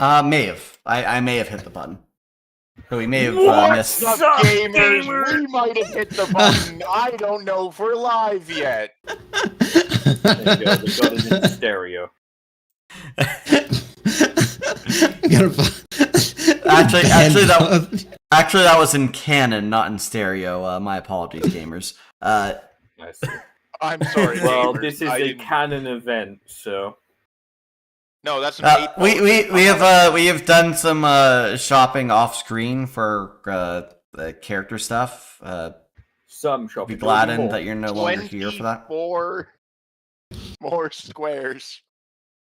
May have. I may have hit the button. So we may have missed. What's up, gamers? We might have hit the button. I don't know if we're live yet. There you go. We got it in stereo. Actually, that was in canon, not in stereo. My apologies, gamers. I see. I'm sorry. Well, gamers. this is a canon event, so. No, that's an we have done some shopping off screen for the character stuff. Some shopping. Be glad that you're no longer here for that. More squares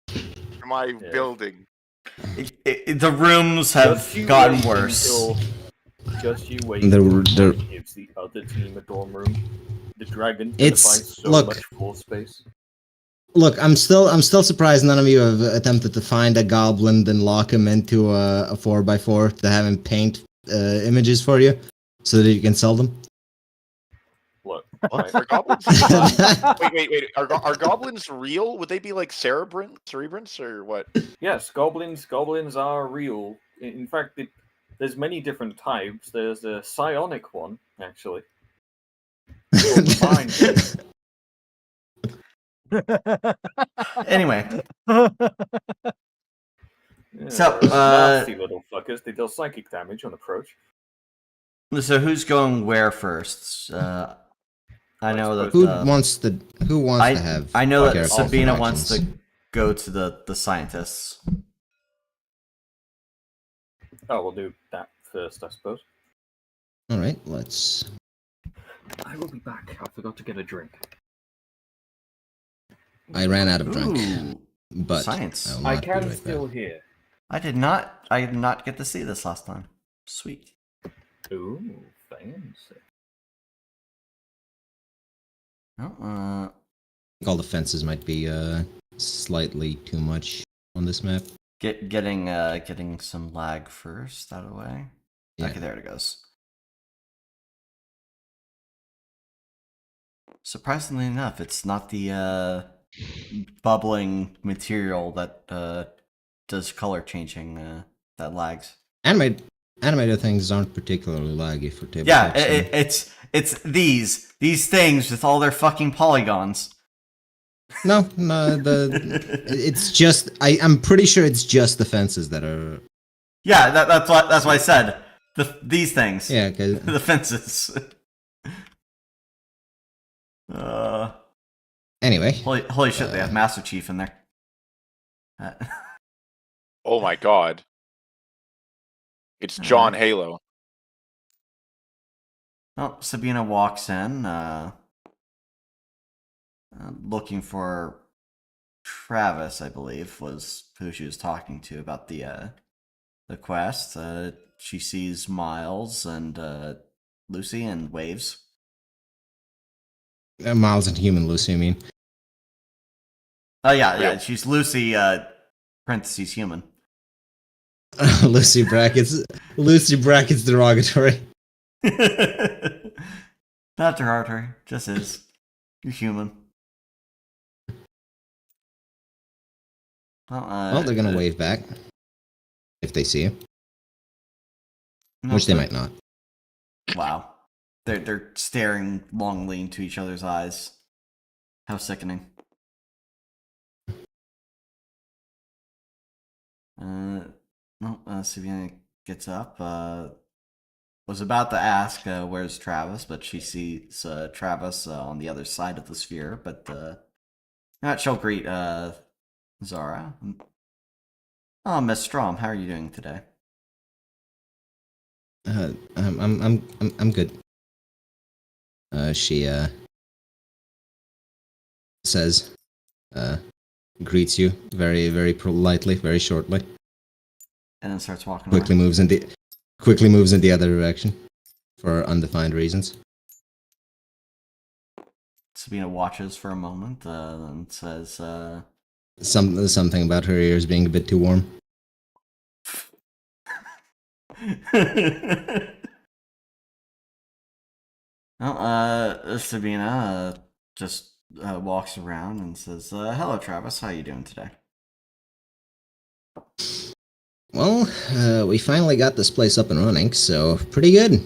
for my building. The rooms have gotten worse. Just you wait. It's the other team a dorm room. The dragon finds so much full space. Look, I'm still surprised none of you have attempted to find a goblin, then lock him into a 4x4 to have him paint images for you, so that you can sell them. Look, are goblins? wait. Are goblins real? Would they be like cerebrants or what? Yes, goblins are real. In fact, there's many different types. There's a psionic one, actually. Anyway. So, nasty little fuckers. They deal psychic damage on approach. So who's going where first? I know that who wants to have. I know that Sabina wants to go to the scientists. Oh, we'll do that first, I suppose. All right, let's. I will be back. I forgot to get a drink. I ran out of drink, but science. I can still hear. I did not get to see this last time. Sweet. Ooh, fancy. Oh, all the fences might be slightly too much on this map. Getting some lag first out of the way. Yeah. Okay, there it goes. Surprisingly enough, it's not the bubbling material that does color changing that lags. Animated things aren't particularly laggy for tabletop. Yeah, it's these things with all their fucking polygons. No, it's just I'm pretty sure it's just the fences that are. Yeah, that's what I said. These things. Yeah, the fences. Anyway. Holy shit! They have Master Chief in there. Oh my god! It's John Halo. Oh, Sabina walks in, looking for Travis, I believe, was who she was talking to about the quest. She sees Miles and Lucy and waves. Miles and human Lucy, I mean. Oh yeah. She's Lucy, parentheses human. Lucy brackets derogatory. Not derogatory, just is. You're human. Well, they're gonna wave back if they see you, which they might not. Wow, they're staring longly into each other's eyes. How sickening. Sabina gets up. Was about to ask where's Travis, but she sees Travis on the other side of the sphere. But she'll greet Zara. Oh, Miss Strom, how are you doing today? I'm good. She says, greets you very, very politely, very shortly, and then starts walking. Quickly moves in the other direction for undefined reasons. Sabina watches for a moment, and says, something about her ears being a bit too warm. Well, Sabina just walks around and says, "Hello, Travis. How are you doing today?" Well, we finally got this place up and running, so pretty good.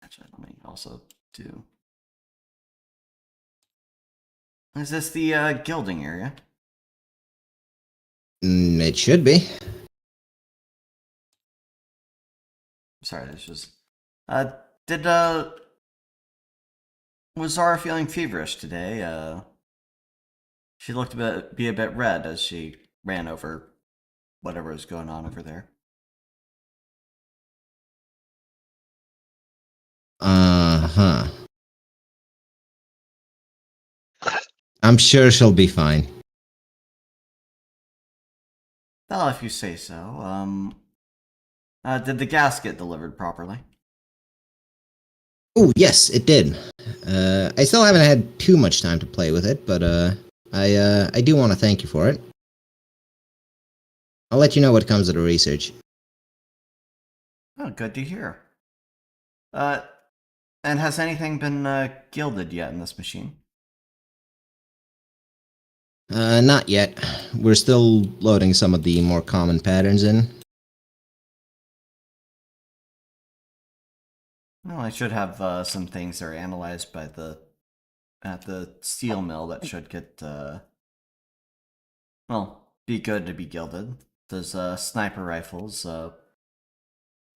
Actually, let me also do. Is this the gilding area? It should be. Sorry, this was. Did was Zara feeling feverish today? She looked be a bit red as she ran over whatever was going on over there. Uh-huh. I'm sure she'll be fine. Well, if you say so. Did the gas get delivered properly? Oh, yes, it did. I still haven't had too much time to play with it, but I do want to thank you for it. I'll let you know what comes of the research. Oh, good to hear. And has anything been gilded yet in this machine? Not yet. We're still loading some of the more common patterns in. Well, I should have some things that are analyzed by at the steel mill that should get well, be good to be gilded. Those sniper rifles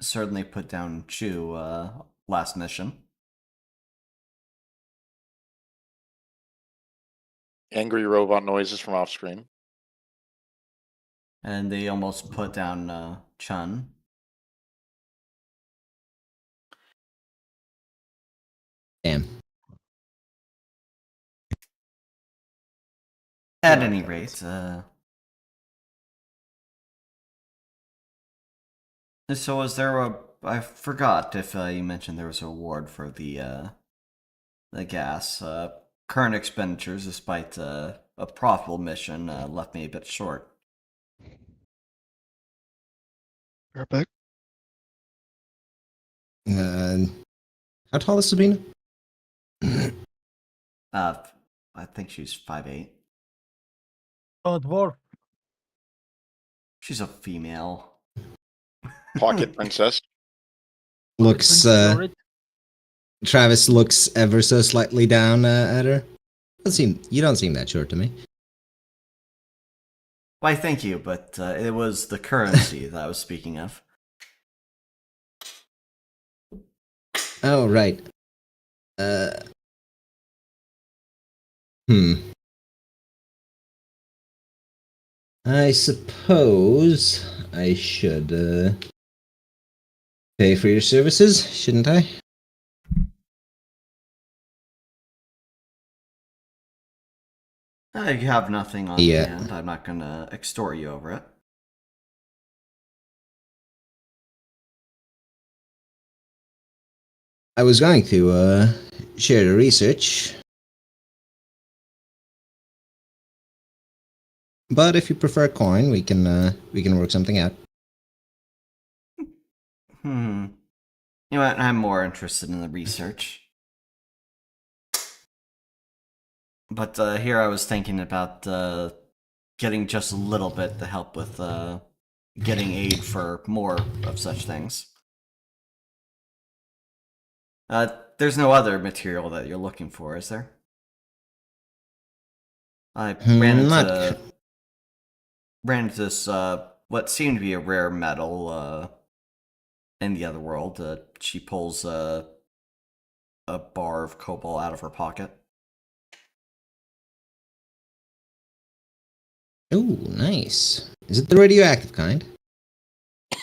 certainly put down Chew last mission. Angry robot noises from off screen. And they almost put down Chun. Damn. At Yeah, any okay. rate, so was there a? I forgot if you mentioned there was a award for the gas. Current expenditures, despite a profitable mission, left me a bit short. Right back. How tall is Sabina? I think she's 5'8". Oh, dwarf. She's a female. Pocket princess. Looks, Travis looks ever so slightly down at her. You don't seem that short to me. Why, thank you, but it was the currency that I was speaking of. Oh, right. Hmm. I suppose I should, pay for your services, shouldn't I? You have nothing on Yeah. hand. I'm not gonna extort you over it. I was going to, share the research. But if you prefer coin, we can work something out. You know what? I'm more interested in the research. But here I was thinking about getting just a little bit to help with getting aid for more of such things. There's no other material that you're looking for, is there? I ran into this what seemed to be a rare metal in the other world. She pulls a bar of cobalt out of her pocket. Oh, nice. Is it the radioactive kind?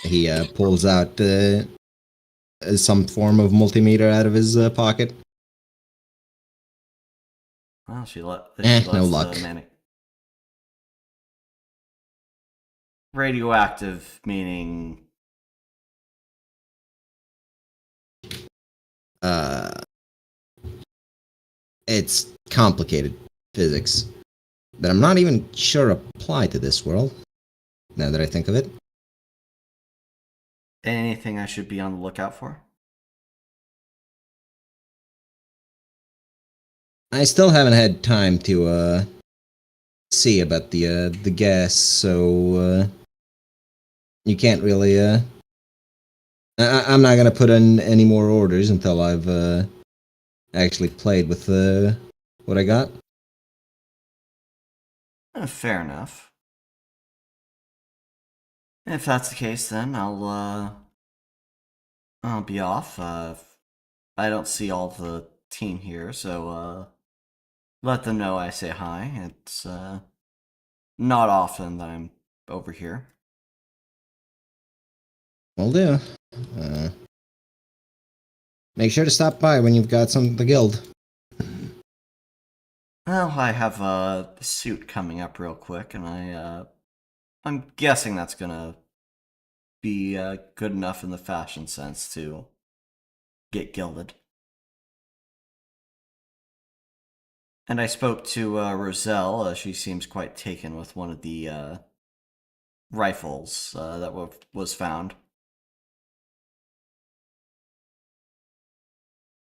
He pulls out some form of multimeter out of his pocket. Well, she lets no luck. Radioactive meaning it's complicated physics that I'm not even sure apply to this world, now that I think of it. anything I should be on the lookout for. I still haven't had time to see about the gas, so you can't really. I'm not gonna put in any more orders until I've actually played with what I got. Fair enough. If that's the case, then I'll be off. I don't see all the team here, so let them know I say hi. It's not often that I'm over here. Will do. Make sure to stop by when you've got the guild. Well, I have a suit coming up real quick, and I'm guessing that's gonna be good enough in the fashion sense to get gilded. And I spoke to Roselle. She seems quite taken with one of the rifles that was found.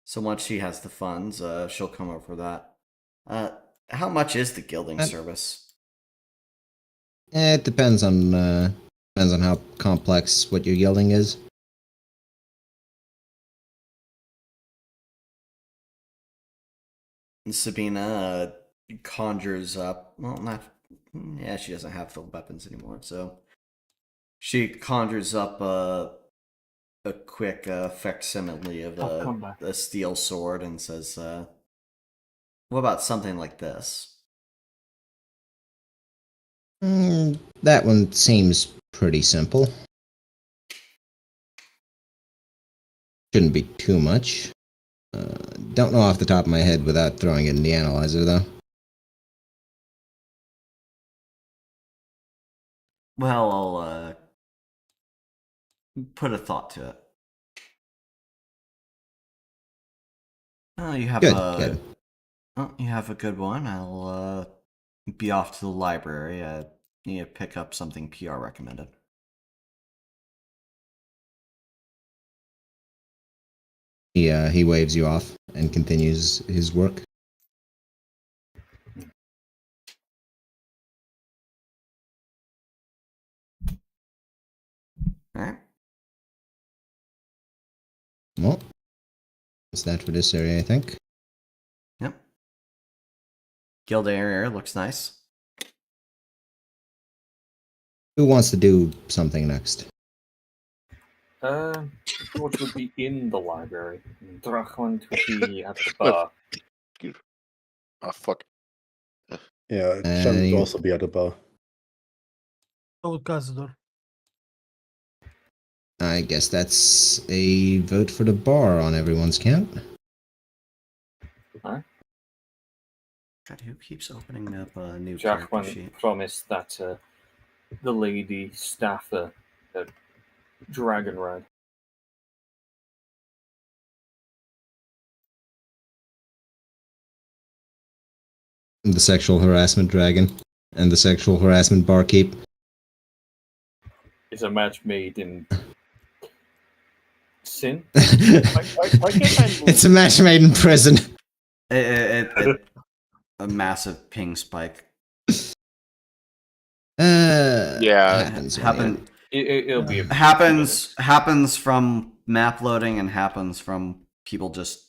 So once she has the funds, she'll come over for that. How much is the gilding service? It depends on how complex what your gilding is. And Sabina conjures up. Well, not. Yeah, she doesn't have the weapons anymore, so she conjures up a quick facsimile of I'll come back. a steel sword and says, "What about something like this?" That one seems pretty simple. Shouldn't be too much. Don't know off the top of my head without throwing it in the analyzer, though. Well, I'll put a thought to it. Oh, you have Good. Oh, you have a good one. I'll be off to the library. I need to pick up something PR recommended. He waves you off and continues his work. All right. Well, that's that for this area, I think. Yep. Guild area looks nice. Who wants to do something next? George would be in the library. Drachland would be at the bar. Oh fuck. Yeah, Shem would you- also be at the bar. Oh, Cazador. I guess that's a vote for the bar on everyone's count. God, who keeps opening up a new character Drachland sheet? promised that the lady staffer at Dragon Ride. The sexual harassment dragon and the sexual harassment barkeep. Is a match made in sin. Why can't I move? It's a match made in prison. A massive ping spike. Yeah. It'll be a Happens from map loading and happens from people just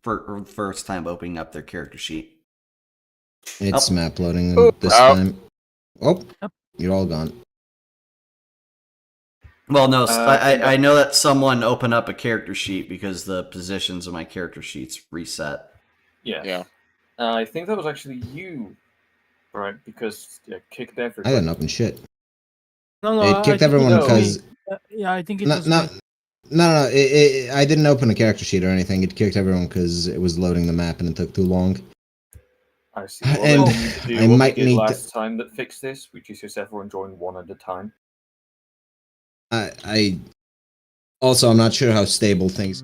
first time opening up their character sheet. It's Oh. map loading this Oh. time. Oh, Yep. you're all gone. Well, no, no. I know that someone opened up a character sheet because the positions of my character sheets reset. Yes. Yeah. I think that was actually you, right? Because it kicked I everybody. didn't open shit. No, It I kicked think everyone it was because me. Yeah, I think it no, was no, me. no. I didn't open a character sheet or anything. It kicked everyone because it was loading the map and it took too long. I see. And Well, then you do I what might we did need last time that fixed this, which is just everyone join one at a time. I also I'm not sure how stable things.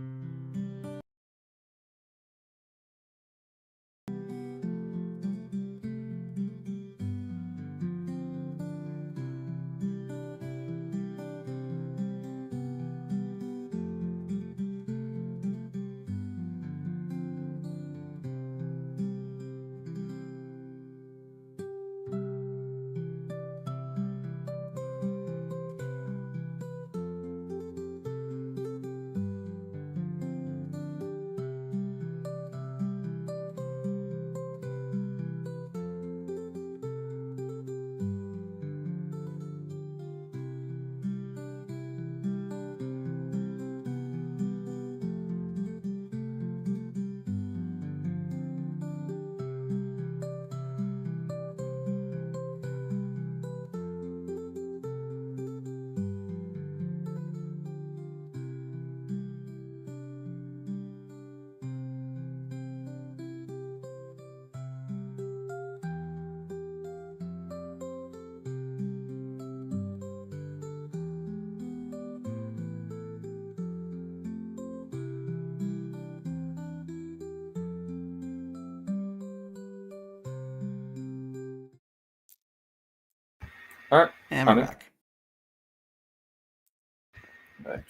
Alright, And we're I'm in. back.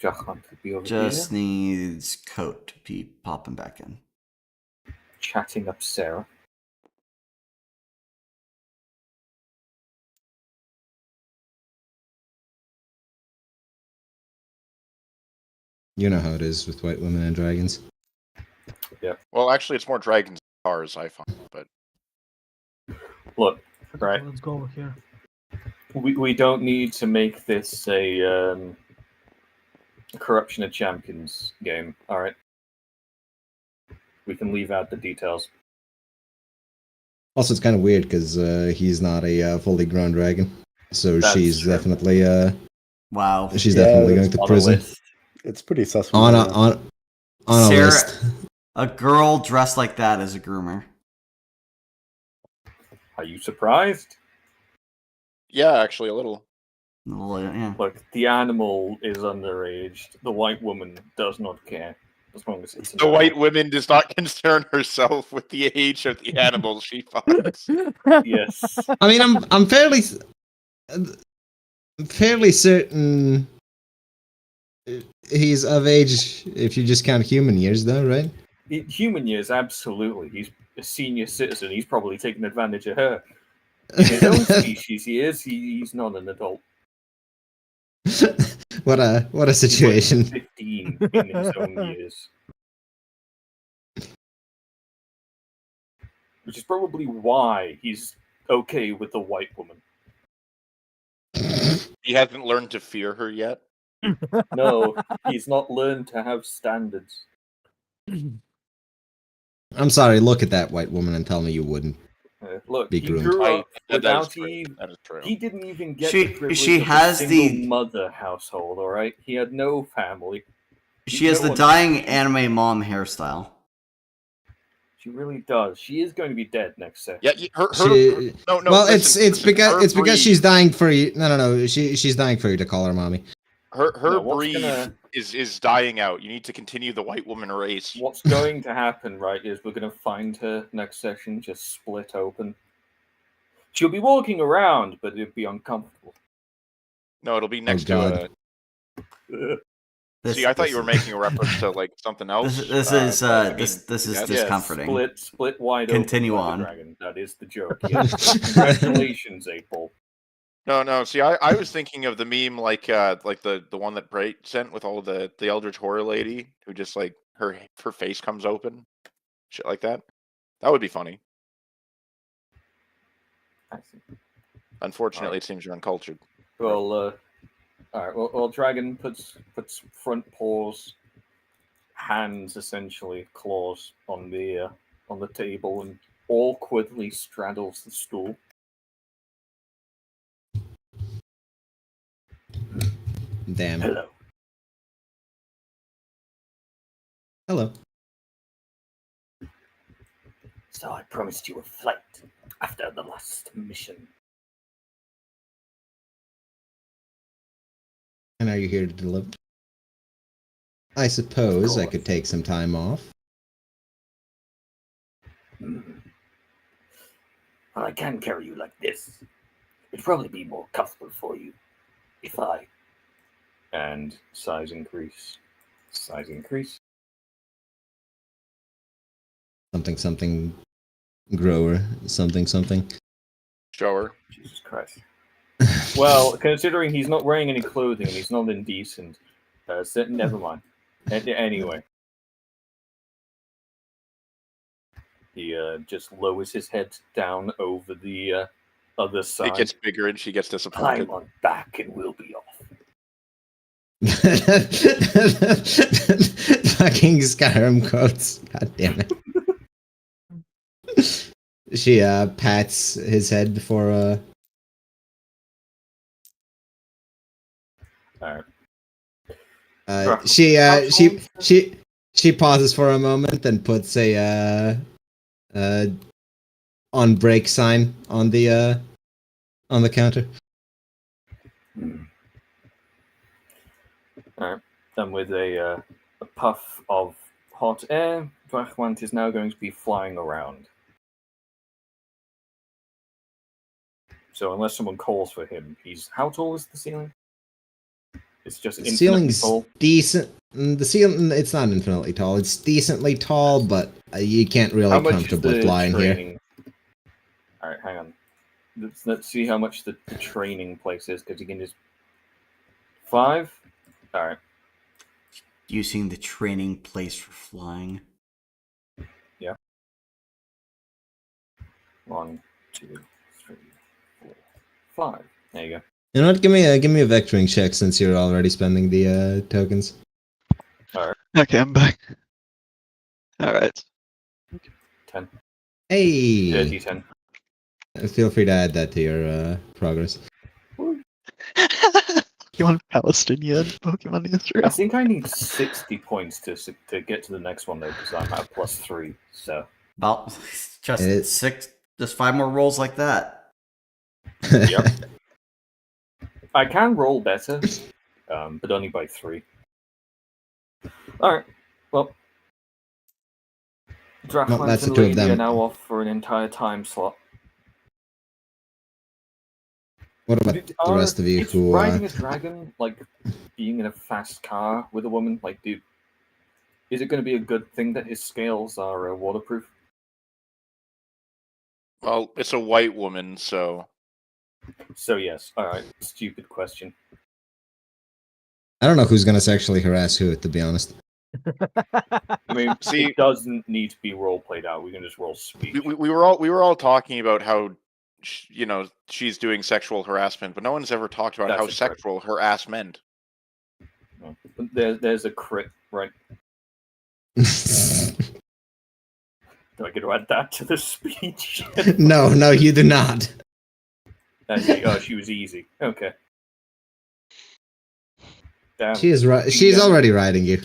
Jachan could be over Just here, needs coat to be popping back in. chatting up Sarah. You know how it is with white women and dragons. Well, actually, it's more dragons than cars, I find. But Look, right, Let's go over here. we don't need to make this a corruption of champions game. Alright. We can leave out the details. Also, it's kind of weird because he's not a fully grown dragon, so That's she's true. definitely Wow. she's Yeah, definitely that's going to On a prison list. It's pretty sus. from on a there. on a Sarah, list. a girl dressed like that is a groomer. Are you surprised? yeah, actually, a little. Yeah. Look, the animal is underage. The white woman does not care. As long as it's an The white animal. woman does not concern herself with the age of the animals she finds. Yes. I mean, I'm fairly certain he's of age if you just count human years, though, right? In human years, absolutely. He's a senior citizen. He's probably taking advantage of her. In his own species years, he's not an adult. what a He was situation. 15 in his own years. Which is probably why he's okay with the white woman. He hasn't learned to fear her yet. No, he's not learned to have standards. I'm sorry, look at that white woman and tell me you wouldn't. Look, Be he groomed. grew up That is without true. even. That is true. He didn't even get She- the privilege she of has a single the- mother household. All right, he had no family. She has No the one- dying anime mom hairstyle. She really does. She is going to be dead next second. Yeah, her She, no. well, listen, it's because her it's because breed- she's dying for you. No. She's dying for you to call her mommy. her No, what's breed gonna- is dying out. You need to continue the white woman race. What's going to happen, right, is we're going to find her next session just split open. She'll be walking around, but it'll be uncomfortable. No, it'll be next God. to a. This, See, I thought this you were is- making a reference to like something else. This is but, I mean, this is yes. discomforting. Yeah, split wide Continue open by on. the dragon. That is the joke. Yes. Congratulations, April. No. See, I was thinking of the meme like the one that Bright sent with all the Eldritch Horror lady who just like her face comes open, shit like that. That would be funny. I see. Unfortunately, it seems you're uncultured. Well, all right. Well, dragon puts front paws, hands essentially, claws on the table, and awkwardly straddles the stool. Damn. Hello. Hello. So I promised you a flight after the last mission. And are you here to deliver? I suppose I course. could take some time off. Well, I can carry you like this. It'd probably be more comfortable for you if I. And size increase. Size increase. Something grower. Something. Show her. Jesus Christ. Well, considering he's not wearing any clothing and he's not indecent, so never mind. Anyway. He just lowers his head down over the other side. It gets bigger and she gets disappointed. Climb on back and we'll be off. Fucking Skyrim quotes. God damn it. She pats his head before Alright. she pauses for a moment and puts a on break sign on the counter. Alright. And with a puff of hot air, Dwachwant is now going to be flying around. So unless someone calls for him, he's how tall is the ceiling? It's just The infinitely ceiling's tall. decent. The ceiling, it's not infinitely tall. It's decently tall, but you can't How really much is comfortably the fly in here. training? All right, hang on. Let's see how much the training place is, because you can just 5. All right. Using the training place for flying. 1, 2, 3, 4, 5. There you go. You know what? Give me a vectoring check since you're already spending the tokens. Okay, I'm back. Alright. 10. Hey, Yeah, D10. feel free to add that to your progress. Pokemon Palestinian, Pokemon I Israel. think I need 60 points to get to the next one though, because I'm at +3. So About just It- 6, just 5 more rolls like that. Yep. I can roll better, but only by 3. All right. Well, Drachmans that's and the two of Lady are them. now off for an entire time slot. What about the rest of you It's who? riding a dragon like being in a fast car with a woman? Like, dude, is it going to be a good thing that his scales are waterproof? Well, it's a white woman, so So yes. All right. Stupid question. I don't know who's gonna sexually harass who, to be honest. I mean, See- it doesn't need to be role played out. We can just roll speech. we were all talking about how she's doing sexual harassment, but no one's ever talked about That's how a crit. sexual her ass meant. There's a crit, right? Do I get to add that to the speech? No, you do not. Oh, she was easy. Okay. Damn. She is right. She's DM already riding you.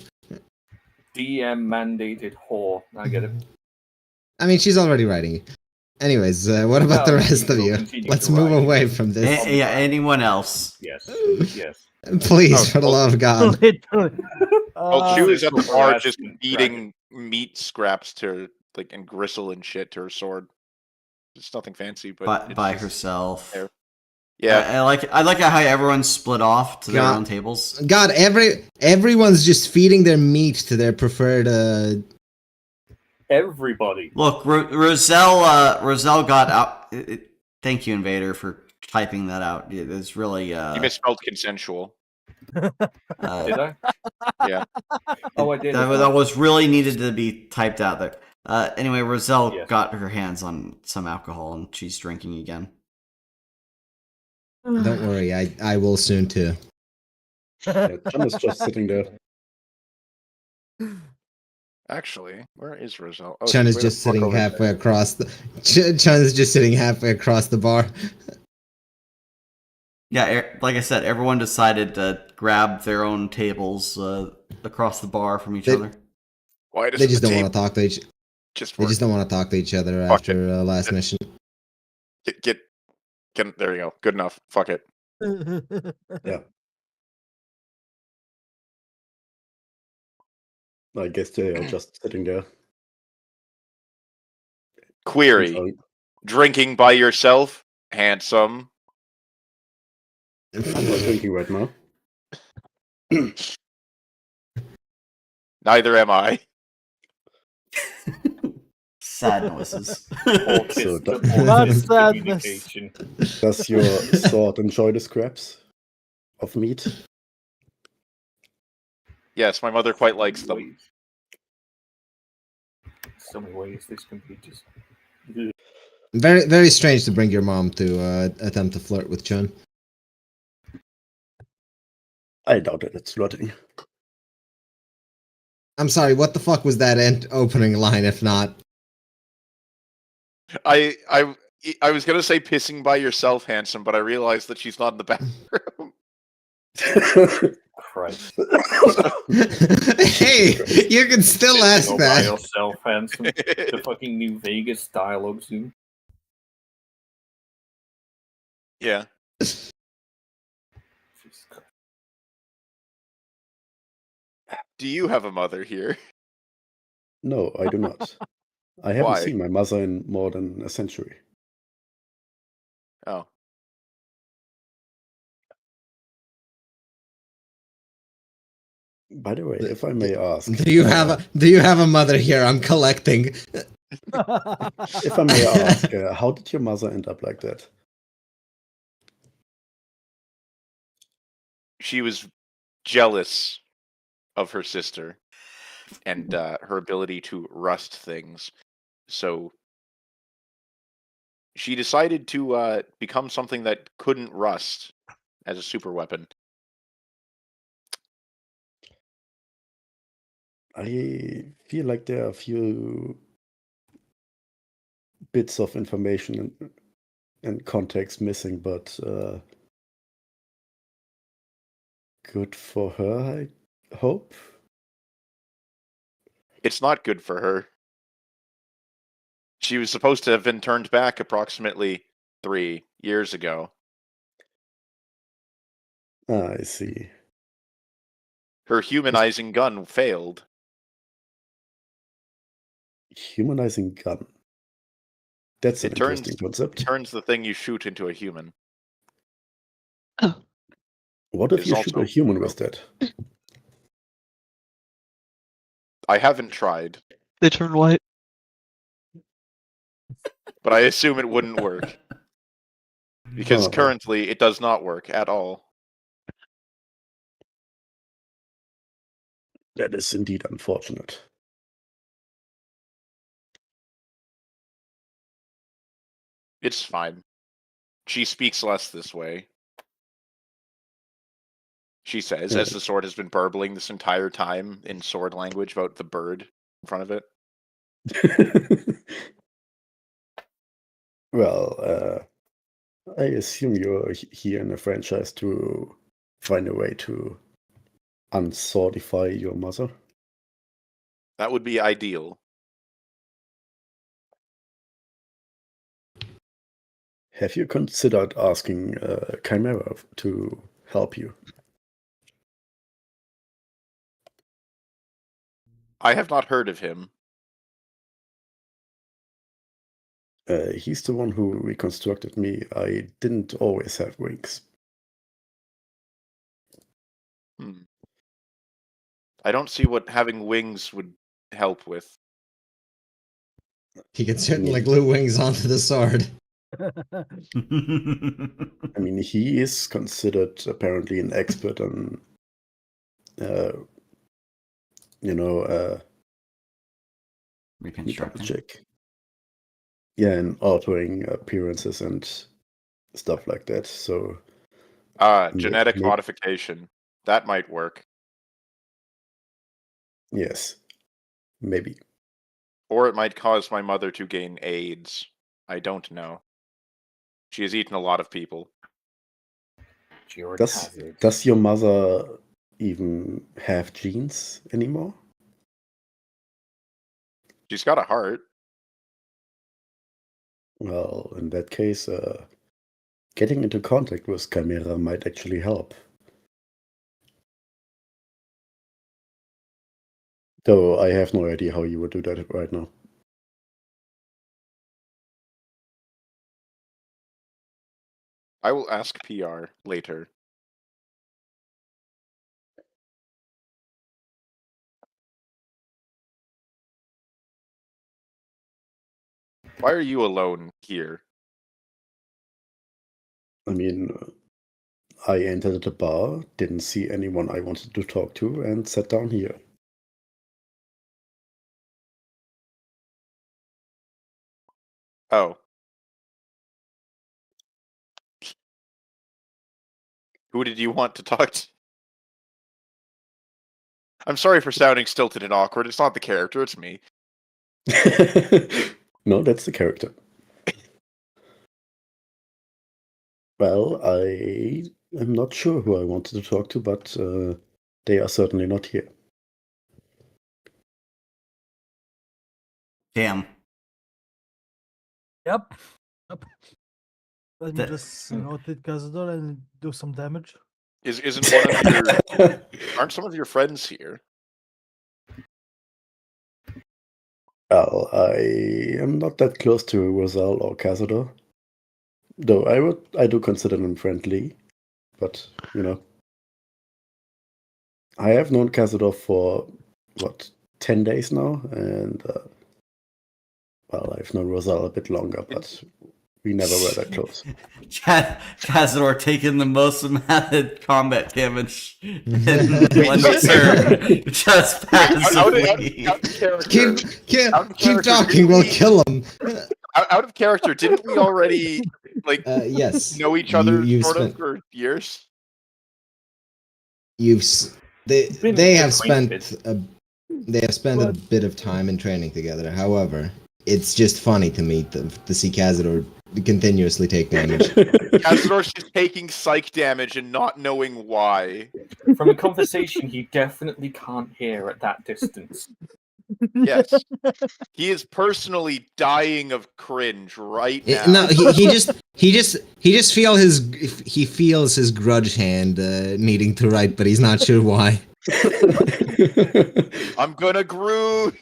DM mandated whore. I get it. I mean, she's already riding you. Anyways, what about No, the rest of we'll you? continue Let's to move ride. away from this. Yeah, anyone else? Yes. Yes. Please, Oh, for the love of God. Literally. Well, she was at the Sexual bar just harassment eating meat scraps to and gristle and shit to her sword. It's nothing fancy, but By it's just herself. there. Yeah, I like how everyone's split off to their God. own tables. God, everyone's just feeding their meat to their preferred. Everybody. Look, Roselle got out. Thank you, Invader, for typing that out. It's really you misspelled consensual. Did I? Yeah. Oh, I did. that was really needed to be typed out there. Anyway, Roselle Yes. got her hands on some alcohol and she's drinking again. Don't worry, I will soon too. Yeah, John is just sitting there. Actually, where is Roselle? Oh, Chun she's is way the just fuck sitting over halfway there. across the. Chun is just sitting halfway across the bar. Yeah, like I said, everyone decided to grab their own tables across the bar from each They- other. Why does They just don't want to talk to each. just They work? just don't want to talk to each other Fuck after last It- mission. Get there you go. Good enough. Fuck it. Yeah. I guess they are just sitting there. Query: enjoying- drinking by yourself, handsome. I'm not drinking right now. Neither am I. Sad noises. So That's sadness. communication. Does your sword enjoy the scraps of meat? Yes, my mother quite likes them. Ways. So many ways this can be just. Very, very strange to bring your mom to attempt to flirt with Chun. I doubt it. It's flirting. I'm sorry. What the fuck was that opening line? If not, I was gonna say pissing by yourself, handsome, but I realized that she's not in the bathroom. Christ. hey, you can still ask Go by that. yourself, handsome. The fucking New Vegas dialogue soon. Yeah. Jesus Christ. Do you have a mother here? No, I do not. I haven't Why? seen my mother in more than a century. Oh. By the way, if I may ask, Do you have a mother here? I'm collecting. if I may ask, how did your mother end up like that? She was jealous of her sister and her ability to rust things. So she decided to become something that couldn't rust as a super weapon. I feel like there are a few bits of information and context missing, but good for her, I hope. It's not good for her. She was supposed to have been turned back approximately 3 years ago. I see. Her humanizing gun failed. Humanizing gun. That's an It turns interesting concept. turns the thing you shoot into a human. What if It's you shoot a also human with that? I haven't tried, They turn white. but I assume it wouldn't work because Oh. currently it does not work at all. That is indeed unfortunate. It's fine. She speaks less this way. She says, as the sword has been burbling this entire time in sword language about the bird in front of it. Well, I assume you're here in the franchise to find a way to unswordify your mother. That would be ideal. Have you considered asking Chimera to help you? I have not heard of him. He's the one who reconstructed me. I didn't always have wings. I don't see what having wings would help with. He can certainly glue wings onto the sword. I mean, he is considered apparently an expert on, Reconstructing. check. Yeah, and altering appearances and stuff like that. So, Genetic maybe- modification. That might work. yes, maybe. Or it might cause my mother to gain AIDS. I don't know. She has eaten a lot of people. Does your mother even have genes anymore? She's got a heart. Well, in that case, getting into contact with Chimera might actually help. Though I have no idea how you would do that right now. I will ask PR later. Why are you alone here? I mean, I entered the bar, didn't see anyone I wanted to talk to, and sat down here. Oh. Who did you want to talk to? I'm sorry for sounding stilted and awkward. It's not the character, it's me. No, that's the character. Well, I am not sure who I wanted to talk to, but they are certainly not here. Damn. Yep. Let me The- just rotate Cazador and do some damage. Isn't one of your aren't some of your friends here? Well, I am not that close to Rosal or Cazador. Though I do consider them friendly, but I have known Cazador for, what, 10 days now? And, well, I've known Rosal a bit longer, but we never were that close. Cazador taking the most amount of combat damage in one turn, just passively. Out of character. Keep Out of character, talking, we'll kill him. Out of character, didn't we already Yes. know each other you've sort spent, of for years? They have spent acquainted. they have spent a bit of time in training together. However, it's just funny to me to see Cazador continuously take damage. Cazador's just taking psych damage and not knowing why. From a conversation he definitely can't hear at that distance. Yes. He is personally dying of cringe right now. No, he just feels his grudge hand needing to write, but he's not sure why. I'm gonna Groot.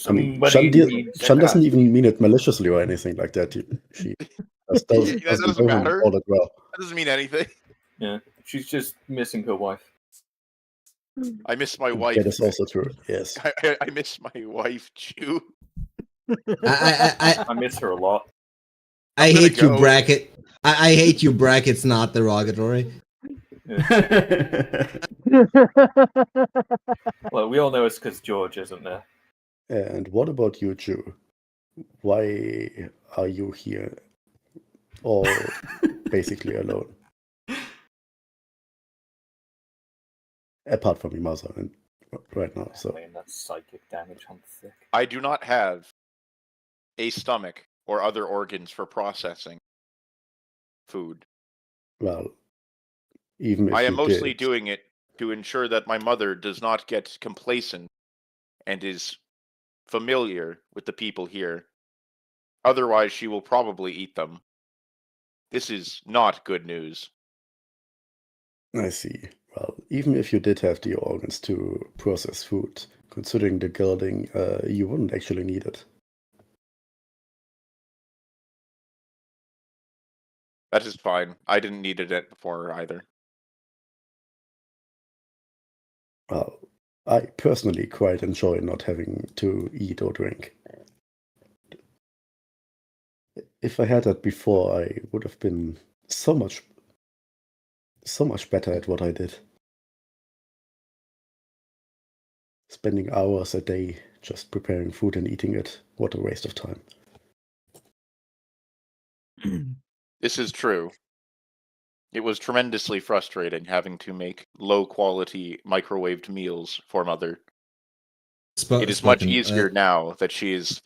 I mean, Somebody Shan, needs Shan a doesn't hat. even mean it maliciously or anything like that. She just That doesn't doesn't know him matter. all that well. That doesn't mean anything. Yeah, she's just missing her wife. I miss my wife. That is also true, yes. I miss my wife, Chew. I miss her a lot. I gonna hate you, go. bracket. I hate you, brackets, not derogatory. Well, we all know it's because George isn't there. And what about you, Jew? Why are you here all basically alone? Apart from your mother and right now, so I mean, that's psychic damage on thick. I do not have a stomach or other organs for processing food. well, even if I am you mostly did, doing it to ensure that my mother does not get complacent and is familiar with the people here. Otherwise, she will probably eat them. This is not good news. I see. Well, even if you did have the organs to process food, considering the gilding, you wouldn't actually need it. That is fine. I didn't need it before either. Well, I personally quite enjoy not having to eat or drink. If I had that before, I would have been so much better at what I did. Spending hours a day just preparing food and eating it, what a waste of time. This is true. It was tremendously frustrating having to make low-quality microwaved meals for Mother. It is much easier now that she is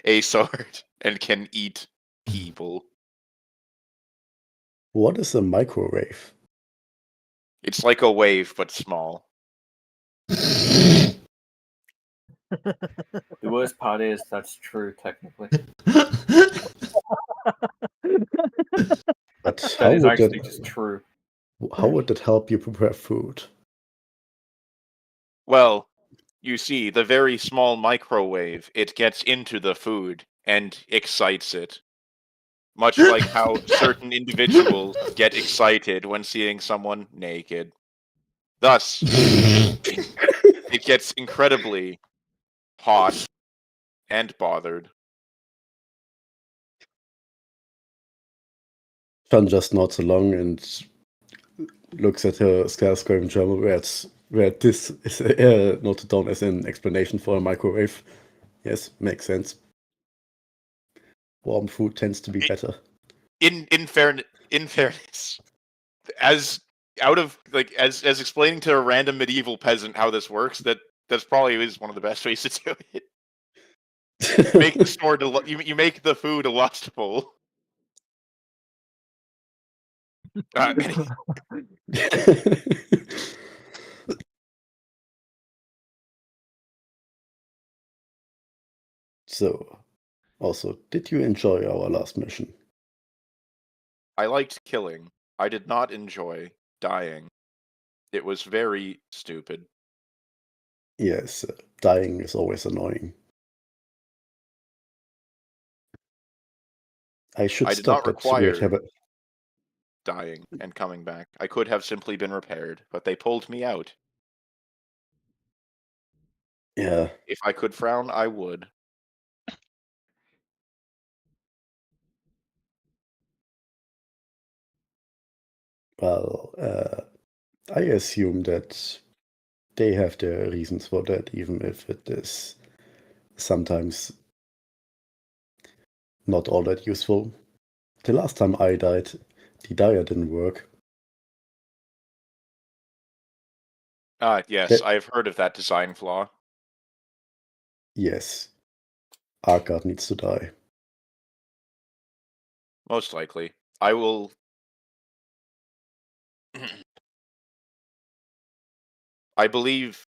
a sword and can eat people. What is a microwave? It's like a wave, but small. The worst part is that's true, technically. But That is actually just true. how would that help you prepare food? Well, you see, the very small microwave, it gets into the food and excites it. Much like how certain individuals get excited when seeing someone naked. Thus, it gets incredibly hot and bothered. Sean just nods along and looks at her scarce-scraping German where this is noted down as an explanation for a microwave. Yes, makes sense. Warm food tends to be better. In fairness, as explaining to a random medieval peasant how this works, that's probably is one of the best ways to do it. Make the sword you make the food lustful. So, also, did you enjoy our last mission? I liked killing. I did not enjoy dying. It was very stupid. Yes, dying is always annoying. I should I did stop not that weird require. habit. dying and coming back. I could have simply been repaired, but they pulled me out. Yeah. If I could frown, I would. Well, I assume that they have their reasons for that, even if it is sometimes not all that useful. The last time I died, the dyer didn't work. Yes, That- I have heard of that design flaw. Yes. Arkaine needs to die. Most likely. I will... I believe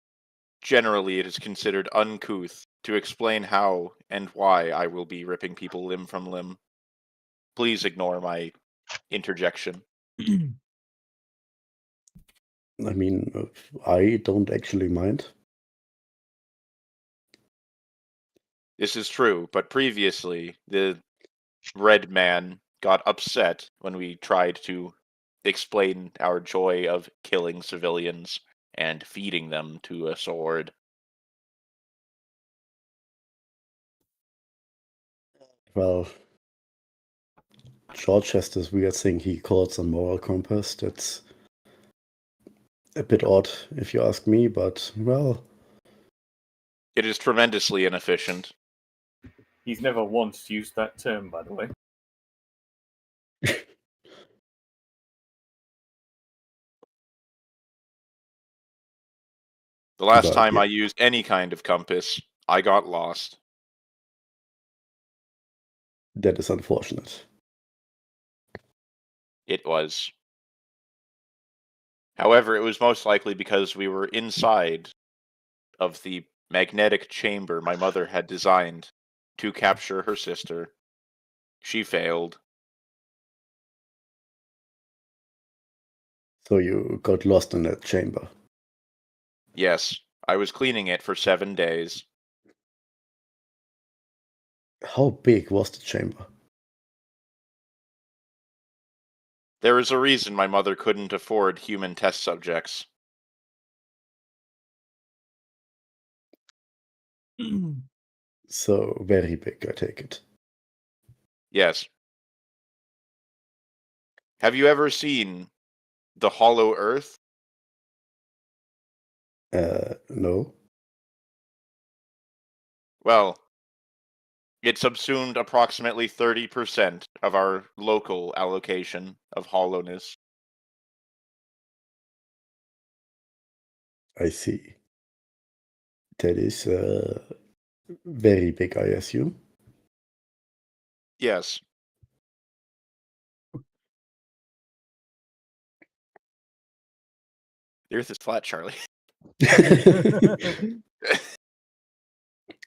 generally it is considered uncouth to explain how and why I will be ripping people limb from limb. Please ignore my interjection. I mean, I don't actually mind. This is true, but previously the red man got upset when we tried to explain our joy of killing civilians and feeding them to a sword. Well, George has this weird thing he calls a moral compass. That's a bit odd, if you ask me, but, well, It is tremendously inefficient. He's never once used that term, by the way. The last But, time yeah. I used any kind of compass, I got lost. That is unfortunate. It was. However, it was most likely because we were inside of the magnetic chamber my mother had designed to capture her sister. She failed. So you got lost in that chamber. Yes, I was cleaning it for 7 days. How big was the chamber? There is a reason my mother couldn't afford human test subjects. So very big, I take it. Yes. Have you ever seen The Hollow Earth? No. Well, it subsumed approximately 30% of our local allocation of hollowness. I see. That is very big, I assume. Yes. The Earth is flat, Charlie.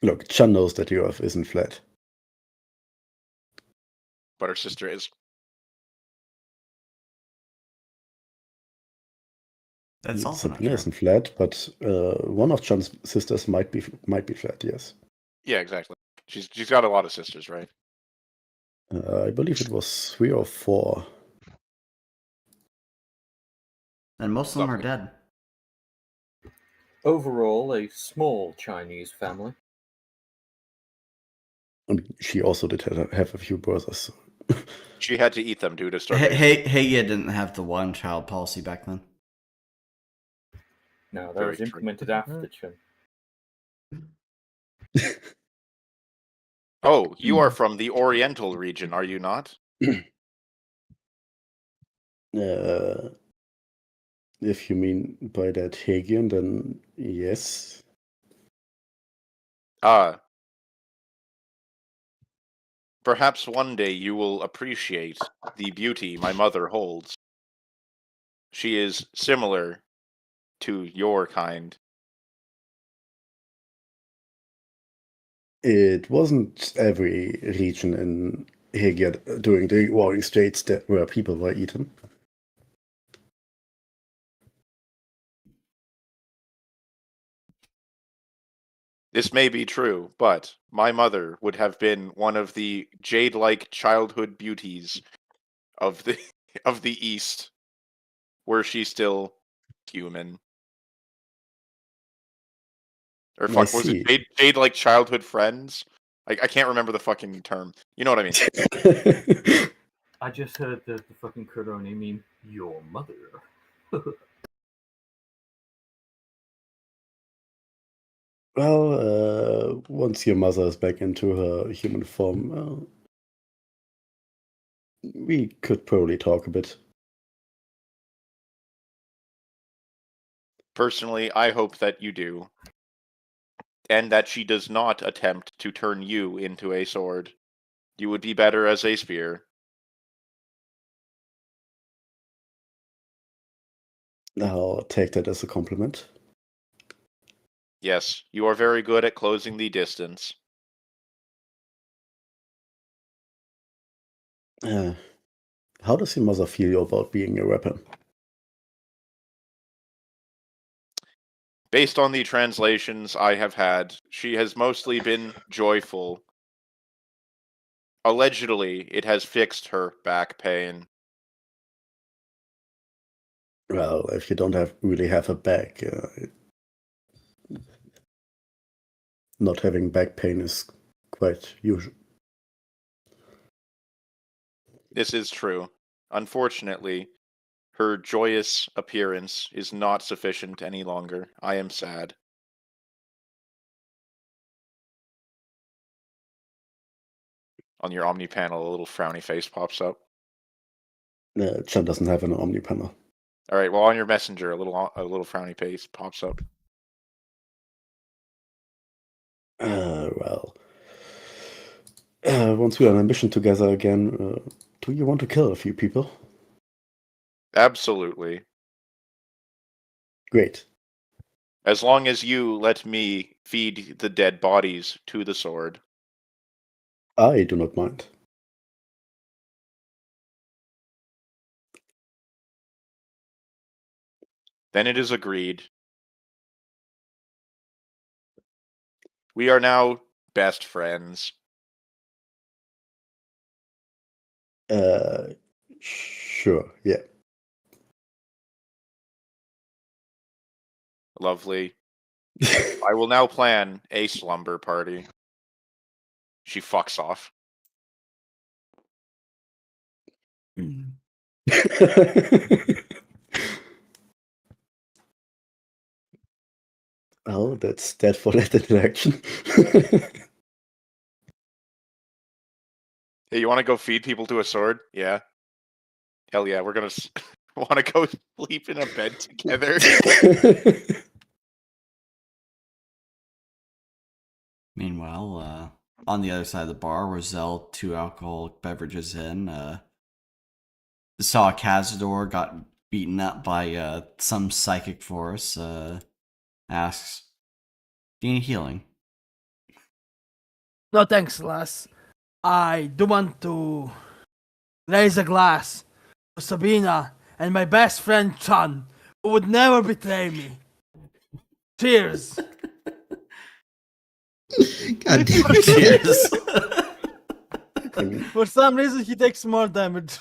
Look, Chan knows that the Earth isn't flat. But her sister is. That's also not Sabrina true. isn't flat, but one of Chan's sisters might be flat. Yes, Yeah, exactly. She's got a lot of sisters, right? I believe it was 3 or 4. And most of them are Lovely. dead. Overall, a small Chinese family. I mean, she also did have a few brothers. She had to eat them due to Hey, starvation. Heya didn't have the one-child policy back then. No, that Very was true. implemented after Chen. Oh, you are from the Oriental region, are you not? If you mean by that Hagian, then yes. Perhaps one day you will appreciate the beauty my mother holds. She is similar to your kind. It wasn't every region in Hagia during the Warring States that where people were eaten. This may be true, but my mother would have been one of the jade-like childhood beauties of the of the East, were she still human? Or I fuck, was it see. Jade like childhood friends? I can't remember the fucking term. You know what I mean? I just heard the fucking Kuroni meme. Your mother. Well, once your mother is back into her human form, we could probably talk a bit. Personally, I hope that you do. And that she does not attempt to turn you into a sword. You would be better as a spear. I'll take that as a compliment. Yes, you are very good at closing the distance. How does your mother feel about being a rapper? Based on the translations I have had, she has mostly been joyful. Allegedly, it has fixed her back pain. Well, if you don't really have a back, not having back pain is quite usual. This is true. Unfortunately, her joyous appearance is not sufficient any longer. I am sad. On your Omni panel, a little frowny face pops up. Chan doesn't have an Omni panel. All right. Well, on your messenger, a little frowny face pops up. Well, once we are on a mission together again, do you want to kill a few people? Absolutely. Great. As long as you let me feed the dead bodies to the sword. I do not mind. Then it is agreed. We are now best friends. Sure, yeah. Lovely. I will now plan a slumber party. She fucks off. Well, that's that for that interaction. Hey, you want to go feed people to a sword? Yeah. Hell yeah, we're gonna want to go sleep in a bed together. Meanwhile, on the other side of the bar, Roselle, 2 alcoholic beverages in, saw Cazador got beaten up by some psychic force, asks, do you need healing? No thanks, lass. I do want to raise a glass to Sabina and my best friend Chan, who would never betray me. Cheers. God damn it. Cheers. For some reason, he takes more damage.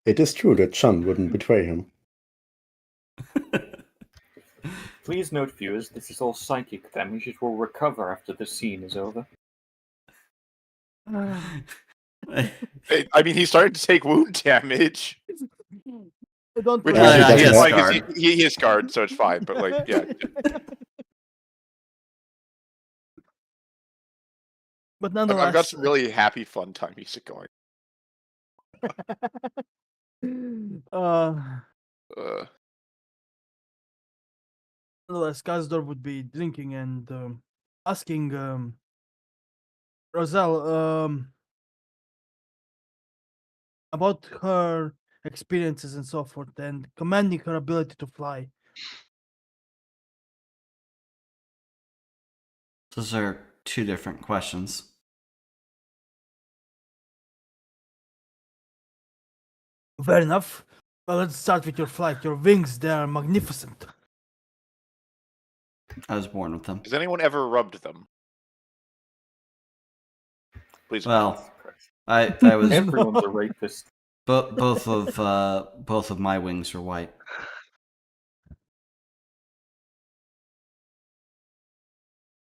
It is true that Chan wouldn't betray him. Please note, viewers, this is all psychic damage. It will recover after the scene is over. I mean, he started to take wound damage. Don't Which worry. is he is fine, 'cause scarred. he is scarred, so it's fine. But like, yeah. But nonetheless, I've got some really happy, fun time music going. Nonetheless, Kazdor would be drinking and asking Roselle about her experiences and so forth, and commending her ability to fly. Those are 2 different questions. Fair enough. Well, let's start with your flight. Your wings, they are magnificent. I was born with them. Has anyone ever rubbed them? Please. Well, I was Everyone's a rapist. Both of my wings are white.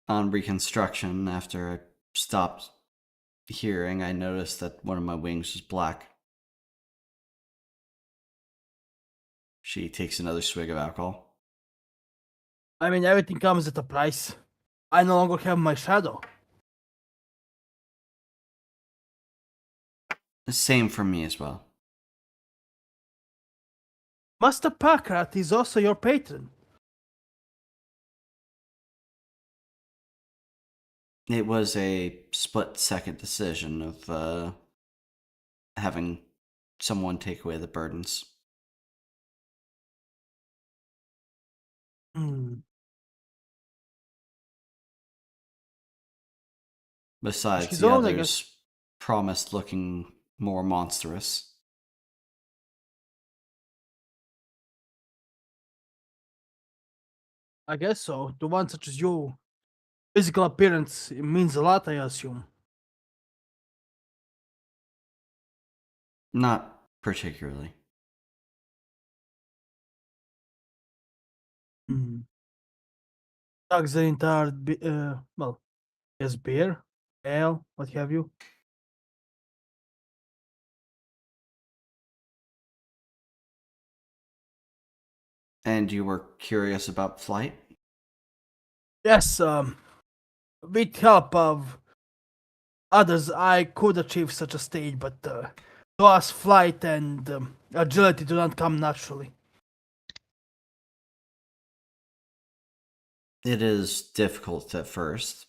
On reconstruction, after I stopped hearing, I noticed that one of my wings was black. She takes another swig of alcohol. I mean, everything comes at a price. I no longer have my shadow. The same for me as well. Master Packrat is also your patron. It was a split-second decision of having someone take away the burdens. Hmm. Besides, His the own, I guess. others promised looking more monstrous. I guess so. To one such as you, physical appearance it means a lot, I assume. Not particularly. Hmm. Dogs the entire, well, yes, beer, ale, what have you. And you were curious about flight? Yes, with help of others, I could achieve such a stage, but to us, flight and agility do not come naturally. It is difficult at first.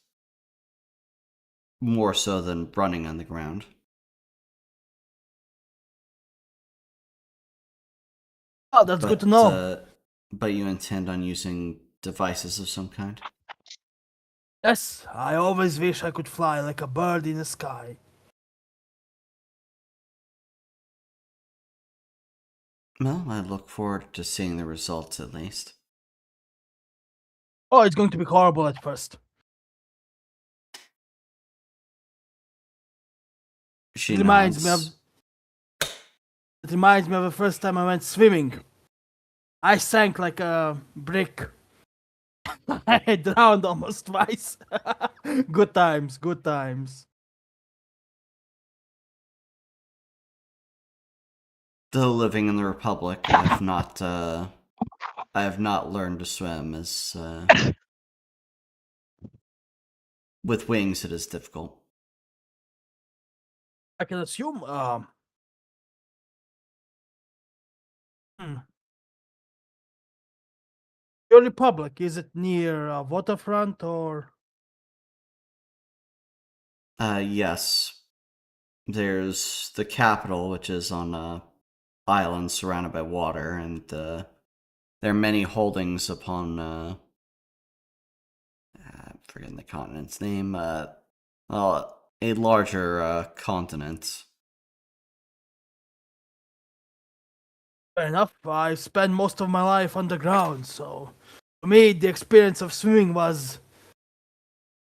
More so than running on the ground. Oh, that's good to know. But you intend on using devices of some kind? Yes, I always wish I could fly like a bird in the sky. Well, I look forward to seeing the results at least. Oh, it's going to be horrible at first. She It reminds nods. me of it reminds me of the first time I went swimming. I sank like a brick. I drowned almost twice. Good times, good times. Though living in the Republic, I have not learned to swim as with wings it is difficult. I can assume. Hmm. Your republic, is it near a waterfront or? Yes. There's the capital, which is on a island surrounded by water, and there are many holdings upon I'm forgetting the continent's name. Well, a larger continent. Fair enough. I spent most of my life underground, so for me, the experience of swimming was,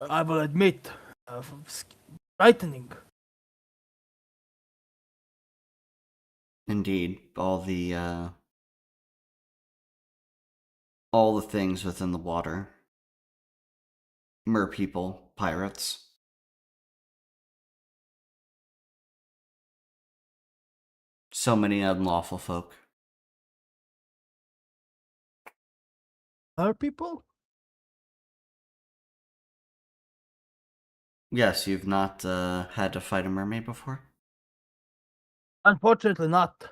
I will admit, frightening. Indeed, all the things within the water. Mer people, pirates. So many unlawful folk. Are people? Yes, you've not had to fight a mermaid before? Unfortunately, not.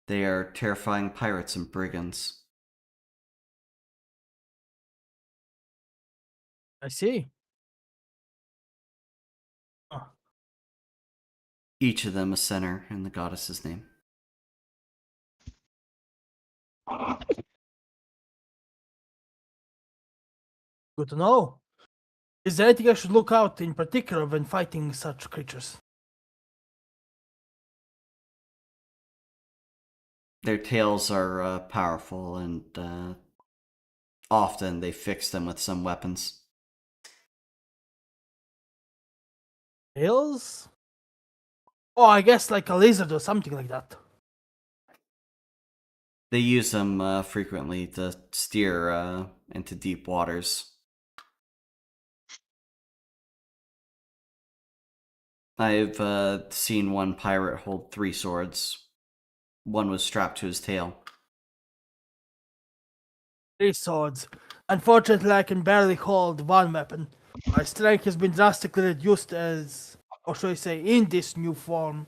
They are terrifying pirates and brigands. I see. Huh. Each of them a center in the goddess's name. Good to know. Is there anything I should look out in particular when fighting such creatures? Their tails are powerful, and often they fix them with some weapons. Tails? Oh, I guess like a lizard or something like that. They use them frequently to steer into deep waters. I've seen one pirate hold 3 swords. One was strapped to his tail. 3 swords. Unfortunately, I can barely hold one weapon. My strength has been drastically reduced as, or should I say, in this new form.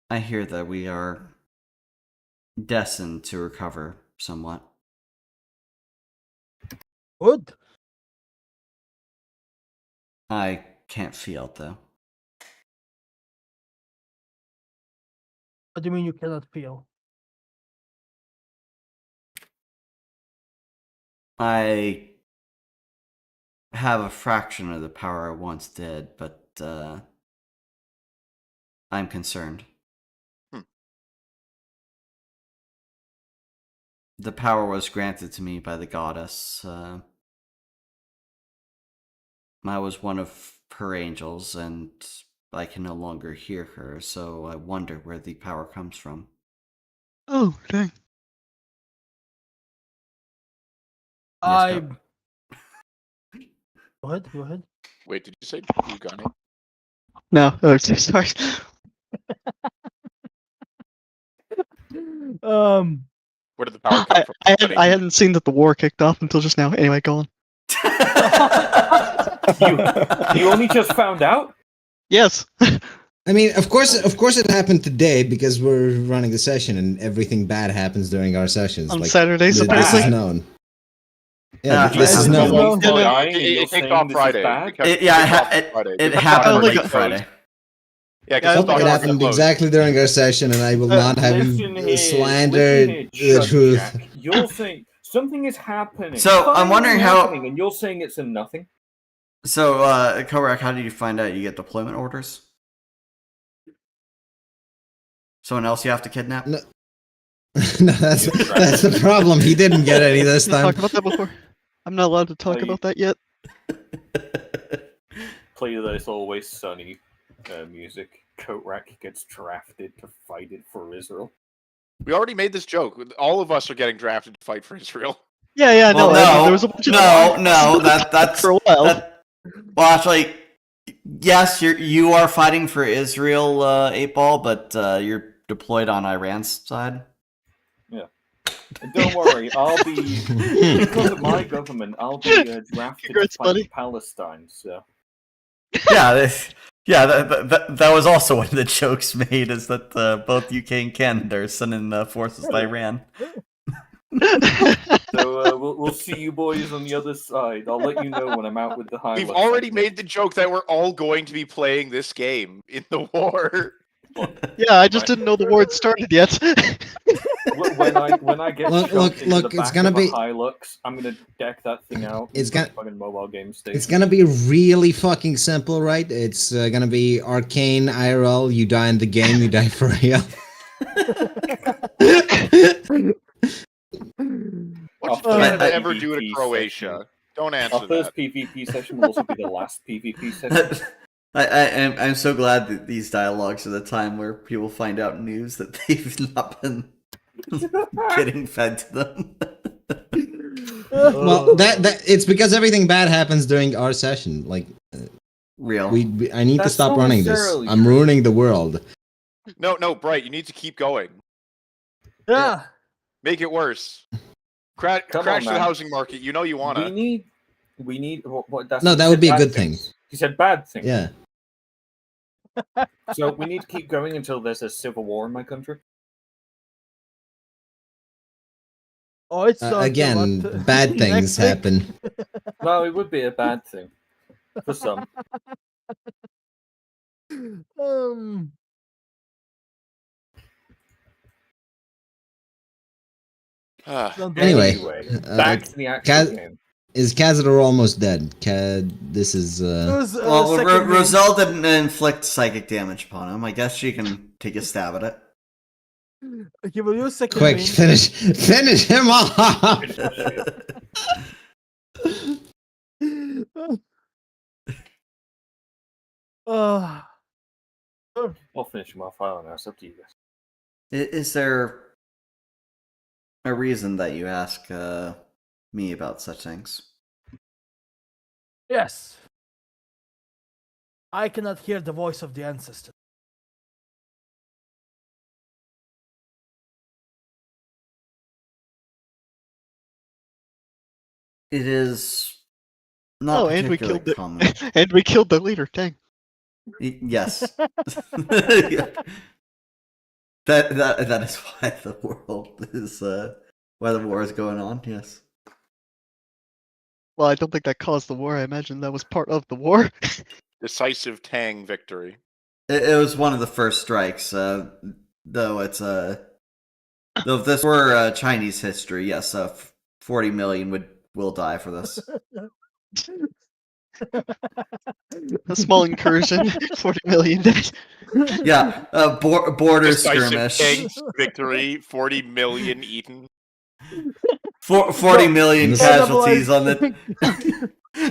I hear that we are destined to recover somewhat. Good. I can't feel it, though. What do you mean you cannot feel? I have a fraction of the power I once did, but I'm concerned. The power was granted to me by the goddess. I was one of her angels, and I can no longer hear her, so I wonder where the power comes from. Oh, dang. I. Go. Go ahead, go ahead. Wait, did you say you got it? No, oh, sorry. Where did the power come from? I hadn't seen that the war kicked off until just now. Anyway, go on. You only just found out? Yes. I mean, of course it happened today because we're running the session and everything bad happens during our sessions. On like, Saturdays, this apparently. is known. Yeah, this I is didn't known. know. It kicked off Friday. It happened only late got- Friday. Yeah, Yeah, because I It think happened exactly during our session, and I will not have Listen you here, slander listen the here, Chud truth. Jack. You're saying something is happening. So, I'm Something wondering is how- happening, and you're saying it's a nothing. So, Korak, how did you find out you get deployment orders? Someone else you have to kidnap? No. No, that's the problem. He didn't get any this We time. talked about that before. I'm not allowed to talk Oh, you- about that yet. Play that It's Always Sunny music. Korak gets drafted to fight it for Israel. We already made this joke. All of us are getting drafted to fight for Israel. Yeah, Well, no. I mean, there was a bunch of that's for a while. well, actually, yes, you are fighting for Israel, 8-Ball, but you're deployed on Iran's side. And don't worry, I'll be because of my government. I'll be drafted Congrats, to fight buddy. Palestine. So That was also one of the jokes made, is that both UK and Canada are sending forces to Iran. we'll see you boys on the other side. I'll let you know when I'm out with the high. We've already made the joke that we're all going to be playing this game in the war. Yeah, I just didn't know the war had started yet. When I get Look, shoved into look, the it's back gonna of be- a Hilux, I'm gonna deck that thing out. It's in gonna- fucking mobile game station. It's gonna be really fucking simple, right? It's gonna be Arkaine IRL. You die in the game, you die for real. What's Our Canada first ever do to PvP Croatia? session. Don't answer Our first that. PvP session will also be the last PvP session. I'm so glad that these dialogues are the time where people find out news that they've not been getting fed to them. Well, that it's because everything bad happens during our session. Like, Real. I need to That's stop not running this. necessarily I'm true. ruining the world. No, Bright, you need to keep going. Yeah. Make it worse. Come on, Crash the man. housing market. You know you wanna. We need. What, that's, No, you that said would be a bad good thing. things. You said bad things. Yeah. So we need to keep going until there's a civil war in my country. Oh, it's Again, what, bad things next week? happen. Well, it would be a bad thing for some. Don't do Anyway, Back to the actual Kaz- game. is Kazador almost dead? This is it was, Well, second game. Roselle didn't inflict psychic damage upon him. I guess she can take a stab at it. He will use second Quick, wind. finish him off! Uh, I'll finish him off. I don't know. It's up to you guys. Is there a reason that you ask me about such things? yes. I cannot hear the voice of the ancestor. It is not Oh, and we particularly killed the common. and we killed the leader. Dang. Yes. That is why the world is why the war is going on. Yes. Well, I don't think that caused the war. I imagine that was part of the war. Decisive Tang victory. It was one of the first strikes. Though it's though if this were Chinese history, yes, 40 million will die for this. A small incursion, 40 million dead. Yeah, border Decisive skirmish. Tang victory. 40 million eaten. 40 million This- casualties on the.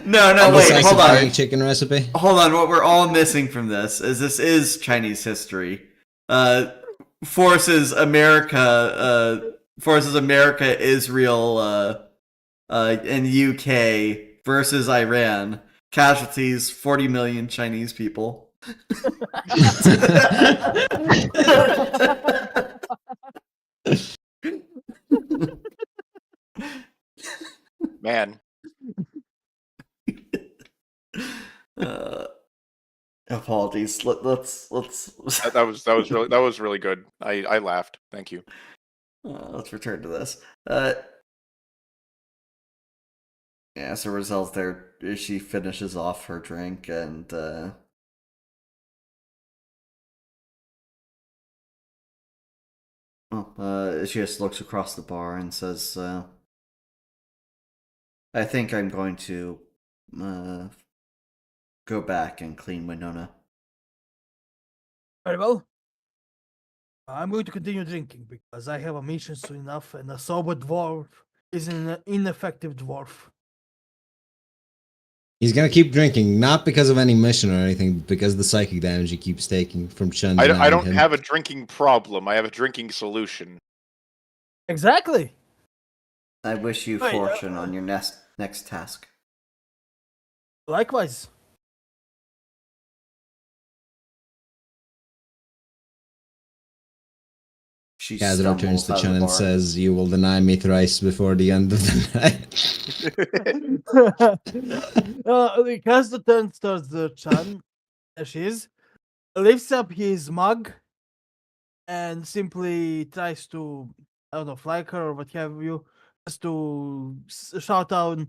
No, On the wait, size hold of on. dying chicken recipe. Hold on, what we're all missing from this is Chinese history. Forces America, Israel, and UK versus Iran. Casualties: 40 million Chinese people. Man, Apologies. Let's that was really good. I laughed. Thank you. let's return to this. Yeah, as a result, there she finishes off her drink and she just looks across the bar and says, "I think I'm going to go back and clean Winona." Very well. I'm going to continue drinking because I have a mission soon enough, and a sober dwarf is an ineffective dwarf. He's gonna keep drinking, not because of any mission or anything, but because of the psychic damage he keeps taking from Chun. I don't have a drinking problem. I have a drinking solution. Exactly. I wish you Wait, fortune on your next task. Likewise. She Kazro turns stumbles to out of Chun the and bar. says, "You will deny me thrice before the end of the night." Because the turns towards the Chan, there she is, lifts up his mug and simply tries to, I don't know, flank her or what have you, just to shout out,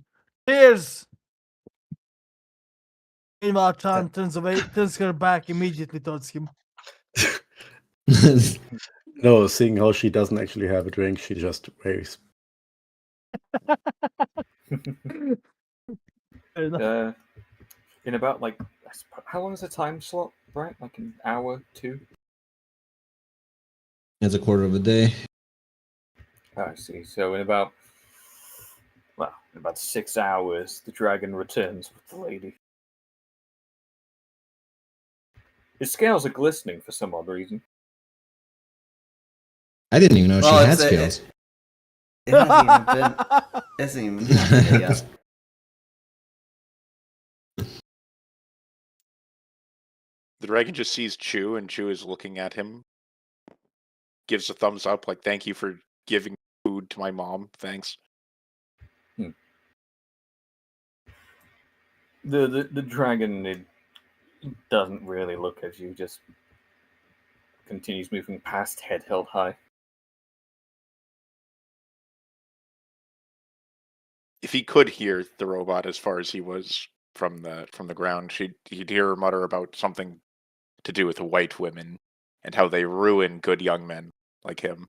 "Cheers!" Meanwhile, Chan turns her back immediately towards him. No, seeing how she doesn't actually have a drink, she just waves. Fair enough. In about like, how long is the time slot? Right, like an hour, 2. It's a quarter of a day. Oh, I see. So in about 6 hours, the dragon returns with the lady. His scales are glistening for some odd reason. I didn't even know Well, she had it's a- skills. It hasn't even been half yet. The dragon just sees Chew, and Chew is looking at him. Gives a thumbs up, like, thank you for giving food to my mom. Thanks. The dragon, it doesn't really look at you, just continues moving past, head held high. If he could hear the robot as far as he was from the ground, he'd hear her mutter about something to do with white women and how they ruin good young men like him.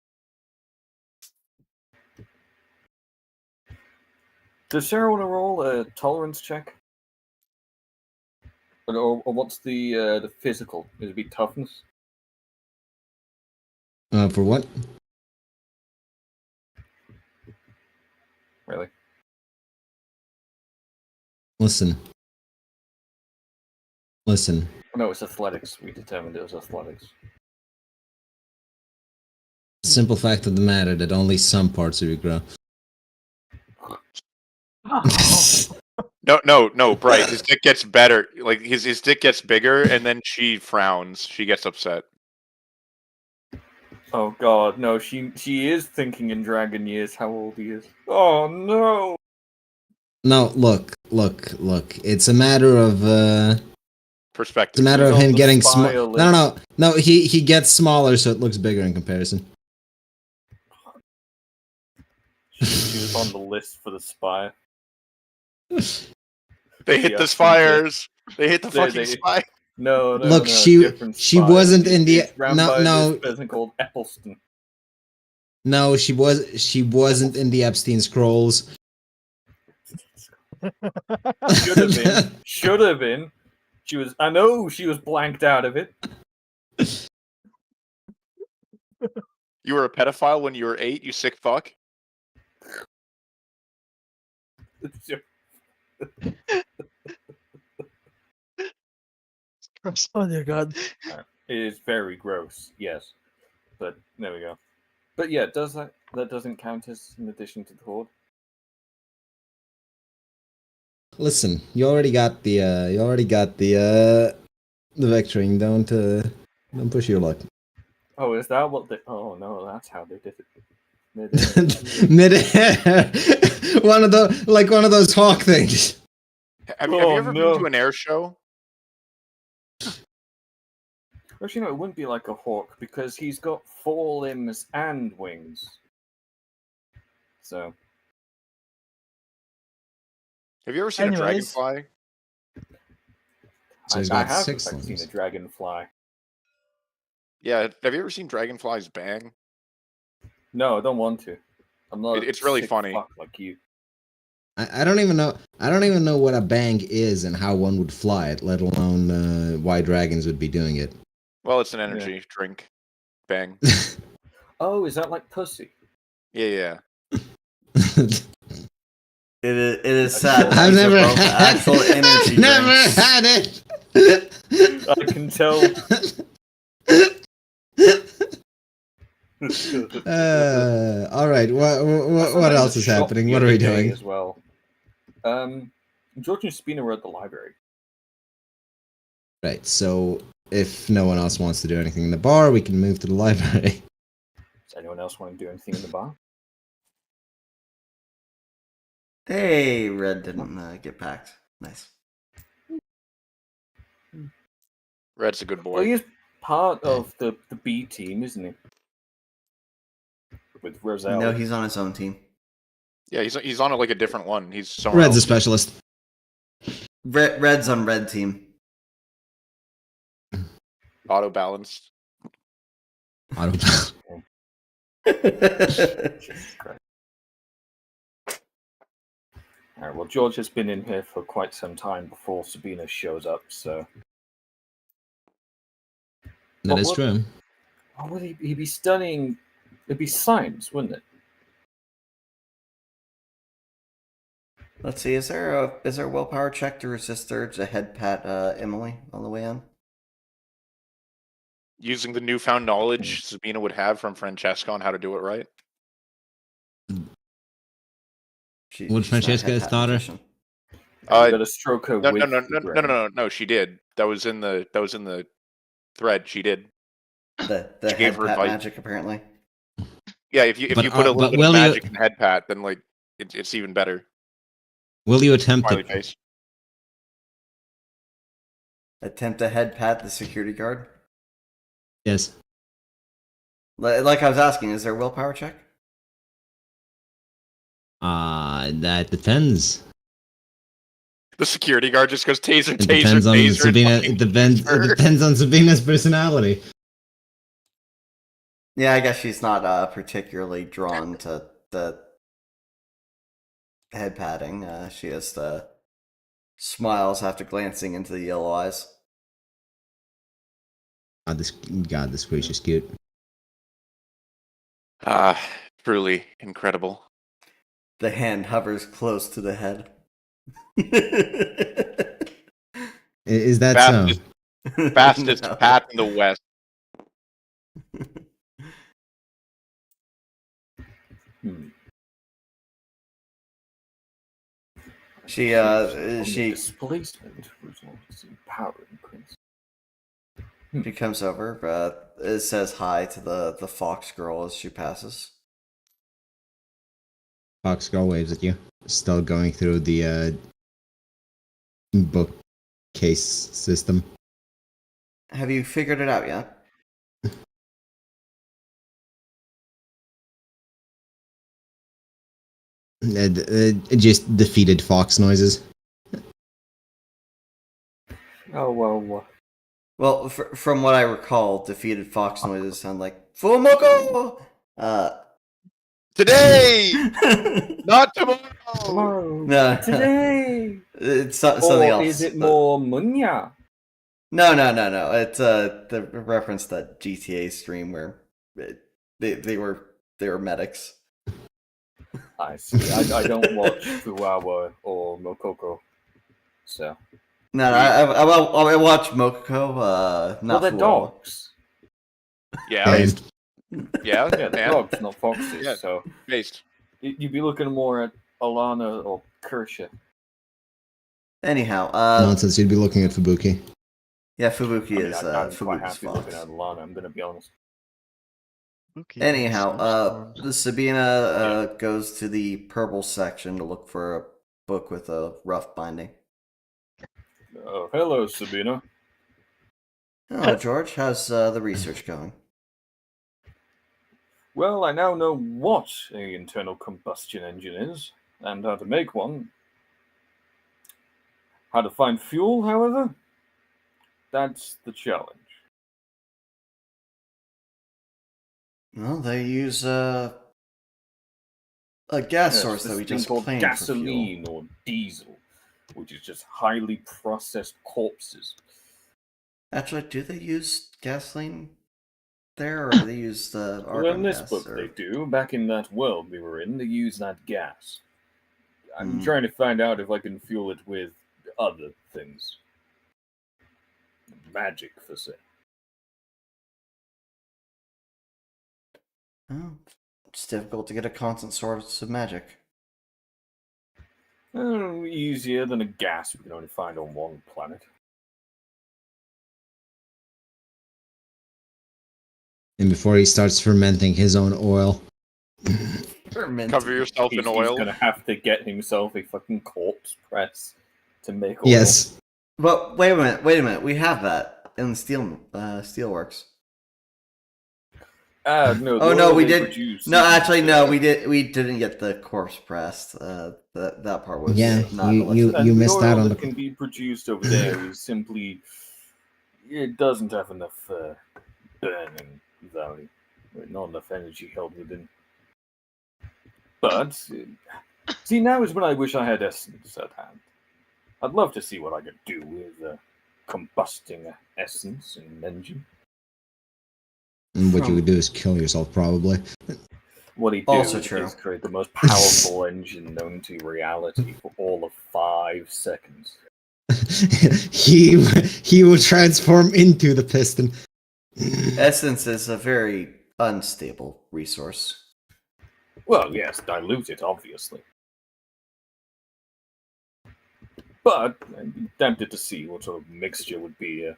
Does Sarah want to roll a tolerance check? Or what's the physical? Would it be toughness? For what? Really? Listen. Listen. No, it's athletics. We determined it was athletics. Simple fact of the matter that only some parts of you grow. No, Bright. His dick gets better. Like his dick gets bigger, and then she frowns. She gets upset. Oh god, no, she is thinking in dragon years how old he is. Oh no! No, look. It's a matter of it's Perspective. a matter He's of on him the getting spire small. list. No. He gets smaller, so it looks bigger in comparison. She was on the list for the spire. They hit Yeah, the spires. They hit the fucking they- spire. No, Look, no, she different spire. wasn't in the It's ran by this person called Eccleston. No, she wasn't in the Epstein scrolls. Should have been. Should have been. She was. I know she was blanked out of it. You were a pedophile when you were 8. You sick fuck. Oh dear God. It is very gross. Yes, but there we go. But yeah, does that doesn't count as in addition to the horde? Listen, you already got the vectoring. Don't push your luck. Oh, is that what they? Oh no, that's how they did it. They did it. Midair, one of those hawk things. Have you Oh, ever no. been to an air show? Actually, no, it wouldn't be like a hawk because he's got 4 limbs and wings. So Have you ever seen Anyways. a dragonfly? So he's I got have 6 in fact seen limbs. a dragonfly. Yeah. Have you ever seen dragonflies bang? No, I don't want to. I'm not. It's really sick funny. fuck like you. I don't even know what a bang is and how one would fly it, let alone why dragons would be doing it. Well, it's an energy drink. Bang. Oh, is that like pussy? Yeah. It is sad. I've These are never both had actual energy never drinks. had it. I can tell. All right. What else is happening? What are we doing? As well. George and Spina were at the library. Right. So if no one else wants to do anything in the bar, we can move to the library. Does anyone else want to do anything in the bar? Hey, Red didn't get packed. Nice. Red's a good Well, boy. he's part of the B team, isn't he? With Roselle. No, he's on his own team. Yeah, he's on like a different one. He's somewhere Red's a else. specialist. Red's on red team. Auto balanced. I don't know. Jesus Christ. All right, well, George has been in here for quite some time before Sabina shows up, so. That is What- true. Oh, would he'd be studying? It'd be science, wouldn't it? Let's see. Is there a willpower check to resist urge to head pat Emily on the way in? Using the newfound knowledge Sabina would have from Francesca on how to do it right. Would she's not a Francesca head have pat taught her? magician. You gotta stroke her No, with no, the brain. no. She did. That was in the thread. She did. The She gave head her pat advice. magic apparently. Yeah, if you But, put a little but bit will of you- magic in head pat, then like it's even better. Will you attempt Smiley it? face. Attempt to head pat the security guard. Yes. Like I was asking, is there a willpower check? That depends. The security guard just goes taser, It taser, depends on taser. and Sabina. fucking It depends. her. It depends on Sabina's personality. Yeah, I guess she's not particularly drawn to the head patting. She just smiles after glancing into the yellow eyes. God, this creature's cute. Truly incredible. The hand hovers close to the head. Is that so? Fastest No. pat in the West. She Displacement results in power increase. she comes over. It says hi to the fox girl as she passes. Fox girl waves at you. Still going through the bookcase system. Have you figured it out yet? Just defeated fox noises. Oh well. Well, from what I recall, defeated fox noises sound like Fumoko. Today, not tomorrow. Tomorrow. No. Today. It's something Or else. is it but- more Munya? No. It's the reference to that GTA stream where they were medics. I see. I don't watch Fuwawa or Mokoko, so. No, I watch Mokoko. Well, Not they're Fuwa. dogs. Yeah, And yeah, Yeah, they're man. dogs, not foxes. Yeah. So Based. you'd be looking more at Alana or Kersha. Anyhow, nonsense, you'd be looking at Fubuki. yeah, Fubuki I mean, is I'm quite Fubuki's happy looking fox. at Alana. I'm gonna be honest. Okay, Anyhow, snowstorms. the Sabina goes to the purple section to look for a book with a rough binding. Hello, Sabina. Oh, George, how's the research going? Well, I now know what an internal combustion engine is and how to make one. How to find fuel, however, that's the challenge. Well, they use a gas Yes, source this that we thing just called claimed for fuel. gasoline or diesel, which is just highly processed corpses. Actually, do they use gasoline there, or do they use the Well, in argon this gas? book or- they do. Back in that world we were in, they use that gas. I'm Mhm. trying to find out if I can fuel it with other things. Magic, for say. Oh, it's difficult to get a constant source of magic. Easier than a gas we can only find on one planet. And before he starts fermenting his own oil. Cover yourself in He's oil. gonna have to get himself a fucking corpse press to make oil. Yes. But wait a minute. We have that in the steelworks. No. Oh the no, oil we they did. produce No, isn't, actually, no, we didn't get the corpse pressed. That part was Yeah, not you- illicit. And you the missed oil out on that the- can be produced over there is simply it doesn't have enough burning value, not enough energy held within. But see, now is when I wish I had essence at hand. I'd love to see what I could do with combusting essence in an engine. And what you would do is kill yourself, probably. What he do Also is true. create the most powerful engine known to reality for all of 5 seconds. he will transform into the piston. Essence is a very unstable resource. Well, yes, dilute it, obviously. But I'd be tempted to see what sort of mixture would be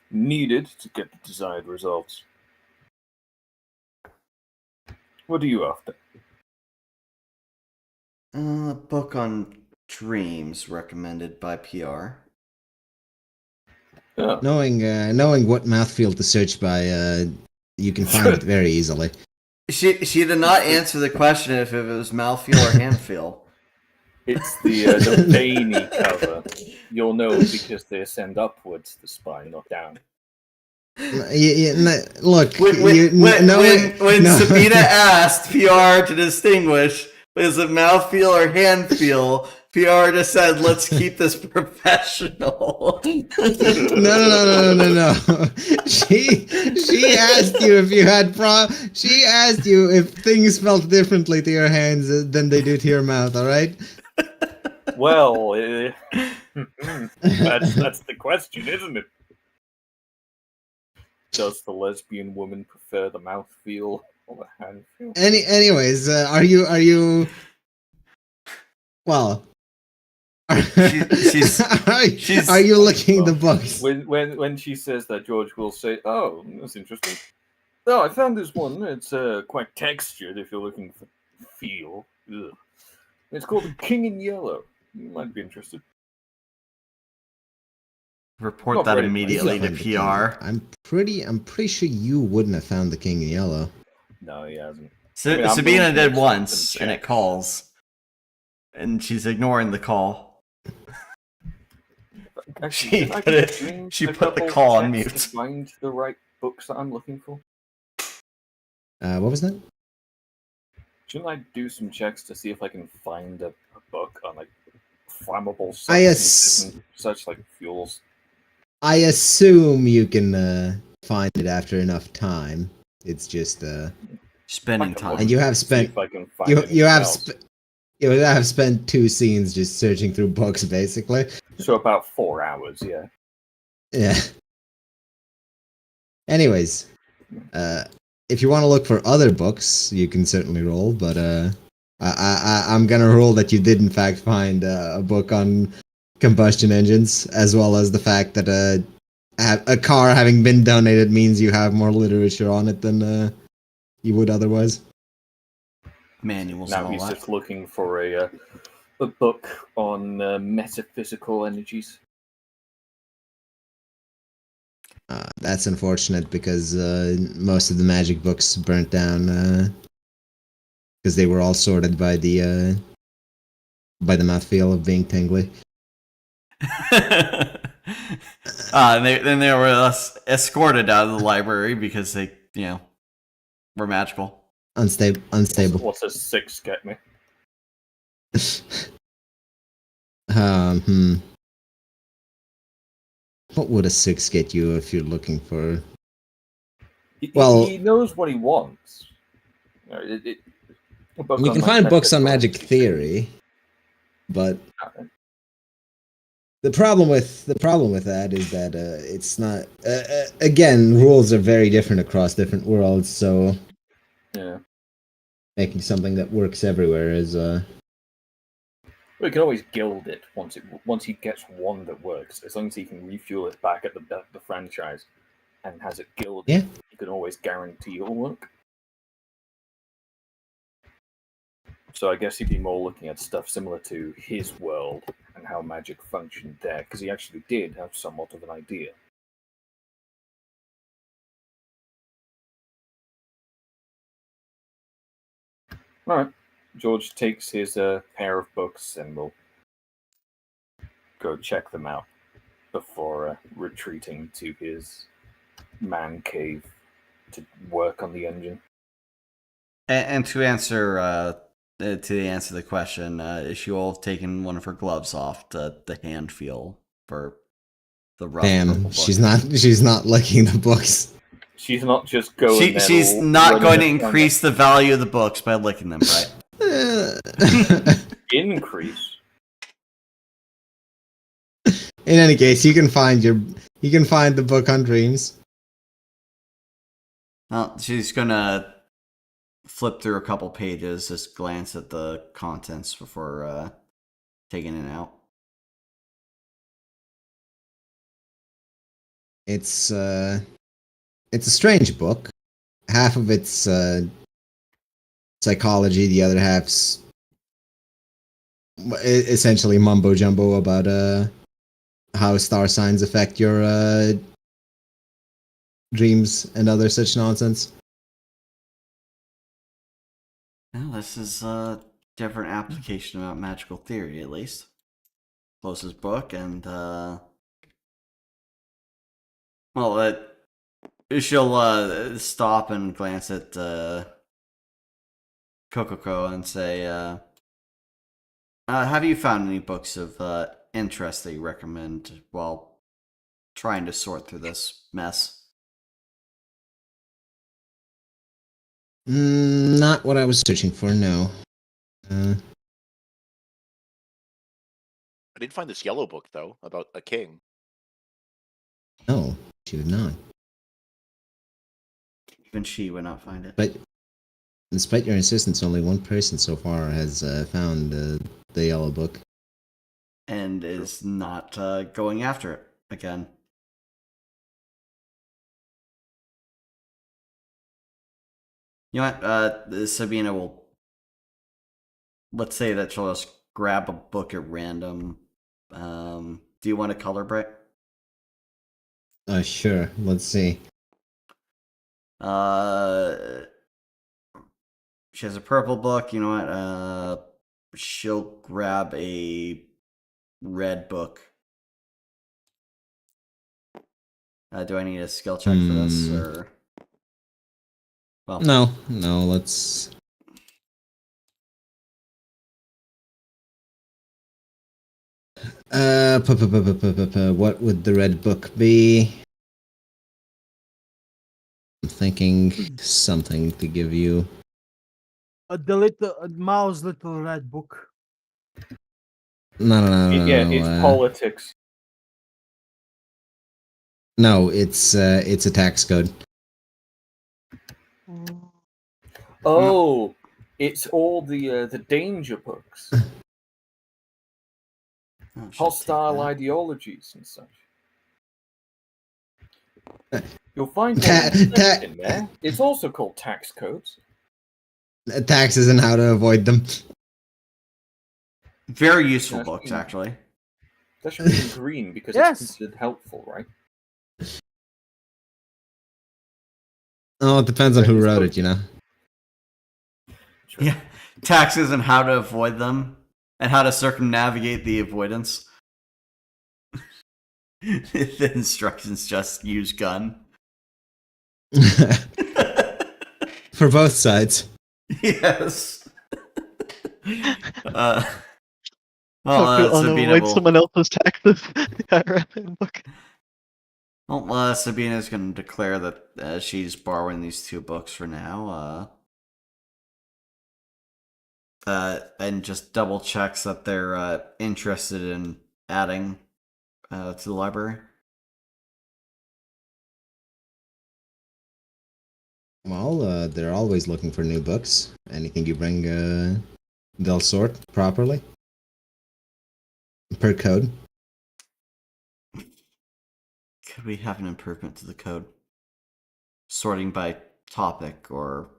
needed to get the desired results. What are you after? A book on dreams recommended by PR. Oh, Knowing what mouthfeel to search by, you can find it very easily. She did not answer the question if it was mouthfeel or handfeel. it's the veiny cover. You'll know because they ascend upwards, the spine, not down. Look, When no. Sabina asked PR to distinguish is it mouthfeel or handfeel, PR just said, "Let's keep this professional." No. She asked you if you had She asked you if things felt differently to your hands than they do to your mouth. All right. Well, that's the question, isn't it? Does the lesbian woman prefer the mouth feel or the hand feel? Anyways, are you? Well, she's are you looking the books? When she says that, George will say, "Oh, that's interesting. Oh, I found this one. It's quite textured. If you're looking for feel, ugh. It's called The King in Yellow. You might be interested." Report Not that ready, immediately to Found the King. PR. I'm pretty sure you wouldn't have found the King in Yellow. No, he hasn't. So, I mean, I'm Sabina willing to did make some once, and it checks. calls, and she's ignoring the call. Actually, She can I put be it- doing she a put the couple call on checks mute. to find the right books that I'm looking for? What was that? Shouldn't I do some checks to see if I can find a book on like flammable I substances and such like fuels? I assume you can find it after enough time. It's just Spending I can time. and you have see spent if I can find you anything have else. you have spent 2 scenes just searching through books, basically. So about 4 hours, yeah. Yeah. Anyways, if you want to look for other books, you can certainly roll. But I'm gonna roll that you did in fact find a book on combustion engines, as well as the fact that a car having been donated means you have more literature on it than you would otherwise. Manuals Now and all he's that. just looking for a book on metaphysical energies. That's unfortunate because most of the magic books burnt down because they were all sorted by the mouthfeel of being tingly. And then they were escorted out of the library because they, were magical. Unstable. What's a 6 get me? Hmm. What would a 6 get you if you're looking for? Well- He knows what he wants. You know, a book You on, can like, find books on metaphysical magic energies. theory, but the problem with that is that it's not. Again, rules are very different across different worlds, so Yeah. making something that works everywhere is We can always gild it once he gets one that works. As long as he can refuel it back at the franchise and has it gilded, Yeah. you can always guarantee it'll work. So I guess he'd be more looking at stuff similar to his world and how magic functioned there, because he actually did have somewhat of an idea. All right. George takes his pair of books and will go check them out before retreating to his man cave to work on the engine. And to answer the question, she will have taken one of her gloves off the hand feel for the rough purple damn. book. She's not licking the books. She's not just going there. She's not going to increase the value of the books by licking them, right? Increase. In any case, you can find the book on dreams. Well, she's gonna flip through a couple pages, just glance at the contents before taking it out. It's a strange book. Half of it's psychology, the other half's essentially mumbo jumbo about how star signs affect your dreams and other such nonsense. Well, this is a different application about magical theory, at least. Closest book, and she'll stop and glance at Kokoko and say, Have you found any books of interest that you recommend while trying to sort through this mess? Not what I was searching for, no. I did find this yellow book though about a king. No, she would not. Even she would not find it. But despite your insistence, only one person so far has found the yellow book. And is not going after it again. You know what? Sabina will. Let's say that she'll just grab a book at random. Do you want a color break? Sure. Let's see. She has a purple book. You know what? She'll grab a red book. Do I need a skill check for this, or? Well, No, let's. What would the red book be? I'm thinking something to give you. The little Mao's little red book. No. It's politics. No, it's a tax code. Oh, it's all the danger books, oh, she'll take hostile that. ideologies and such. You'll find Ta- one ta- in there. It's also called tax codes. Taxes and how to avoid them. Very useful Yeah, books, actually. That should be in green because Yes. it's considered helpful, right? Oh, it depends on who It's wrote got- it, you know. Sure. Yeah, taxes and how to avoid them, and how to circumnavigate the avoidance. The instructions just use gun. For both sides. Yes. Well, I'll Sabina avoid will. someone else's taxes. I read in book. Well, Sabina's going to declare that she's borrowing these two books for now. And just double checks that they're interested in adding to the library. Well, they're always looking for new books. Anything you bring, they'll sort properly. Per code. Could we have an improvement to the code? Sorting by topic or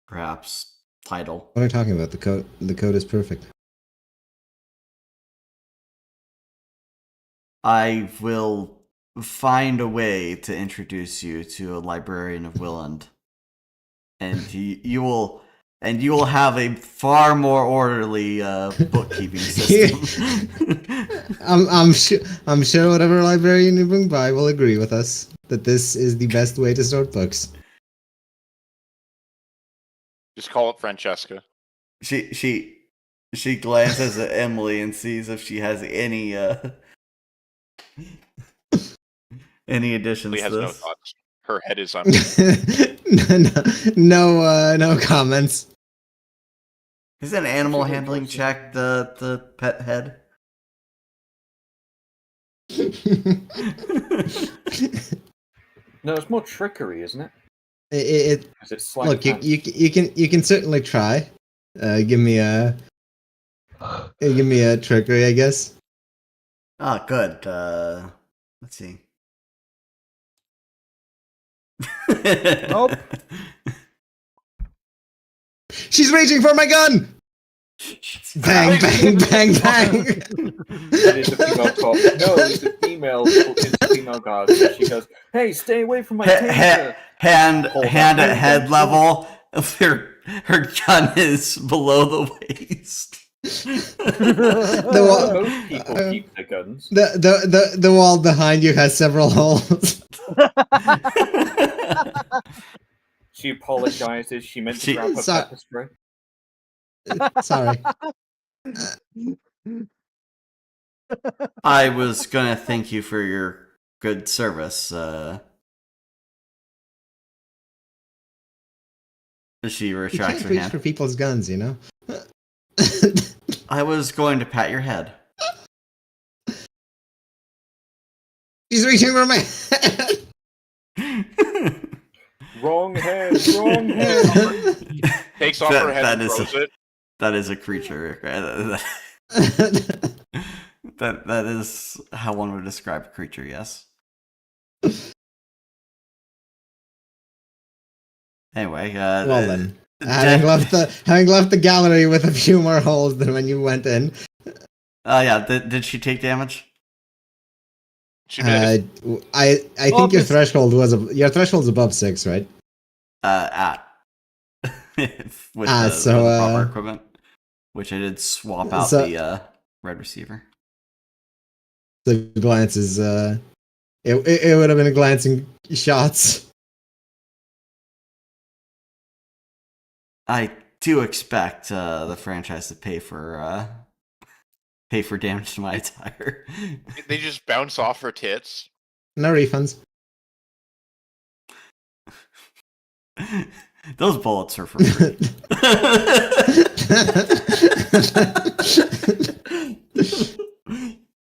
perhaps title. What are you talking about? The code is perfect. I will find a way to introduce you to a librarian of Willand, and you will have a far more orderly bookkeeping system. I'm sure whatever librarian you bring by will agree with us that this is the best way to sort books. Just call it Francesca. She glances at Emily and sees if she has any additions She has to no this. thoughts. Her head is on. No comments. Is an animal She handling rejoices. check the pet head? No, it's more trickery, isn't it? It 'Cause it's sleight look, of hand. you can certainly try. Give me a trickery, I guess. Ah, good. Let's see. Nope. She's reaching for my gun. Bang, bang, bang, bang. It is a female cop. No, it's a female guard. So she goes, "Hey, stay away from my taser." Hand Hold on. at head level. Her gun is below the waist. Most people keep their guns. The wall behind you has several holes. She apologizes. She meant to She- grab her so- pepper spray. Sorry. I was gonna thank you for your good service. She You retracts can't her reach hand. for people's guns, you know? I was going to pat your head. He's reaching for my Wrong head, wrong head. Takes off her head that and is throws it. That is a creature. That is how one would describe a creature. Yes. Anyway, Well then, having left the gallery with a few more holes than when you went in. Yeah. Did she take damage? She did. I think your threshold's above 6, right? At with the proper equipment, which I did swap out the red receiver. The glance is it would have been glancing shots. I do expect the franchise to pay for damage to my attire. They just bounce off her tits. No refunds. Those bullets are for free.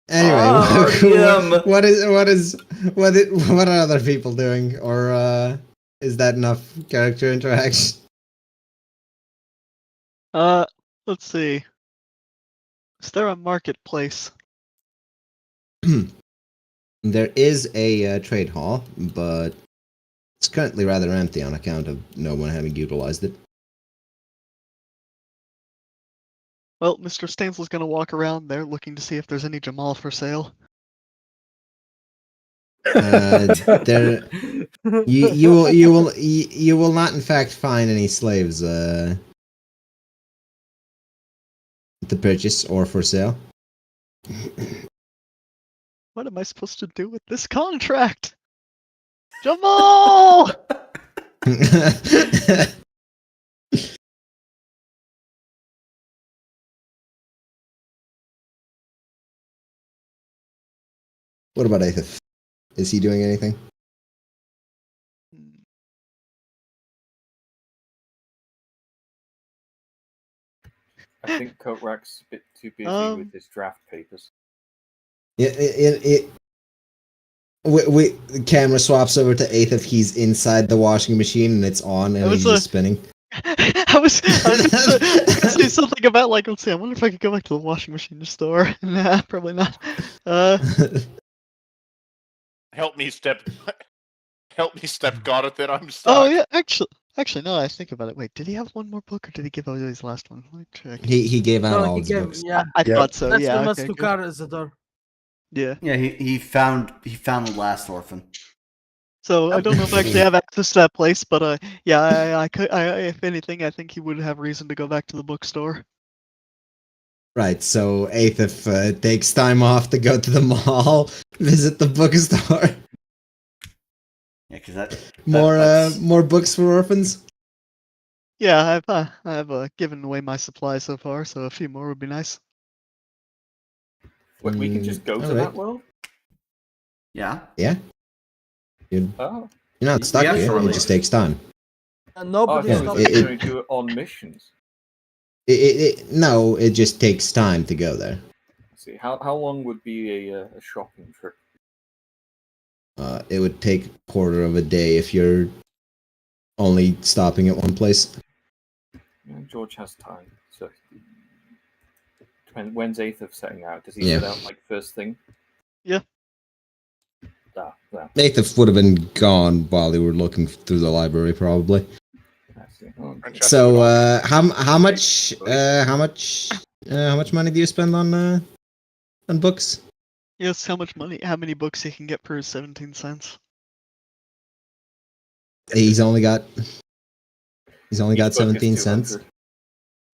Anyway, Oh, what are other people doing, or is that enough character interaction? Let's see. Is there a marketplace? There is a trade hall, but it's currently rather empty on account of no one having utilized it. Well, Mr. Stansel's gonna walk around there looking to see if there's any Jamal for sale. There, you will not in fact find any slaves to purchase or for sale. What am I supposed to do with this contract? Jamal! What about Aethith? Is he doing anything? I think Kotrak's a bit too busy with his draft papers. The camera swaps over to Aethith. He's inside the washing machine and it's on and he's just spinning. I was gonna say something about like, let's see, I wonder if I could go back to the washing machine store. Nah, probably not. Help me, step Jonathan, I'm stuck. Oh yeah, actually, no, I think about it. Wait, did he have one more book or did he give away his last one? Let me check. He gave out No, all he his gave, books. yeah. I thought so. That's Yeah. the Okay, to good. car is the door. Yeah. Yeah, he found the last orphan. So I don't know if I actually have access to that place, but yeah, I could. If anything, I think he would have reason to go back to the bookstore. Right, so Aethith takes time off to go to the mall, visit the bookstore. Yeah, because that's More books for orphans. Yeah, I've given away my supply so far, so a few more would be nice. Wait, we can just go to that world? Yeah. Yeah. You're Oh. not stuck Yeah, here. surely. It just takes time. Nobody's yeah, so not. we're going to do it on missions. No, it just takes time to go there. Let's see, how long would be a shopping trip? It would take a quarter of a day if you're only stopping at one place. Yeah, George has time. So when's Aethith setting out? Does he Yeah. set out like first thing? Yeah. Aethith would have been gone while they were looking through the library, probably. I see. Oh, So, how much money do you spend on books? Yes, how many books he can get for his 17 cents? He's only got each book is 17 cents. 200.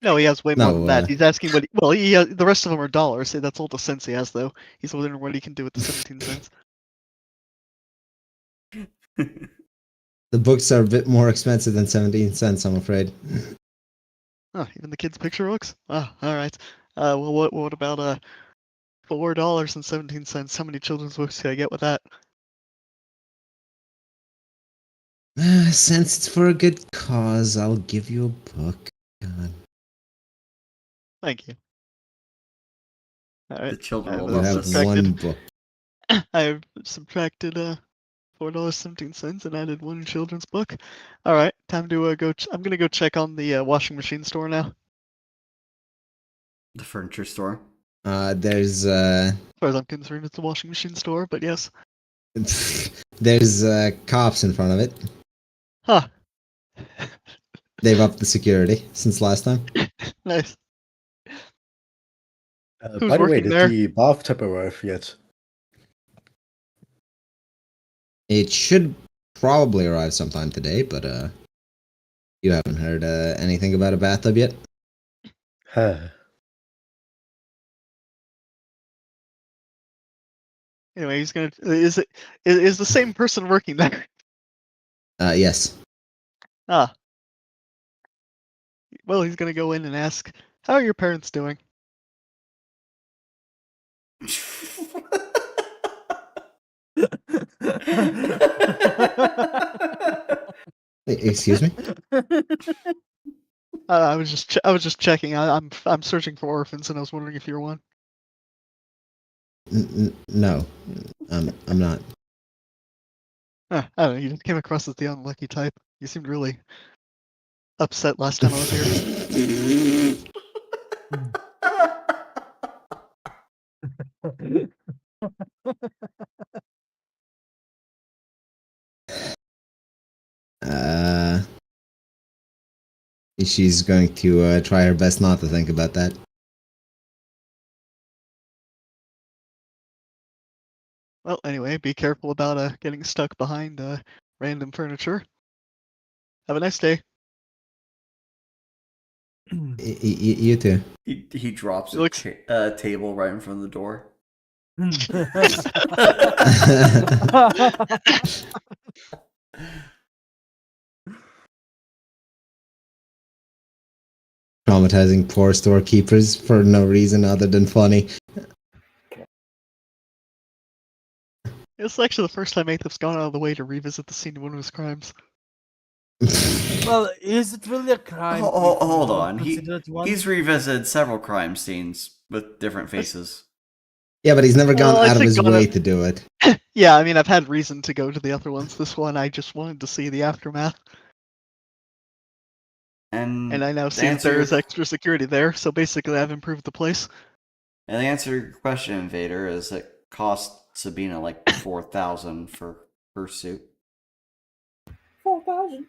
No, he has way more No, than that. He's asking what. The rest of them are dollars. See, that's all the cents he has, though. He's wondering what he can do with the 17 cents. The books are a bit more expensive than 17 cents, I'm afraid. Oh, even the kids' picture books? Oh, alright. Well, what about $4.17? How many children's books can I get with that? Since it's for a good cause, I'll give you a book. God. Thank you. All right. The children I will have You love have this. one book. I have subtracted $4.17 and added one children's book. All right, time to go. I'm gonna go check on the washing machine store now. The furniture store. There's As far as I'm concerned, it's a washing machine store, but yes. there's cops in front of it. Huh. They've upped the security since last time. Nice. Who's By the way, working did there? the bathtub arrive yet? It should probably arrive sometime today, but you haven't heard anything about a bathtub yet? Huh. Anyway, he's gonna. Is the same person working there? Yes. Ah. Well, he's gonna go in and ask, "How are your parents doing?" Excuse me? I was just checking. I'm searching for orphans, and I was wondering if you're one. No, I'm not. I don't know. You just came across as the unlucky type. You seemed really upset last time I was here. Uh, she's going to try her best not to think about that. Well, anyway, be careful about getting stuck behind random furniture. Have a nice day. You too. He drops It a looks- table right in front of the door. Traumatizing poor storekeepers for no reason other than funny. It's actually the first time Aethef's gone out of the way to revisit the scene of one of his crimes. Well, is it really a crime? Hold if you on. consider it one? He's revisited several crime scenes with different faces. Yeah, but he's never gone Well, I out of think his gone way out- to do it. Yeah, I mean, I've had reason to go to the other ones. This one, I just wanted to see the aftermath. And I now the see that there answer- is extra security there, so basically I've improved the place. And the answer to your question, Invader, is it cost Sabina like 4,000 for her suit. 4,000.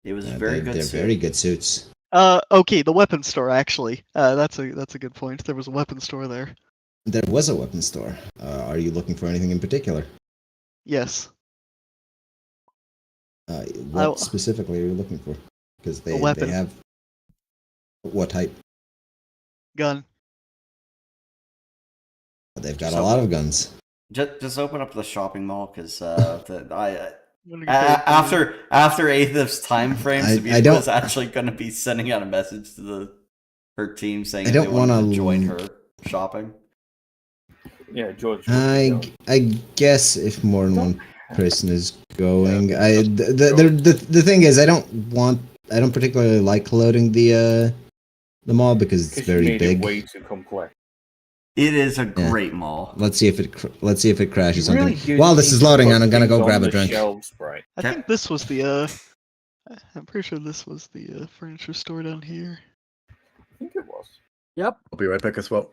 It was a very good They're suit. very good suits. Okay, the weapons store actually. That's a good point. There was a weapons store there. There was a weapons store. Are you looking for anything in particular? Yes. What specifically are you looking for? Because they weapon. have what type? Gun. They've got So- a lot of guns. Just open up the shopping mall, because Wondering if after Aethef's time frame, I Sabina don't- was actually going to be sending out a message to her team saying I if they don't wanted wanna to join l- her shopping. Yeah, George. I guess if more than one person is going, Yeah, the thing is, I don't particularly like loading the mall because it's Because you very made big. it way too complex. It is a great mall. Let's see if it crashes You really something. do While this need is to loading, put I'm gonna go things grab on a the drink. Shelves, right? I think this was the I'm pretty sure this was the furniture store down here. I think it was. Yep. I'll be right back as well.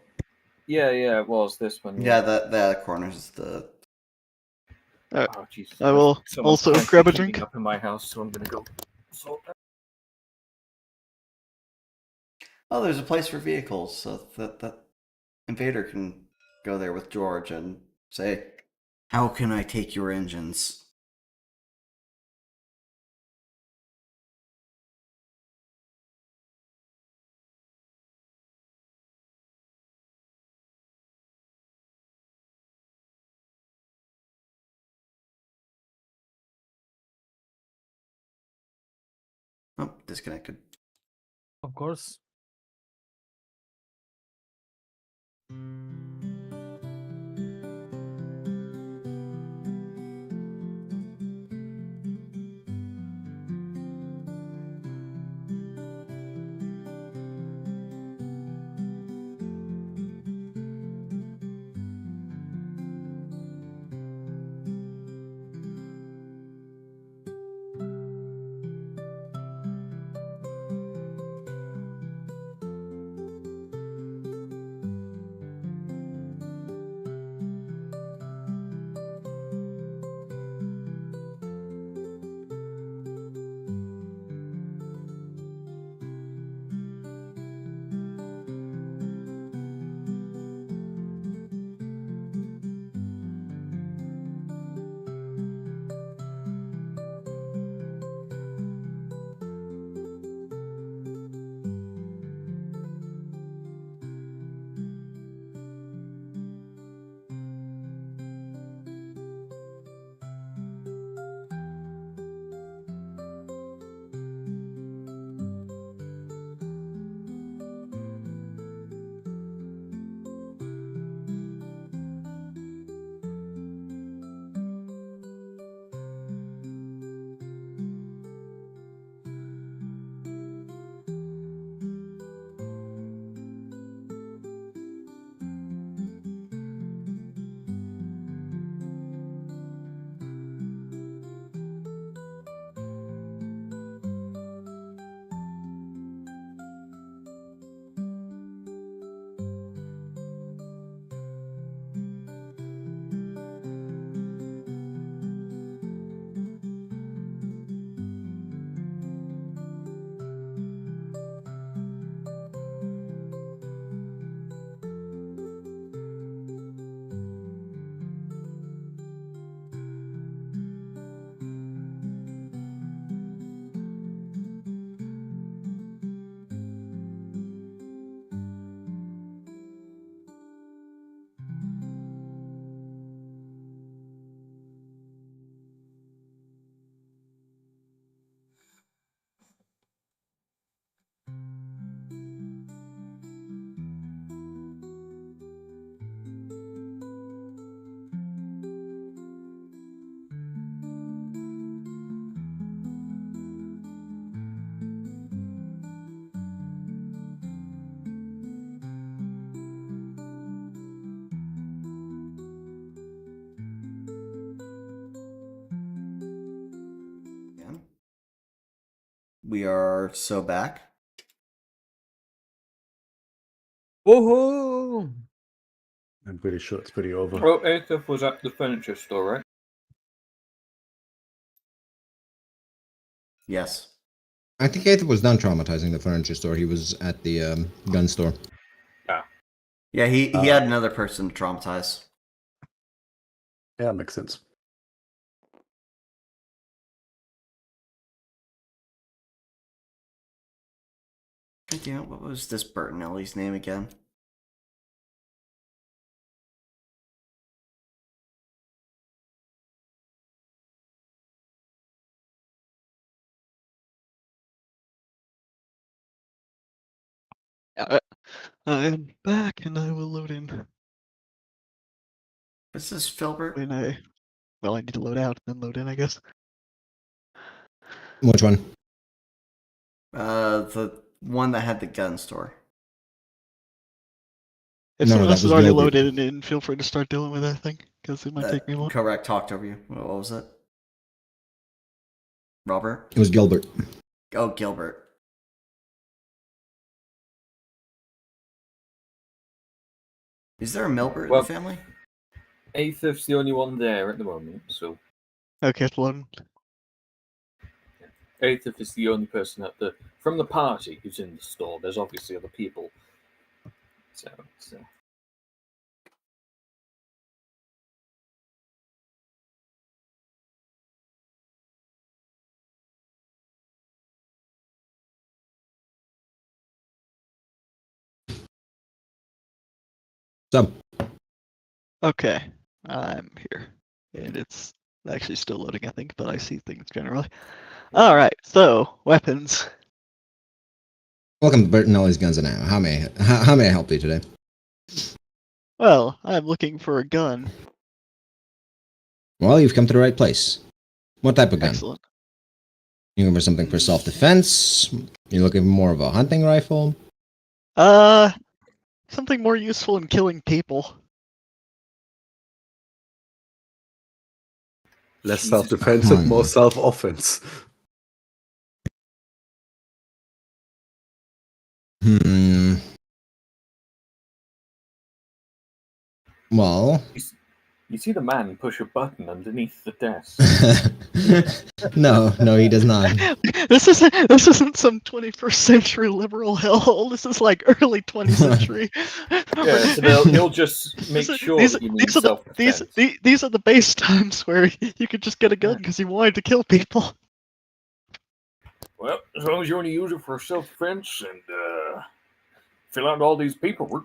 Yeah, it was this one. Yeah, that corner's the. Oh Jesus! I will Someone's also apparently grab a cleaning drink. up in my house, so I'm gonna go sort that. Oh, there's a place for vehicles, so that Invader can go there with George and say, "How can I take your engines?" Oh, disconnected. Of course. we are so back. Woohoo! I'm pretty sure it's pretty over. Well, Aethith was at the furniture store, right? Yes. I think Aether was done traumatizing the furniture store. He was at the gun store. Yeah, he had another person to traumatize. Yeah, makes sense. You know, what was this Bertinelli's name again? I am back, and I will load in What's this, Filbert? when I. Well, I need to load out and then load in, I guess. Which one? The one that had the gun store. If No, someone that else is was already Gilbert. loaded in, feel free to start dealing with that thing, because it might take me a while. Correct, talked over you. What was it? Robert? It was Gilbert. Oh, Gilbert. Is there a Milbert in Well- the family? Aethith's the only one there at the moment, so Okay, it's loading. Aethith is the only person from the party who's in the store. There's obviously other people. So. So, Okay, I'm here. And it's actually still loading, I think, but I see things generally. Alright, so, weapons. welcome to Bertinelli's Guns and Ammo. How may I help you today? Well, I'm looking for a gun. Well, you've come to the right place. What type of gun? Excellent. You looking for something for self-defense? You're looking for more of a hunting rifle? Something more useful in killing people. Less Jesus self-defense and more Christ. self-offense. Well, You see the man push a button underneath the desk. no, he does not. This isn't some 21st century liberal hellhole. This is like early 20th century. Yeah, so he'll just make sure that you mean these are the self-defense. these are the base times where you could just get a gun because you wanted to kill people. Well, as long as you only use it for self-defense and fill out all these paperwork.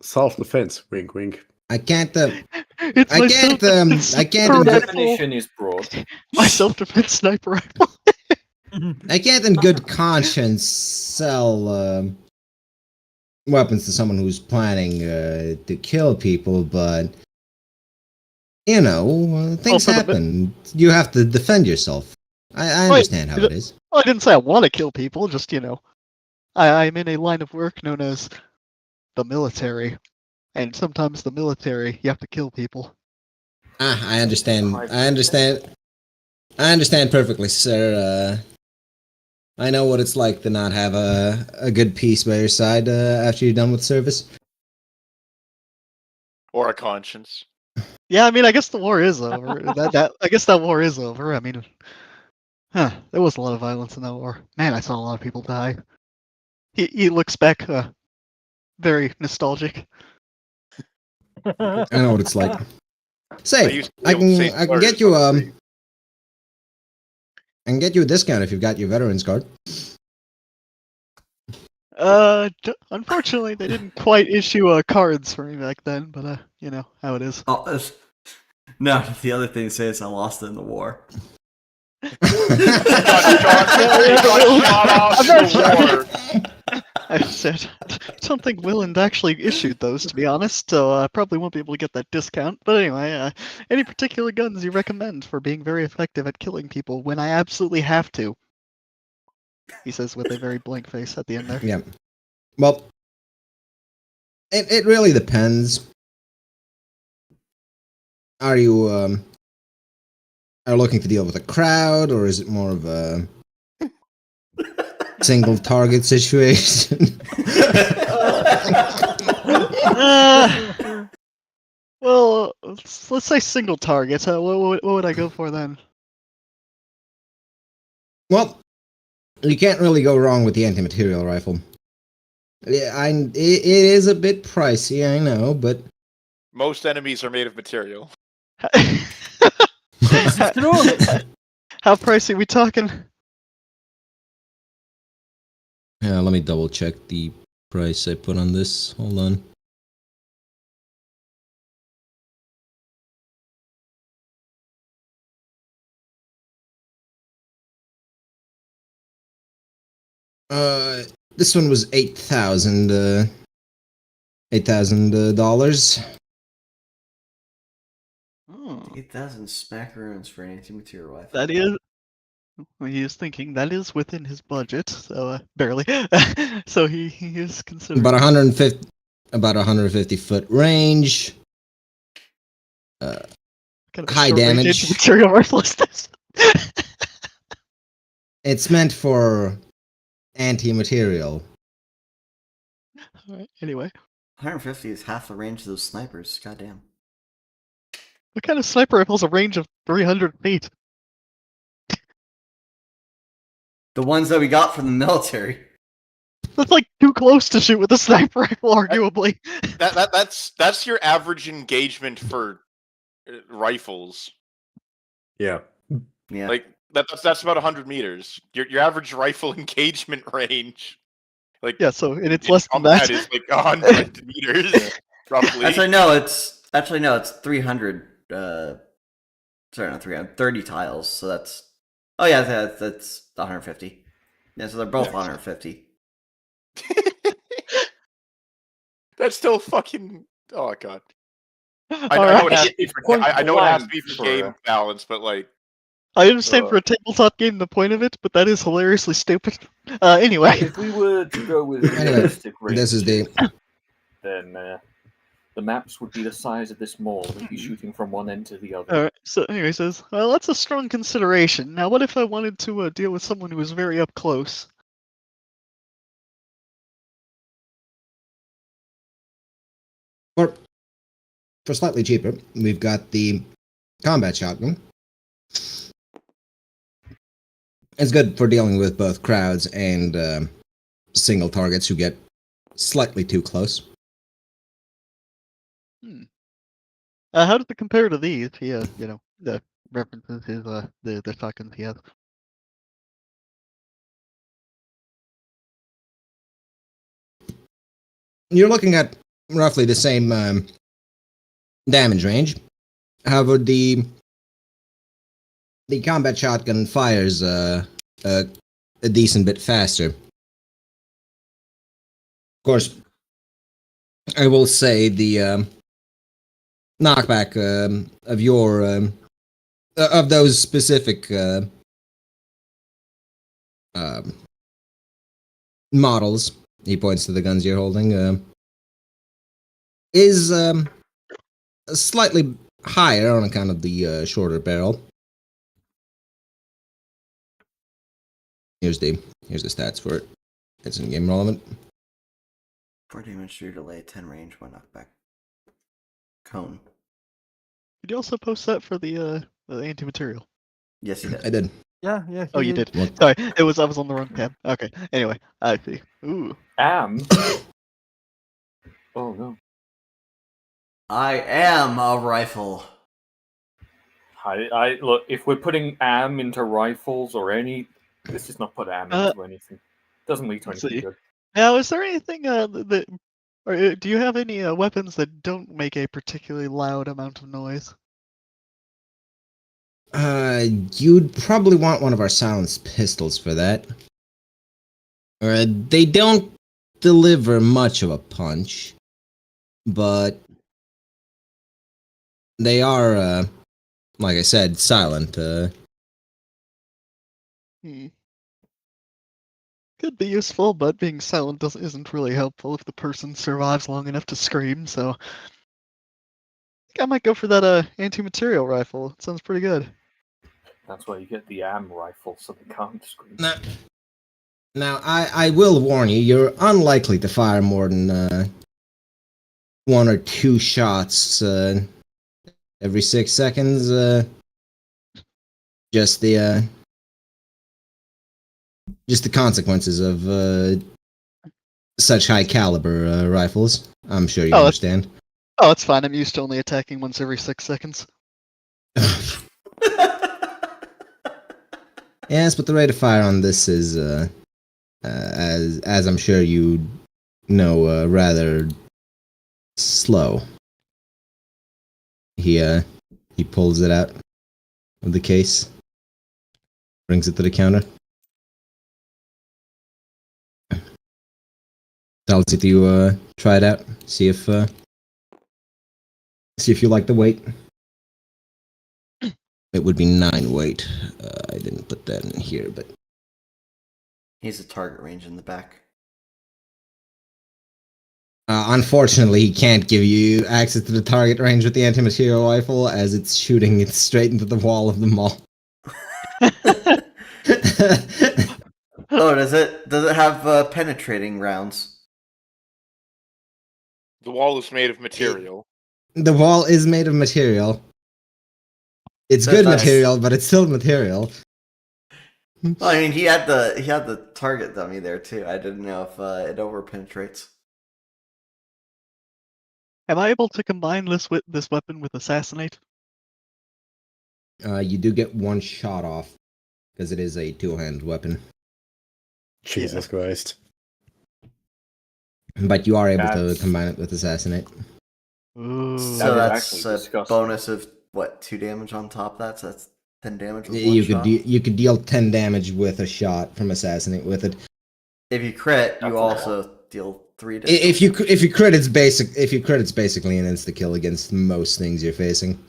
Self-defense, wink, wink. I can't. It's I my can't, self-defense I can't sniper The in rifle. definition is broad. My self-defense sniper rifle. I can't, in good conscience, sell weapons to someone who's planning to kill people. But you know, things for the- happen. You have to defend yourself. I understand how it is. Well, I didn't say I want to kill people. Just I'm in a line of work known as the military, and sometimes the military you have to kill people. I understand. I understand perfectly, sir. I know what it's like to not have a good peace by your side after you're done with service. Or a conscience. Yeah, I mean, I guess the war is over. I guess that war is over. I mean, there was a lot of violence in that war. Man, I saw a lot of people die. He looks back, very nostalgic. I know what it's like. Say, used to be I able to say can slurs get you on the street. I can get you a discount if you've got your veterans card. Unfortunately, they didn't quite issue cards for me back then, but you know how it is. Oh, no, the other thing to say is I lost it in the war. I said, I don't think Willand actually issued those, to be honest, so I probably won't be able to get that discount. But anyway, any particular guns you recommend for being very effective at killing people when I absolutely have to? He says with a very blank face at the end there. Yeah. Well, it really depends. Are you are looking to deal with a crowd, or is it more of a single target situation. Well, let's say single target. What would I go for then? Well, you can't really go wrong with the anti-material rifle. Yeah, it is a bit pricey, I know, but Most enemies are made of material. This is true. How pricey we talking? yeah, let me double check the price I put on this. Hold on. This one was $8,000. $8,000. Oh, 8,000 smackaroons for an anti-material rifle. that is. He is thinking that is within his budget, so barely. So he is considering About 150 foot range. kind of high short-range damage. anti-material rifle is this. It's meant for anti-material. All right. Anyway, 150 is half the range of those snipers. Goddamn. what kind of sniper rifle has a range of 300 feet? The ones that we got from the military. That's like too close to shoot with a sniper rifle, arguably. That's your average engagement for rifles. Yeah. Yeah. Like that's about 100 meters. Your average rifle engagement range, like Yeah, so and it's in less than combat that. is like 100 meters roughly. Actually, no. It's 300. Sorry, not 300. 30 tiles. So that's. Oh yeah, that's 150. Yeah, so they're both 150. That's still fucking. Oh god. I All know it right. has to be It's for, point I know it has to be blank for game for- balance, but like I understand for a tabletop game the point of it, but that is hilariously stupid. Anyway. If we were to go with Anyway, realistic this is the- ranges, then the maps would be the size of this mall. We'd be shooting from one end to the other. All right. So anyway, he says, well, that's a strong consideration. Now, what if I wanted to deal with someone who was very up close? For slightly cheaper, we've got the combat shotgun. It's good for dealing with both crowds and single targets who get slightly too close. How does it compare to these? He, the references his the shotguns he has. You're looking at roughly the same damage range. However, the combat shotgun fires a decent bit faster. Of course, I will say the knockback of your of those specific models. He points to the guns you're holding. Is slightly higher on account of the shorter barrel. Here's the stats for it. It's in game relevant. 4 damage, 3 delay, 10 range, 1 knockback. Cone. Did you also post that for the anti-material? Yes, he did. I did. Yeah. Oh, you did. What? Sorry, I was on the wrong tab. Okay. Anyway, I see. Ooh. Am. Oh no. I am a rifle. I look. If we're putting am into rifles or any, this is not put am into anything. Doesn't lead to let's anything see. good. Now, is there anything that, or do you have any weapons that don't make a particularly loud amount of noise? You'd probably want one of our silenced pistols for that. They don't deliver much of a punch, but they are, like I said, silent. Could be useful, but being silent isn't really helpful if the person survives long enough to scream. So, I think I might go for that anti-material rifle. It sounds pretty good. That's why you get the am rifle, so they can't scream. Nah. Now, I will warn you, you're unlikely to fire more than 1 or 2 shots every 6 seconds. Just the consequences of such high caliber rifles. I'm sure you Oh, understand. Oh, it's fine. I'm used to only attacking once every 6 seconds. Yes, but the rate of fire on this is, as I'm sure you know, rather slow. He pulls it out of the case, brings it to the counter, tells you to try it out, see if you like the weight. It would be 9 weight. I didn't put that in here, but He's a target range in the back. unfortunately, he can't give you access to the target range with the anti-material rifle, as it's shooting it straight into the wall of the mall. Oh, does it have penetrating rounds? The wall is made of material. The wall is made of material. It's So good that's- material, but it's still material. Well, I mean, he had the target dummy there too. I didn't know if it over penetrates. Am I able to combine this weapon with Assassinate? You do get 1 shot off, because it is a 2-handed weapon. Jesus Christ. But you are able to That's- combine it with Assassinate. Ooh. So That is that's actually a disgusting. bonus of what, 2 damage on top of that. So that's 10 damage with You one could shot. you could deal 10 damage with a shot from Assassinate with it. If you crit, That's you a also deal 3 damage. If you crit, it's basically an insta kill against most things you're facing.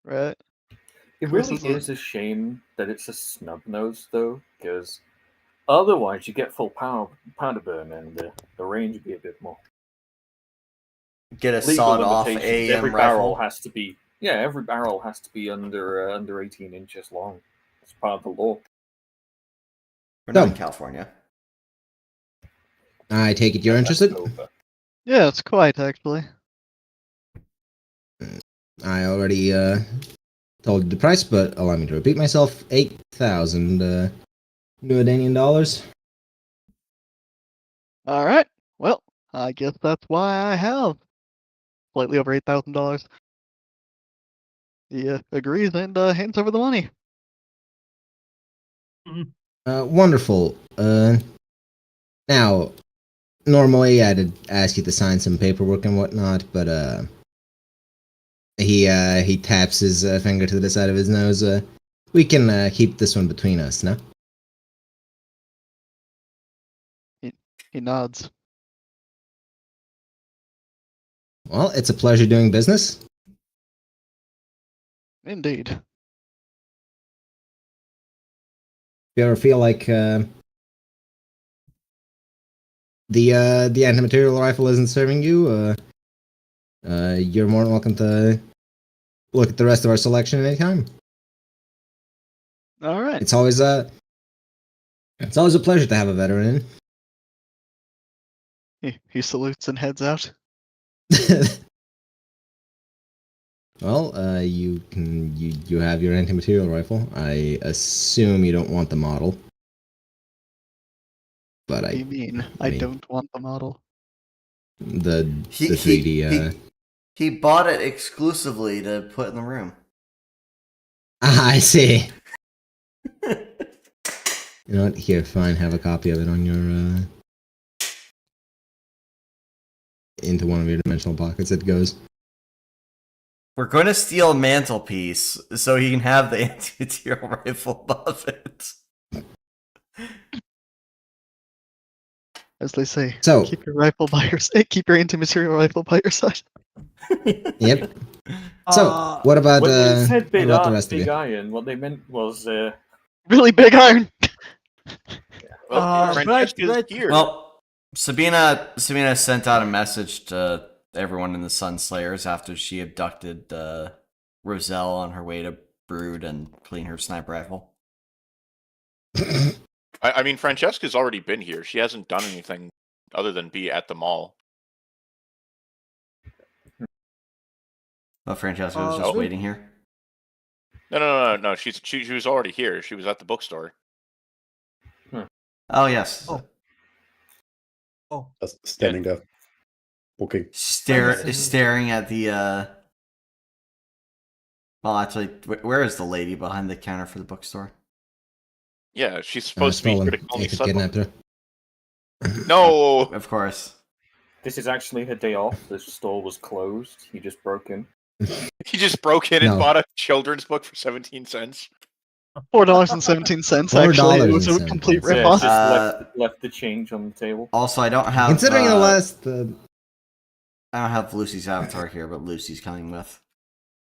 Right. It Chris really is a- is a shame that it's a snub nose, though, because otherwise you get full powder burn and the range would be a bit more. Get a Legal sawed off limitations. AM Every barrel rifle. has to be every barrel has to be under 18 inches long. It's part of the law. We're not in So- California. I take it you're That's interested? over. Yeah, it's quite actually. I already told you the price, but allow me to repeat myself. 8,000 Canadian dollars. All right. Well, I guess that's why I have slightly over $8,000. He agrees and hands over the money. Wonderful. Now, normally I'd ask you to sign some paperwork and whatnot, but he taps his finger to the side of his nose. We can keep this one between us, no? He nods. Well, it's a pleasure doing business. Indeed. If you ever feel like the anti-material rifle isn't serving you, you're more than welcome to look at the rest of our selection at any time. All right. It's always a pleasure to have a veteran He salutes and heads out. in. Well, you have your anti-material rifle. I assume you don't want the model, but What do you mean? I mean- don't want the model. the He, 3D. he bought it exclusively to put in the room. I see. You know what? Here, fine. Have a copy of it on your into one of your dimensional pockets. It goes. We're going to steal a mantelpiece so he can have the anti-material rifle above it. As they say, So, keep your rifle by your keep your anti-material rifle by your side. yep. So, what about When they what said big, about the rest of big you? iron, what they meant was Really big iron. Well, Francesca's right. here. Well, Sabina sent out a message to everyone in the Sunslayers after she abducted Roselle on her way to brood and clean her sniper rifle. I mean, Francesca's already been here. She hasn't done anything other than be at the mall. But Francesca was just Oh. waiting here. No. She was already here. She was at the bookstore. Oh yes. Oh. Just standing there, booking. Staring at the. Well, actually, where is the lady behind the counter for the bookstore? Yeah, she's supposed to be here to call me If it son. kidnapped her. No. Of course. This is actually her day off. The store was closed. He just broke in. He just broke in and No. bought a children's book for 17 cents. $4.17. Actually, it was a $4.17. complete Yeah, ripoff. just left the change on the table. Also, I don't have. Considering the last. I don't have Lucy's avatar here, but Lucy's coming with.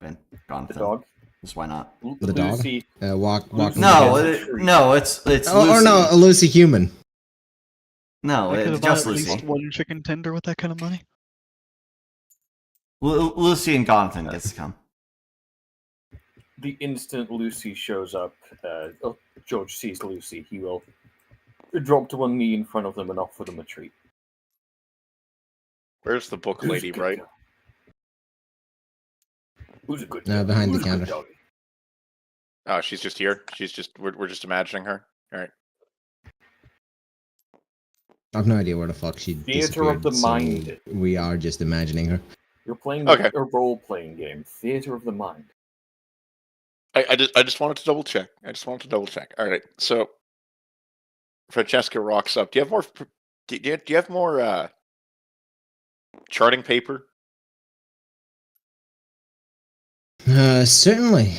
Ben Jonathan. The dog. Just why not? The dog? Lucy. Walk. No, Lucy. it's Lucy. Or no, a Lucy human. No, I could it's have bought just at Lucy. least one chicken tender with that kind of money. Lucy and Jonathan gets to come. The instant Lucy shows up, George sees Lucy. He will drop to one knee in front of them and offer them a treat. Where's the book lady, Who's a good right? girl? Who's a good No, girl? behind the Who's a good counter. doggy? Oh, she's just here. We're just imagining her. All right. I've no idea where the fuck she Theater of disappeared. the so mind. we are just imagining her. You're playing Okay. a role-playing game. Theater of the mind. I just wanted to double check. All right. So Francesca rocks up. Do you have more? Do you have more charting paper? Certainly.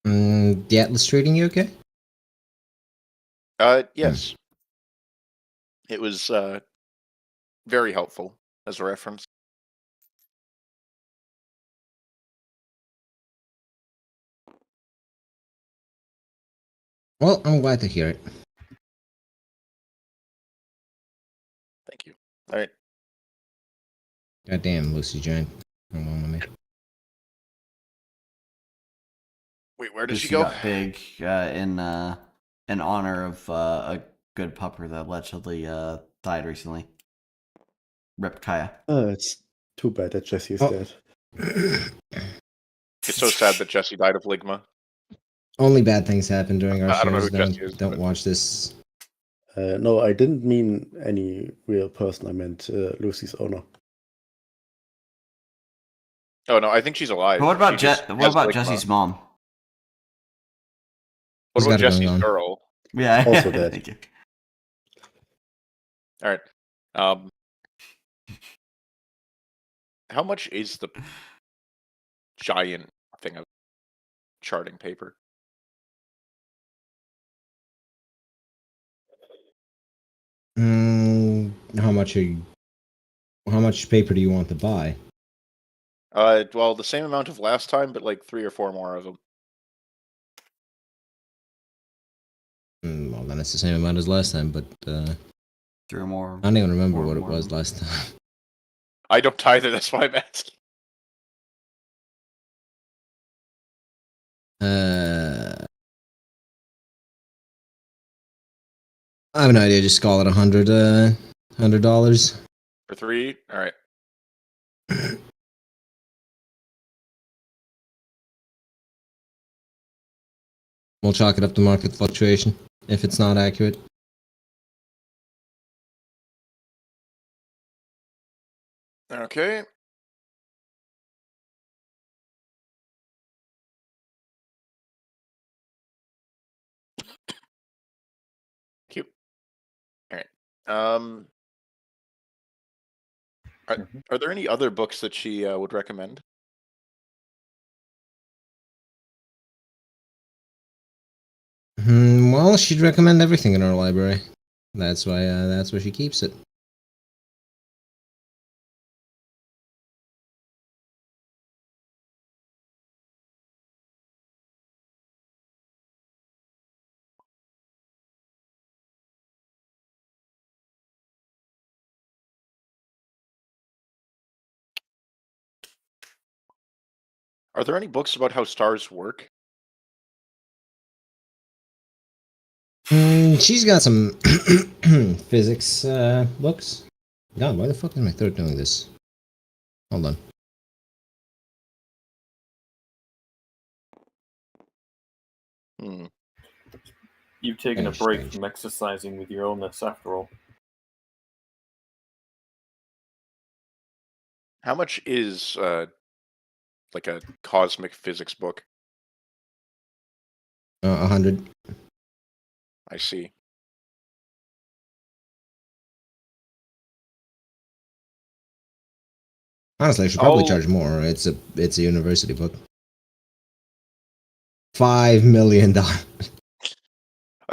The Atlas treating you okay? Yes. It was very helpful as a reference. Well, I'm glad to hear it. Thank you. All right. Goddamn, Lucy Jane. Hold on a minute. Wait, where did Lucy she go? got big in honor of a good pupper that allegedly died recently. Rip Kaya. It's too bad that Jesse is Oh. dead. It's so sad that Jesse died of ligma. Only bad things happen during our I don't know shows. who Jesse is, Don't but- watch this. No, I didn't mean any real person. I meant Lucy's owner. Oh no, I think she's alive. But what about She just what has about ligma. Jesse's mom? What He's about got it going Jesse's on. girl? Yeah, Also dead. Thank you. All right. How much is the giant thing of charting paper? How much paper do you want to buy? Well, the same amount of last time, but like 3 or 4 more of them. Well, then it's the same amount as last time, but 3 or more. I don't even remember More- what it more was than- last time. I don't either. That's why I'm asking. I have no idea. Just call it $100. For 3. All right. We'll chalk it up to market fluctuation if it's not accurate. Okay. Cute. All right. Are there any other books that she would recommend? Well, she'd recommend everything in our library. That's why she keeps it. Are there any books about how stars work? She's got some physics books. God, why the fuck is my throat doing this? Hold on. Hmm. You've taken a Very break strange. from exercising with your illness, after all. How much is like a cosmic physics book? 100. I see. Honestly, I should probably Oh. charge more. It's a university book. $5 million. All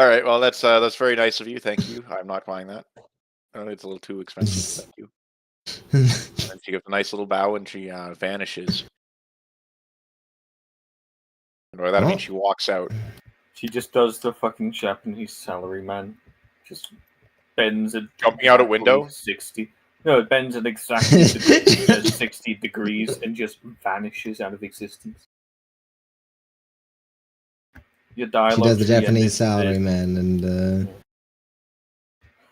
right. Well, that's very nice of you. Thank you. I'm not buying that. It's a little too expensive. Thank you. And she gives a nice little bow and she vanishes. And by that I mean Well. she walks out. She just does the fucking Japanese salary man. Just bends at Jumping out a exactly window? 60. No, it bends at exactly 60 degrees and just vanishes out of existence. Your dialogue. She does the to end Japanese is salary this. man, and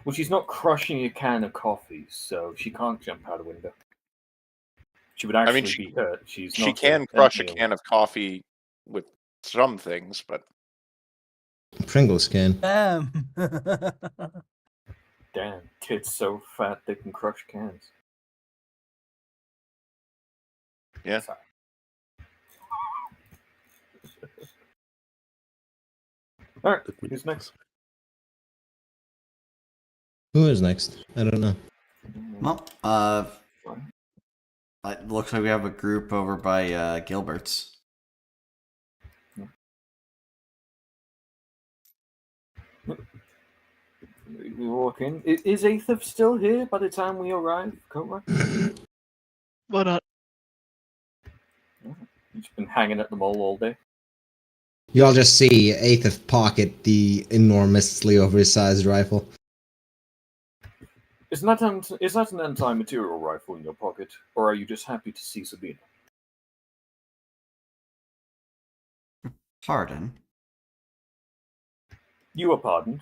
Well, she's not crushing a can of coffee, so she can't jump out a window. She would actually she- be hurt. She's She not can crush a can of coffee with some things, but Pringles can. Damn. Damn, kids so fat they can crush cans. Yeah. Sorry. All right, who's next? Who is next? I don't know. Well, it looks like we have a group over by Gilbert's. We walk in. Is Aethif still here by the time we arrive, Cobra? Why not? He's been hanging at the mall all day. Y'all just see Aethif pocket the enormously oversized rifle. Is that an anti-material rifle in your pocket, or are you just happy to see Sabina? Pardon? You are pardoned.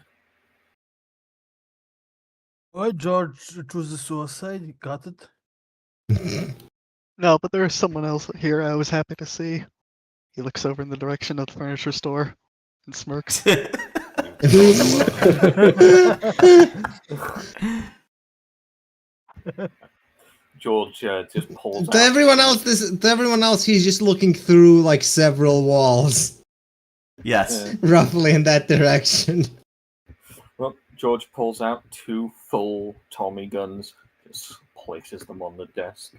Why, George, it was a suicide. You got it. No, but there is someone else here I was happy to see. He looks over in the direction of the furniture store and smirks. George just pulls To out. everyone else, he's just looking through like several walls, Yes. roughly in that direction. Well, George pulls out 2 full Tommy guns, just places them on the desk.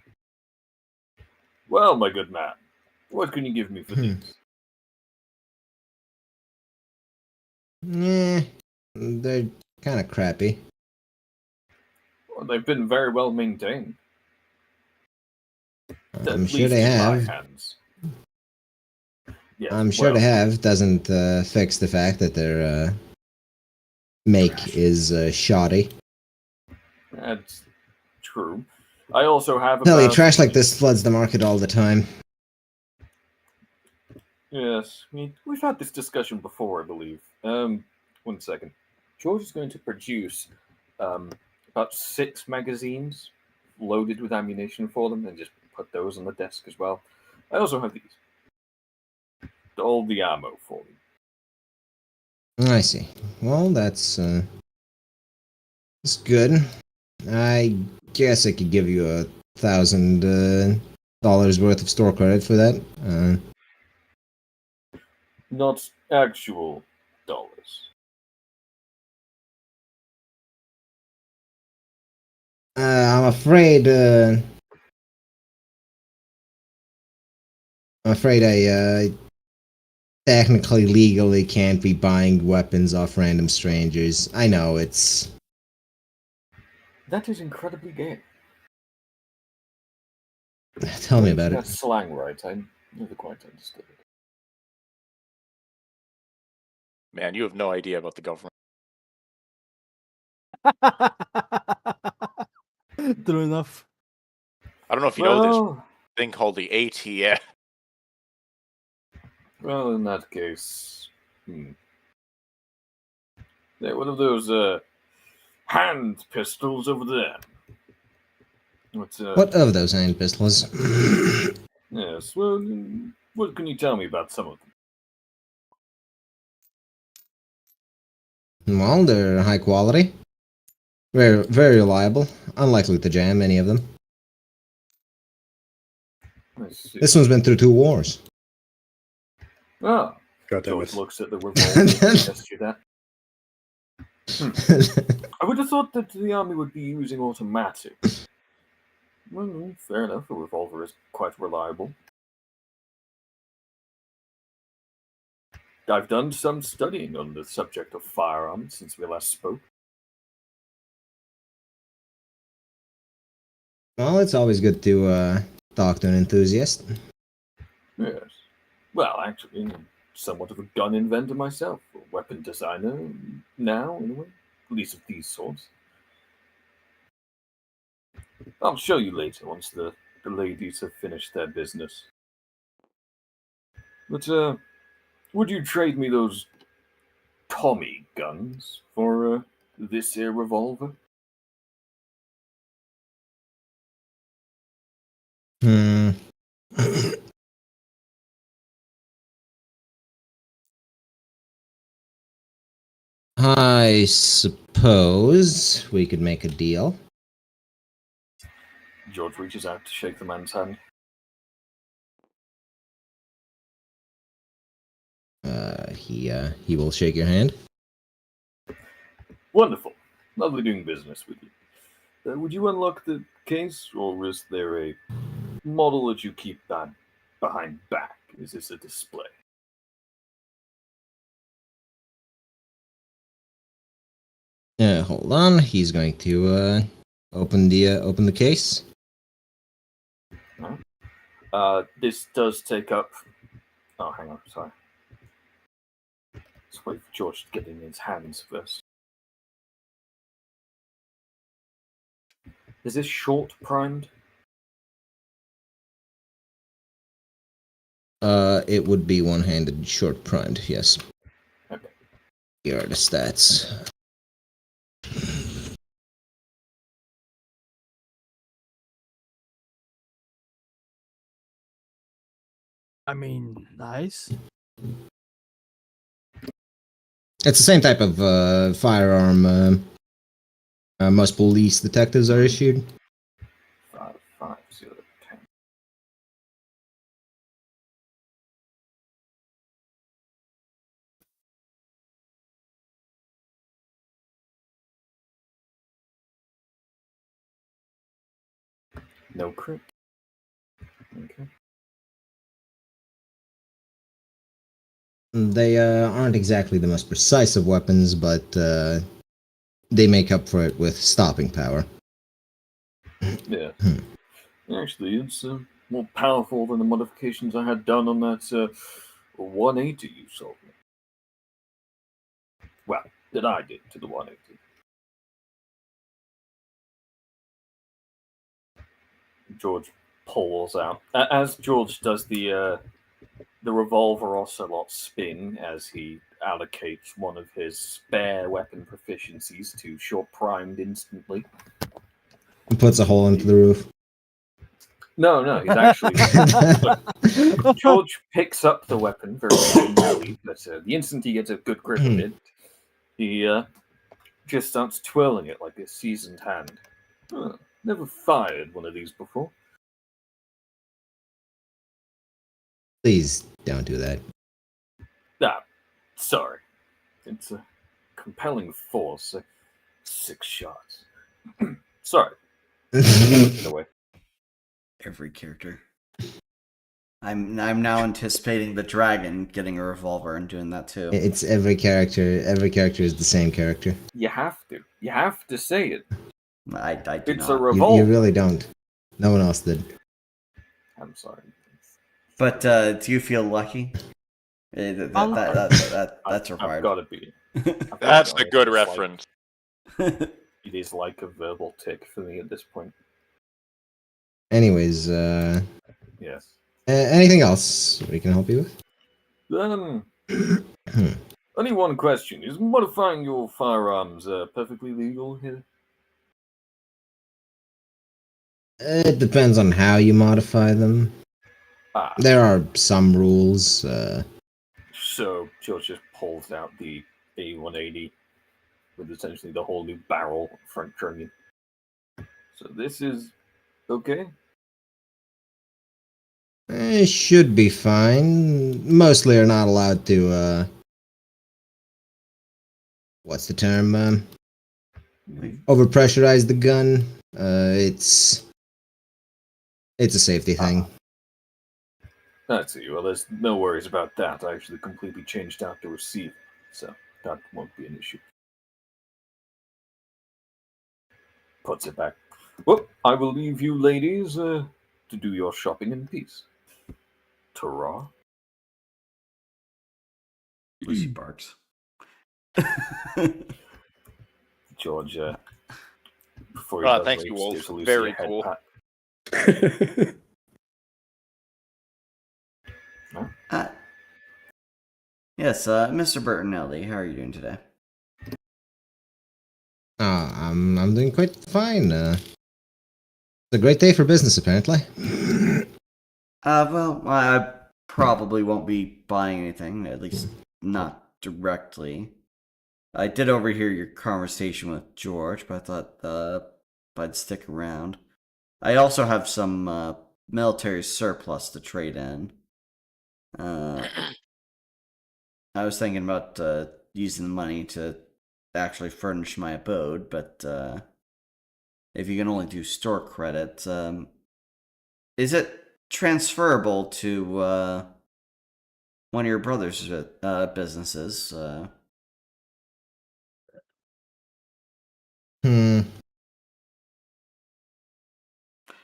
Well, my good man, what can you give me for these? Yeah, they're kind of crappy. Well, they've been very well maintained. At I'm sure least they in my have. hands. Yes, I'm sure they have. Doesn't fix the fact that their make is shoddy. That's true. I also have Hell, about... trash like this floods the market all the time. Yes, we've had this discussion before, I believe. 1 second. George is going to produce about 6 magazines loaded with ammunition for them, and just put those on the desk as well. I also have these. All the ammo for them. I see. Well, that's good. I guess I could give you $1,000 worth of store credit for that. Not actual dollars. I'm afraid. I technically legally can't be buying weapons off random strangers. I know it's. That is incredibly gay. Tell me about it. That's slang, right? I never quite understood it. man, you have no idea about the government. True enough. I don't know if you know this Well, thing called the ATF. Well, in that case, they're one of those hand pistols over there. What of those hand pistols? Yes. Well, what can you tell me about some of them? Well, they're high quality. Very, very reliable. Unlikely to jam any of them. I see. This one's been through 2 wars. Ah, God damn George it. looks at the revolver and suggests you that. I would have thought that the army would be using automatic. Well, fair enough. A revolver is quite reliable. I've done some studying on the subject of firearms since we last spoke. Well, it's always good to talk to an enthusiast. Yes. Well, actually, I'm somewhat of a gun inventor myself, a weapon designer now, anyway, at least of these sorts. I'll show you later once the ladies have finished their business. But, would you trade me those Tommy guns for this here revolver? Hmm. I suppose we could make a deal. George reaches out to shake the man's hand. He will shake your hand. Wonderful. Lovely doing business with you. Would you unlock the case, or is there a model that you keep that behind back? Is this a display? Hold on. He's going to open the case. This does take up. Oh, hang on. Sorry. Let's wait for George to get in his hands first. Is this short primed? It would be one-handed, short primed. Yes. Okay. Here are the stats. I mean, nice. It's the same type of firearm most police detectives are issued. 55010. No crit. Okay. They aren't exactly the most precise of weapons, but they make up for it with stopping power. Yeah. Actually, it's more powerful than the modifications I had done on that 180 you sold me. Well, that I did to the 180. George pulls out. As George does the revolver ocelot spin as he allocates one of his spare weapon proficiencies to short primed instantly. It puts a hole into the roof. No, he's actually. Look, George picks up the weapon very gingerly, but the instant he gets a good grip of it, he just starts twirling it like a seasoned hand. Never fired one of these before. Please don't do that. Ah, sorry. It's a compelling force. 6 shots. Sorry. Away. Every character. I'm now anticipating the dragon getting a revolver and doing that too. It's every character. Every character is the same character. You have to. You have to say it. I do It's not. a revolver. You really don't. No one else did. I'm sorry. But do you feel lucky? That's required. I've got to be. That's a good reference. It is like a verbal tick for me at this point. Anyways, Yes. anything else we can help you with? Then, only one question. Is modifying your firearms perfectly legal here? It depends on how you modify them. Ah, There are some rules. so George just pulls out the A180 with essentially the whole new barrel front trunnion. So this is okay? It should be fine. Mostly are not allowed to, what's the term? Overpressurize the gun. It's a safety thing. I see. Well, there's no worries about that. I actually completely changed out the receiver, so that won't be an issue. Puts it back. Well, I will leave you ladies to do your shopping in peace. Ta-ra. Lucy barks. George, before he does Thanks, leave, Wolf. gives Lucy Very a head cool. pat. Uh, yes, Mr. Bertinelli, how are you doing today? I'm doing quite fine. It's a great day for business, apparently. Well, I probably won't be buying anything, at least not directly. I did overhear your conversation with George, but I thought I'd stick around. I also have some military surplus to trade in. I was thinking about using the money to actually furnish my abode, but if you can only do store credit, is it transferable to one of your brother's businesses?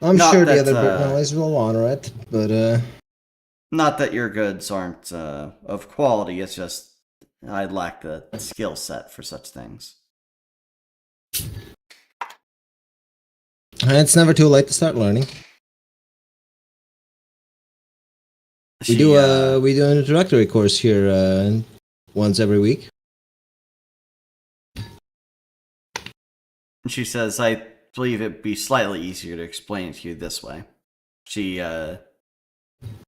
I'm Not sure the that, other Bertinellis will honor it, but not that your goods aren't of quality. It's just I lack the skill set for such things. it's never too late to start learning. We She, do an introductory course here once every week. She says, I believe it'd be slightly easier to explain it to you this way. She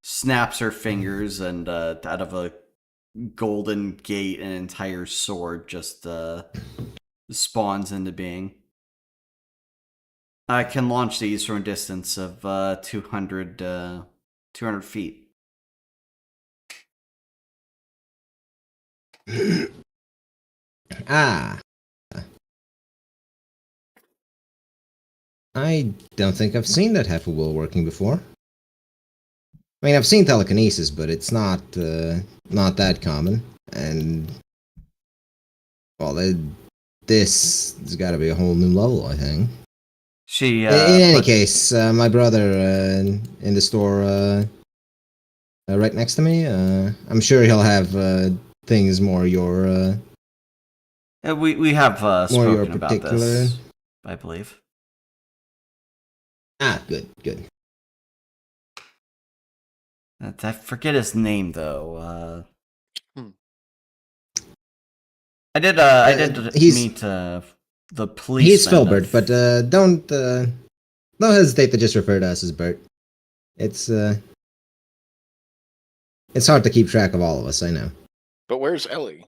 snaps her fingers, and out of a golden gate, an entire sword just spawns into being. I can launch these from a distance of 200 feet. Ah. I don't think I've seen that half a will working before. I mean, I've seen telekinesis, but it's not that common. And well, this has got to be a whole new level, I think. She in any case, my brother in the store right next to me. I'm sure he'll have things more your. we have more your spoken about particular. this, I believe. Ah, good. I forget his name though. I did meet the police. He's Filbert, but don't hesitate to just refer to us as Bert. It's hard to keep track of all of us, I know. But where's Ellie?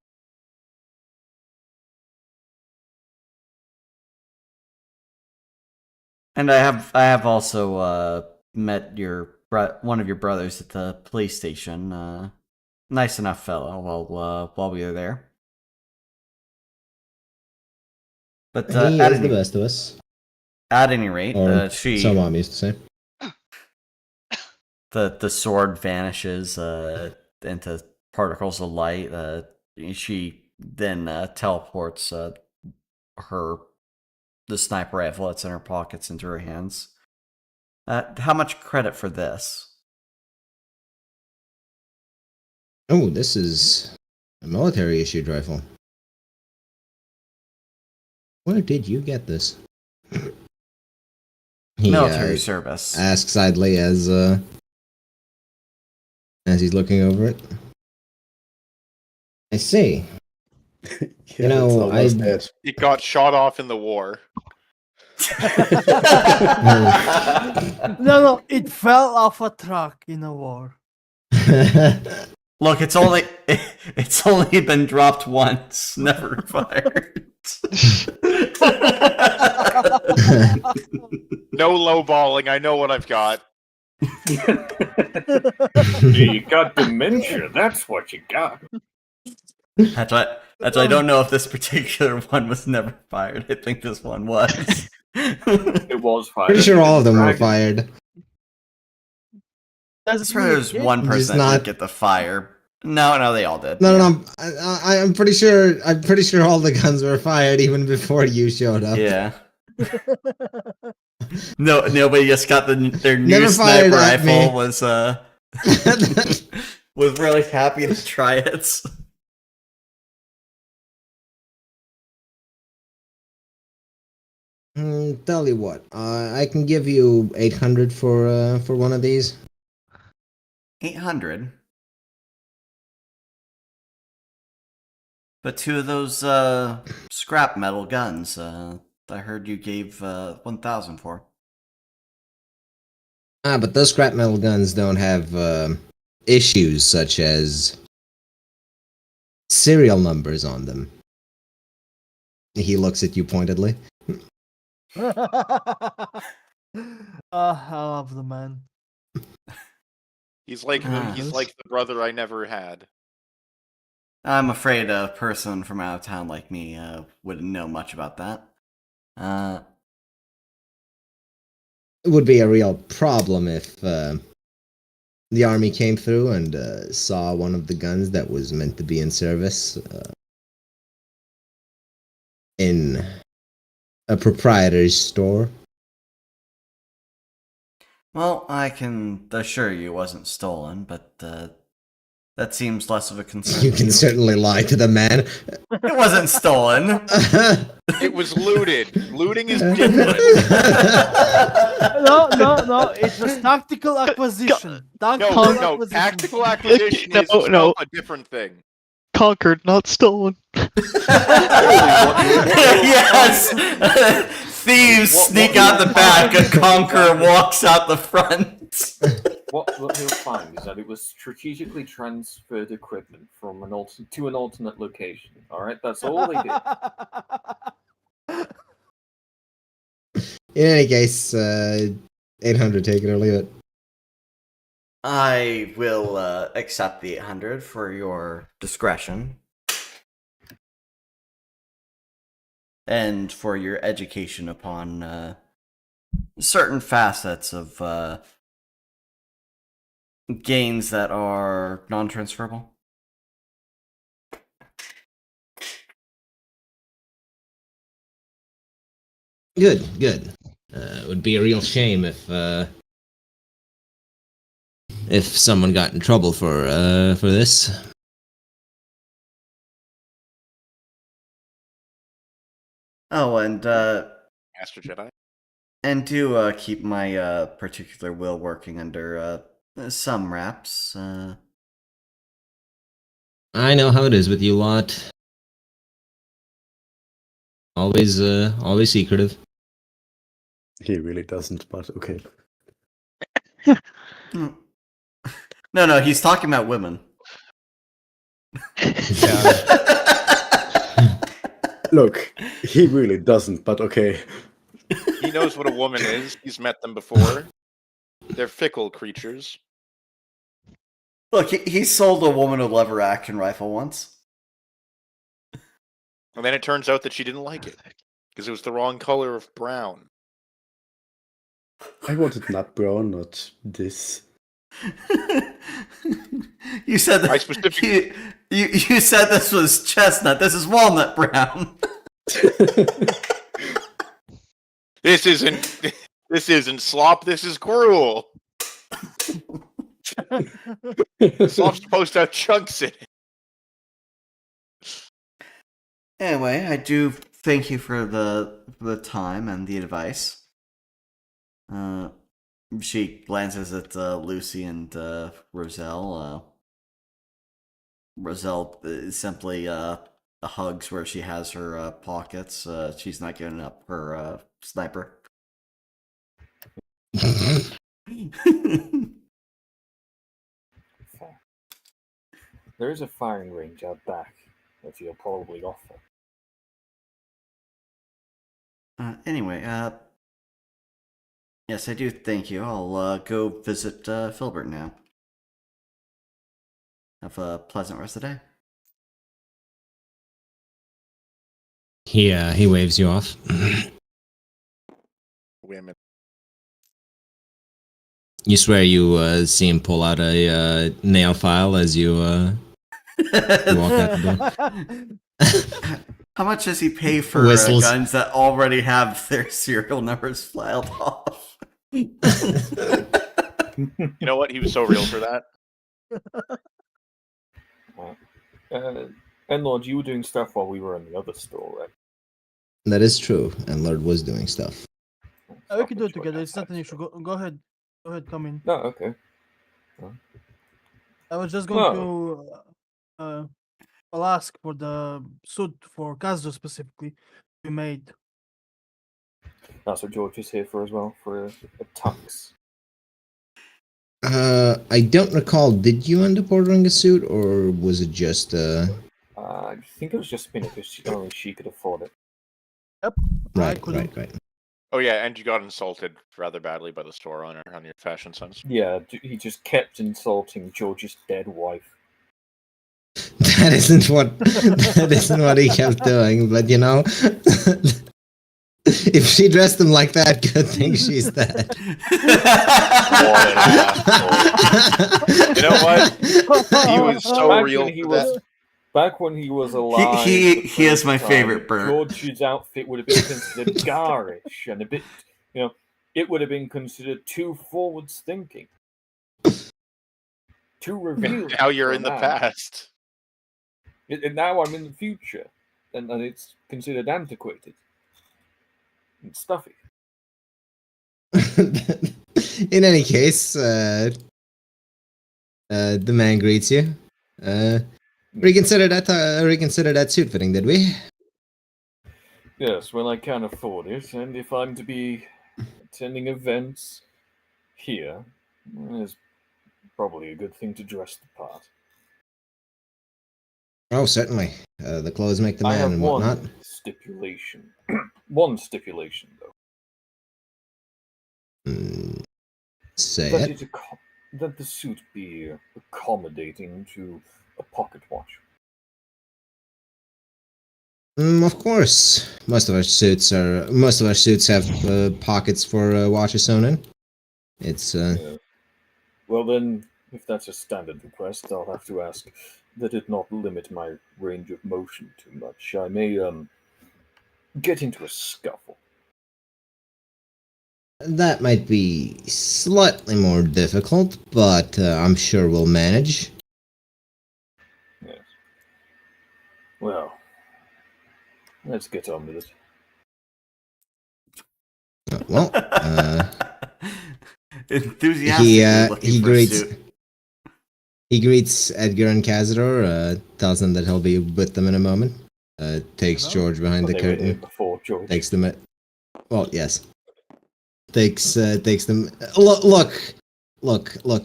And I have also met one of your brothers at the police station. Nice enough fellow while we were there. But he is the best of us. At any rate, Or she. So Mom used to say. The sword vanishes into particles of light. She then teleports the sniper rifle that's in her pockets into her hands. How much credit for this? Oh, this is a military issued rifle. Where did you get this? He, Military service. Asks idly as he's looking over it. I see. Yeah, know, that's how I- was dead. It got shot off in the war. No, it fell off a truck in a war. Look, it's only been dropped once, never fired. No lowballing. I know what I've got. You got dementia. That's what you got. That's why I don't know if this particular one was never fired. I think this one was. It was fired. Pretty sure all of them were Dragon- fired. That's where there's one Just person that not- didn't get the fire. No, they all did. No. I'm pretty sure. I'm pretty sure all the guns were fired even before you showed up. Yeah. No, nobody just got their new Never fired sniper at rifle. me. Was really happy to try it. Tell you what, I can give you 800 for one of these. 800. But two of those scrap metal guns, I heard you gave 1,000 for. But those scrap metal guns don't have issues such as serial numbers on them. He looks at you pointedly. I love the man. He's like the brother I never had. I'm afraid a person from out of town like me wouldn't know much about that. It would be a real problem if the army came through and saw one of the guns that was meant to be in service in a proprietor's store. Well, I can assure you it wasn't stolen, but that seems less of a concern. You to can certainly lie to the man. It wasn't stolen. It was looted. Looting is different. No. It was tactical acquisition. No. Tactical acquisition is No. a different thing. Conquered, not stolen. Yes! Thieves sneak out the back, a conqueror walks out the front. What you'll find is that it was strategically transferred equipment from to an alternate location. All right, that's all they did. In any case, 800, take it or leave it. I will accept the 800 for your discretion. And for your education upon certain facets of gains that are non-transferable. Good. It would be a real shame if someone got in trouble for this. Oh, and Master Jedi. do keep my particular will working under some wraps. I know how it is with you lot. Always secretive. He really doesn't, but okay. No, he's talking about women. Look, he really doesn't, but okay. He knows what a woman is. He's met them before. They're fickle creatures. Look, he sold a woman a lever action rifle once. And then it turns out that she didn't like it. Because it was the wrong color of brown. I wanted nut brown, not this. You said that. I specifically... You said this was chestnut. This is walnut brown. This isn't slop. This is gruel. Slop's supposed to have chunks in it. Anyway, I do thank you for the time and the advice. She glances at Lucy and Roselle. Roselle simply hugs where she has her pockets. She's not giving up her sniper. Fair. There is a firing range out back that you'll probably offer. Anyway, yes, I do thank you. I'll go visit Filbert now. Have a pleasant rest of the day. He waves you off. Women. You swear you see him pull out a nail file as you walk out the door. How much does he pay for Whistles. guns that already have their serial numbers filed off? You know what? He was so real for that. And Lord, you were doing stuff while we were in the other store, right? That is true, and Lord was doing stuff. We can do it together. It's not an issue. Go ahead. Go ahead, come in. No, okay. I was just going to I'll ask for the suit for Kazuo specifically you made. That's what George is here for as well, for a tux. I don't recall. Did you end up ordering a suit, or was it just I think it was just Spinner because only she could afford it. Yep. Right. Oh yeah, and you got insulted rather badly by the store owner on your fashion sense. Yeah, he just kept insulting George's dead wife. That isn't what he kept doing. But you know, if she dressed him like that, good thing she's dead. What an asshole. You know what? He was so Back real when he for was- that. Back when he was alive, he the is first my time, favorite bird. George's outfit would have been considered garish and a bit, it would have been considered too forwards thinking, too revealing. Now you're for a in the man. past. And now I'm in the future, and it's considered antiquated and stuffy. In any case, the man greets you. Reconsider that suit fitting, did we? Yes, when I can afford it, and if I'm to be attending events here, it's probably a good thing to dress the part. Oh, certainly. The clothes make the I man have and whatnot. one stipulation. One stipulation, though. Say That, it. that the suit be accommodating to a pocket watch. Of course. Most of our suits have pockets for watches sewn in. It's Yeah. Well, then, if that's a standard request, I'll have to ask that it not limit my range of motion too much. I may get into a scuffle. that might be slightly more difficult, but I'm sure we'll manage. Yes. Well, let's get on with it. Well, enthusiastically looking he for a greets suit. he greets Edgar and Cazador, tells them that he'll be with them in a moment. Takes Hello? George behind Well, the they were here curtain. before George. Takes them. Well, yes. Takes them. Look.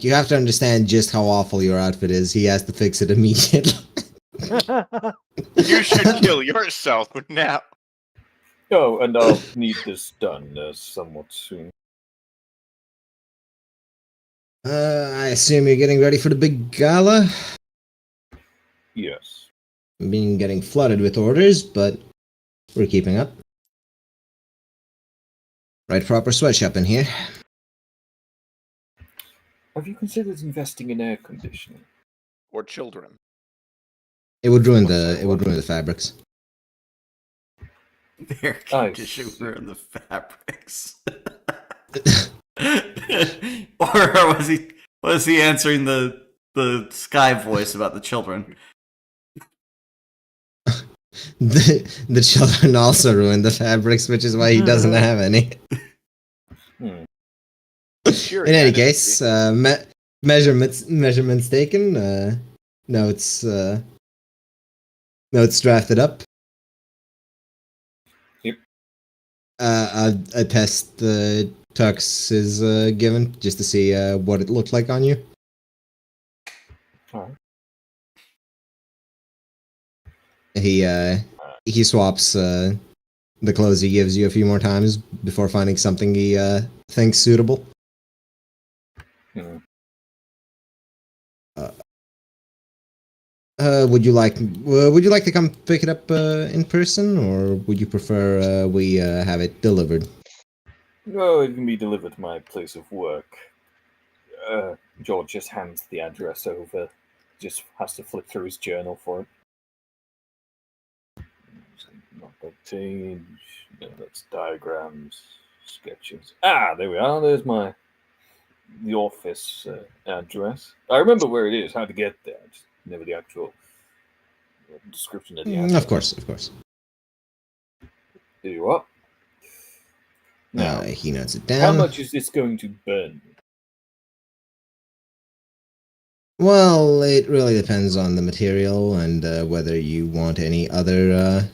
You have to understand just how awful your outfit is. He has to fix it immediately. You should kill yourself now. Oh, and I'll need this done somewhat soon. I assume you're getting ready for the big gala. Yes. Been getting flooded with orders, but we're keeping up. Right, proper sweatshop in here. Have you considered investing in air conditioning? Or children. It would ruin the fabrics. Their I conditioner and the fabrics. Or was he answering the Sky voice about the children? The children also ruin the fabrics, which is why he doesn't have any. Sure, In any yeah, case, measurements taken. notes notes drafted up. Yep. A test Tux is given just to see what it looked like on you. Alright. He swaps the clothes he gives you a few more times before finding something he thinks suitable. Hmm. Would you like to come pick it up in person, or would you prefer we have it delivered? No, it can be delivered to my place of work. George just hands the address over. Just has to flip through his journal for it. Not that page. No, that's diagrams, sketches. Ah, there we are. There's the office address. I remember where it is, how to get there. Just never the actual description of the address. Of course, of course. There you are. Now, He notes it how down. much is this going to burn? Well, it really depends on the material and whether you want any other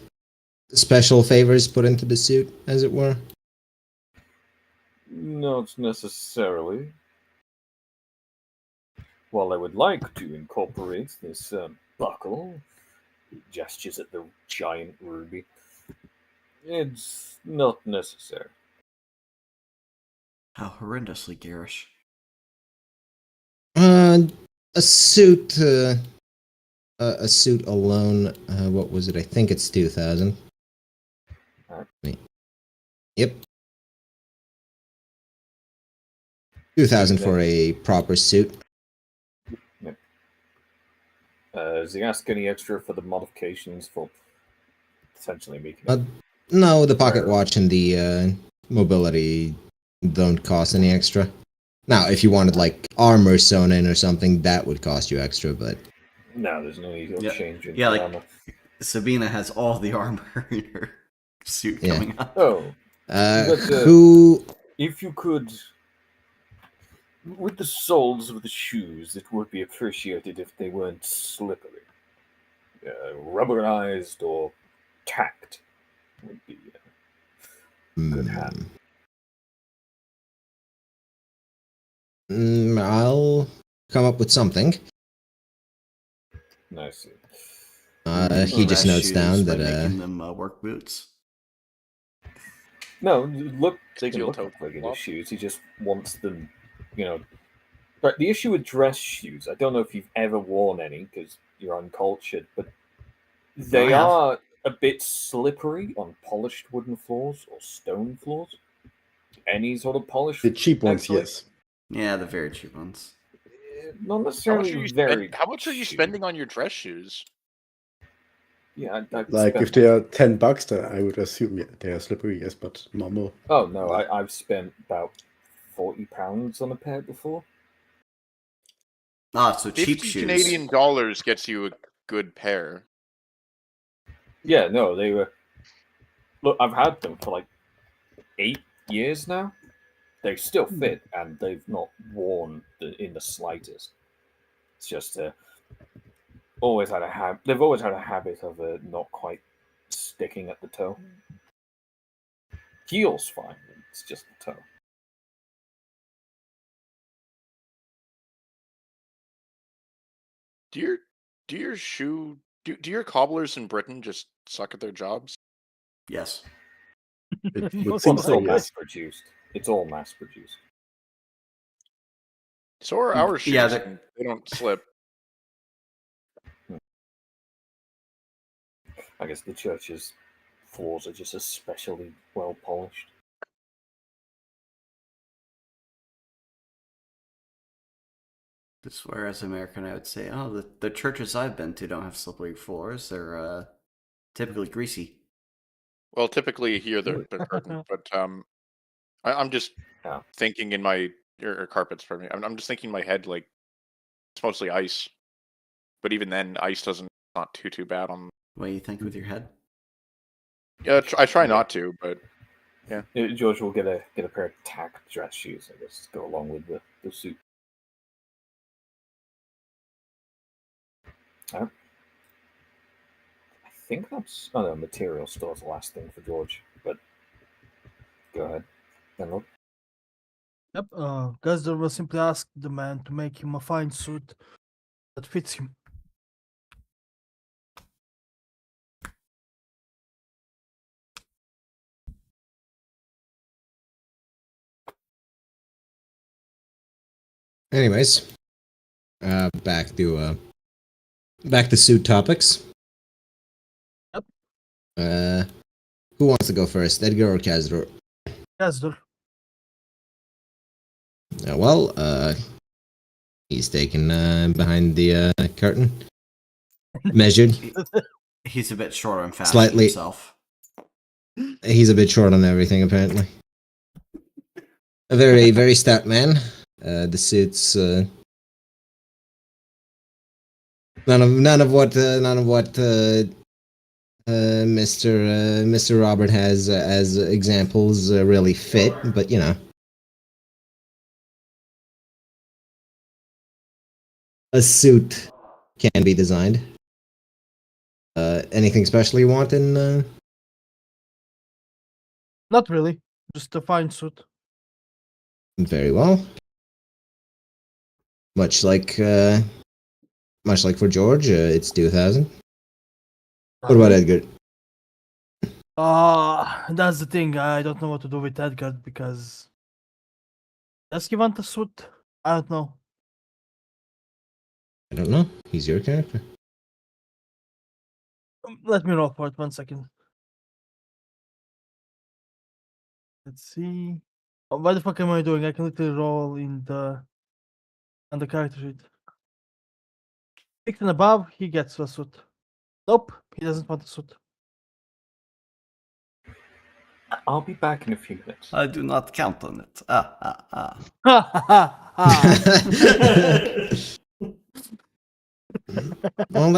special favors put into the suit, as it were. Not necessarily. While I would like to incorporate this buckle, gestures at the giant ruby, it's not necessary. How horrendously garish. A suit alone. What was it? I think it's 2,000. Alright. Yep. 2,000 for a proper suit. Does he ask any extra for the modifications for potentially making it? No, the pocket watch and the mobility don't cost any extra. Now, if you wanted like armor sewn in or something, that would cost you extra, but No, there's no need to Yeah. change in Yeah, like- armor. Sabina has all the armor in her suit Yeah. coming up. Oh, But, who? if you could, with the soles of the shoes, it would be appreciated if they weren't slippery. Rubberized or tacked would be good hat. I'll come up with something. I see. He just Rest notes shoes down by that making them work boots. No, look, they can Steel look toe like regular cloth. shoes. He just wants them, But the issue with dress shoes, I don't know if you've ever worn any because you're uncultured, but they have. are a bit slippery on polished wooden floors or stone floors. Any sort of polished, The cheap ones, actually, yes. Yeah, the very cheap ones. not How necessarily much, very. how much are you cheap. spending on your dress shoes? Yeah, I'd Like spent- if they are $10, then I would assume they are slippery, yes, but normal. Oh no, I've spent about £40 on a pair before. Ah, so cheap 50 shoes. Canadian dollars gets you a good pair. Yeah, no, they were. Look, I've had them for like 8 years now. They still fit, and they've not worn in the slightest. It's just always had a habit. They've always had a habit of not quite sticking at the toe. Heel's fine. It's just the toe. Do your cobblers in Britain just suck at their jobs? Yes. It would Well, seem it's all so, mass yes. produced. It's all mass produced. So are our shoes. Yeah, and they don't slip. I guess the church's floors are just especially well polished. This whereas American, I would say, oh, the churches I've been to don't have slippery floors. They're typically greasy. Well, typically here they're curtain, but I'm just Yeah. thinking in my or carpets for me. I'm just thinking in my head like it's mostly ice, but even then, ice doesn't not too bad on. What do you think with your head? Yeah, I try not to, but George will get a pair of tacked dress shoes, I guess, to go along with the suit. I think that's. Oh no, material store's the last thing for George. But go ahead. Then look. Yep. Gazder will simply ask the man to make him a fine suit that fits him. Anyways, back to suit topics. Yep. Who wants to go first, Edgar or Kazdor? Gazder. He's taken behind the curtain, measured. He's a bit short on fashion Slightly. himself. He's a bit short on everything, apparently. A very, very stout man. The suits, none of what Mr. Robert has as examples really fit, but you know. A suit can be designed. Anything special you want in? Not really. Just a fine suit. Very well. Much like for George, it's 2,000. What about Edgar? That's the thing. I don't know what to do with Edgar because does he want a suit? I don't know. I don't know. He's your character. Let me roll for it 1 second. Let's see. Oh, what the fuck am I doing? I can literally roll on the character sheet. 6 and above, he gets a suit. Nope, he doesn't want a suit. I'll be back in a few minutes. I do not count on it. Ha ha ha! Well,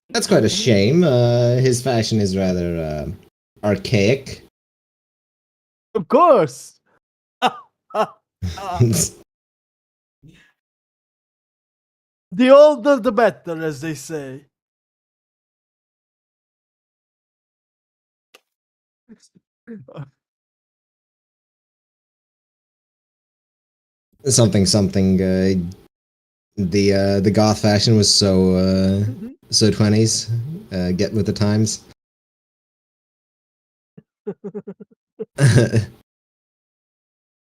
that's quite a shame. His fashion is rather archaic. Of course. The older the better, as they say. something. The goth fashion was so 20s. Get with the times.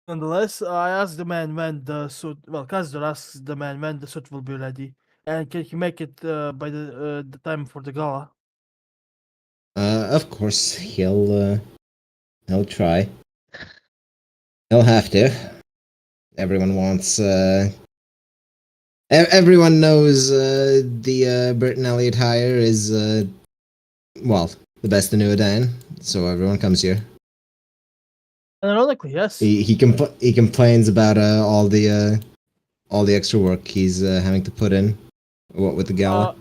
Nonetheless, I asked the man when the suit. Well, Kazdor asks the man when the suit will be ready, and can he make it by the time for the gala? Of course, he'll try. He'll have to. Everyone wants. Everyone knows the Bertinelli attire is well, the best in Uadan, so everyone comes here. Ironically, yes. He complains about all the extra work he's having to put in. What with the gala?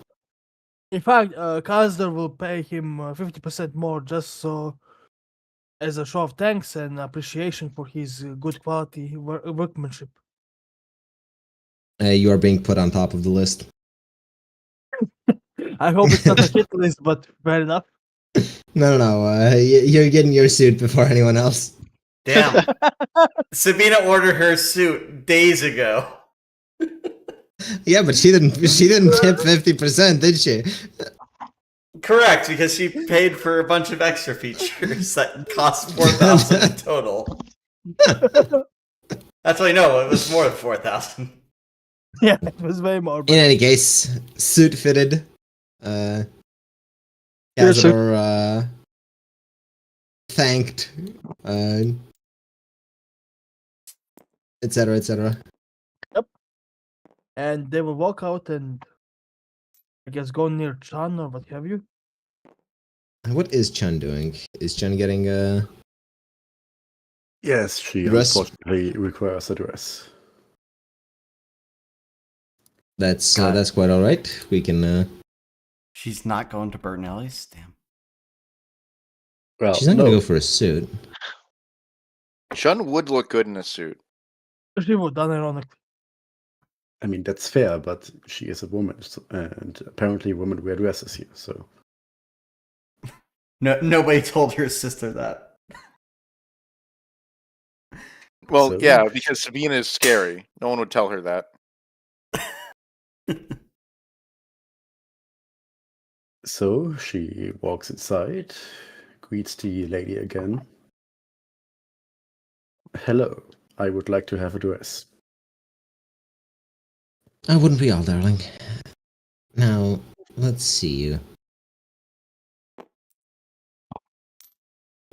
In fact, Kazdor will pay him 50% more just so as a show of thanks and appreciation for his good quality workmanship. You are being put on top of the list. I hope it's not a hit list, but fair enough. No. You're getting your suit before anyone else. Damn. Sabina ordered her suit days ago. Yeah, but she didn't tip 50%, did she? Correct, because she paid for a bunch of extra features that cost 4,000 in total. Actually, no, it was more than 4,000. Yeah, it was way more. In any case, suit fitted. Cazador thanked, etc., etc. Yep. And they will walk out and I guess go near Chan or what have you. What is Chun doing? Is Chun getting Yes, she Dress? unfortunately requires a dress. That's quite all right. We can. She's not going to Bertinelli's? Damn. Well, She's not no. gonna go for a suit. Shun would look good in a suit. She would, unironically. I mean, that's fair, but she is a woman, and apparently women wear dresses here, so. No, nobody told your sister that. Well, So- yeah, because Sabina is scary. No one would tell her that. So she walks inside, greets the lady again. Hello, I would like to have a dress. I wouldn't be all, darling. Now, let's see you.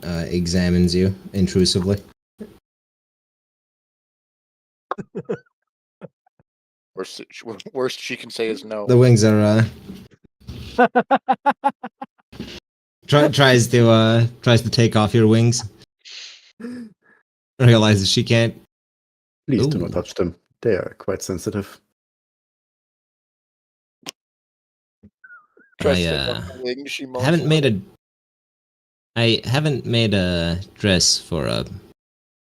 Examines you intrusively. Worst she can say is no. The wings are tries to take off your wings. Realizes she can't. Please do Ooh. not touch them. They are quite sensitive. Tries I to take off the wing, she moans haven't a made little. I haven't made a dress for a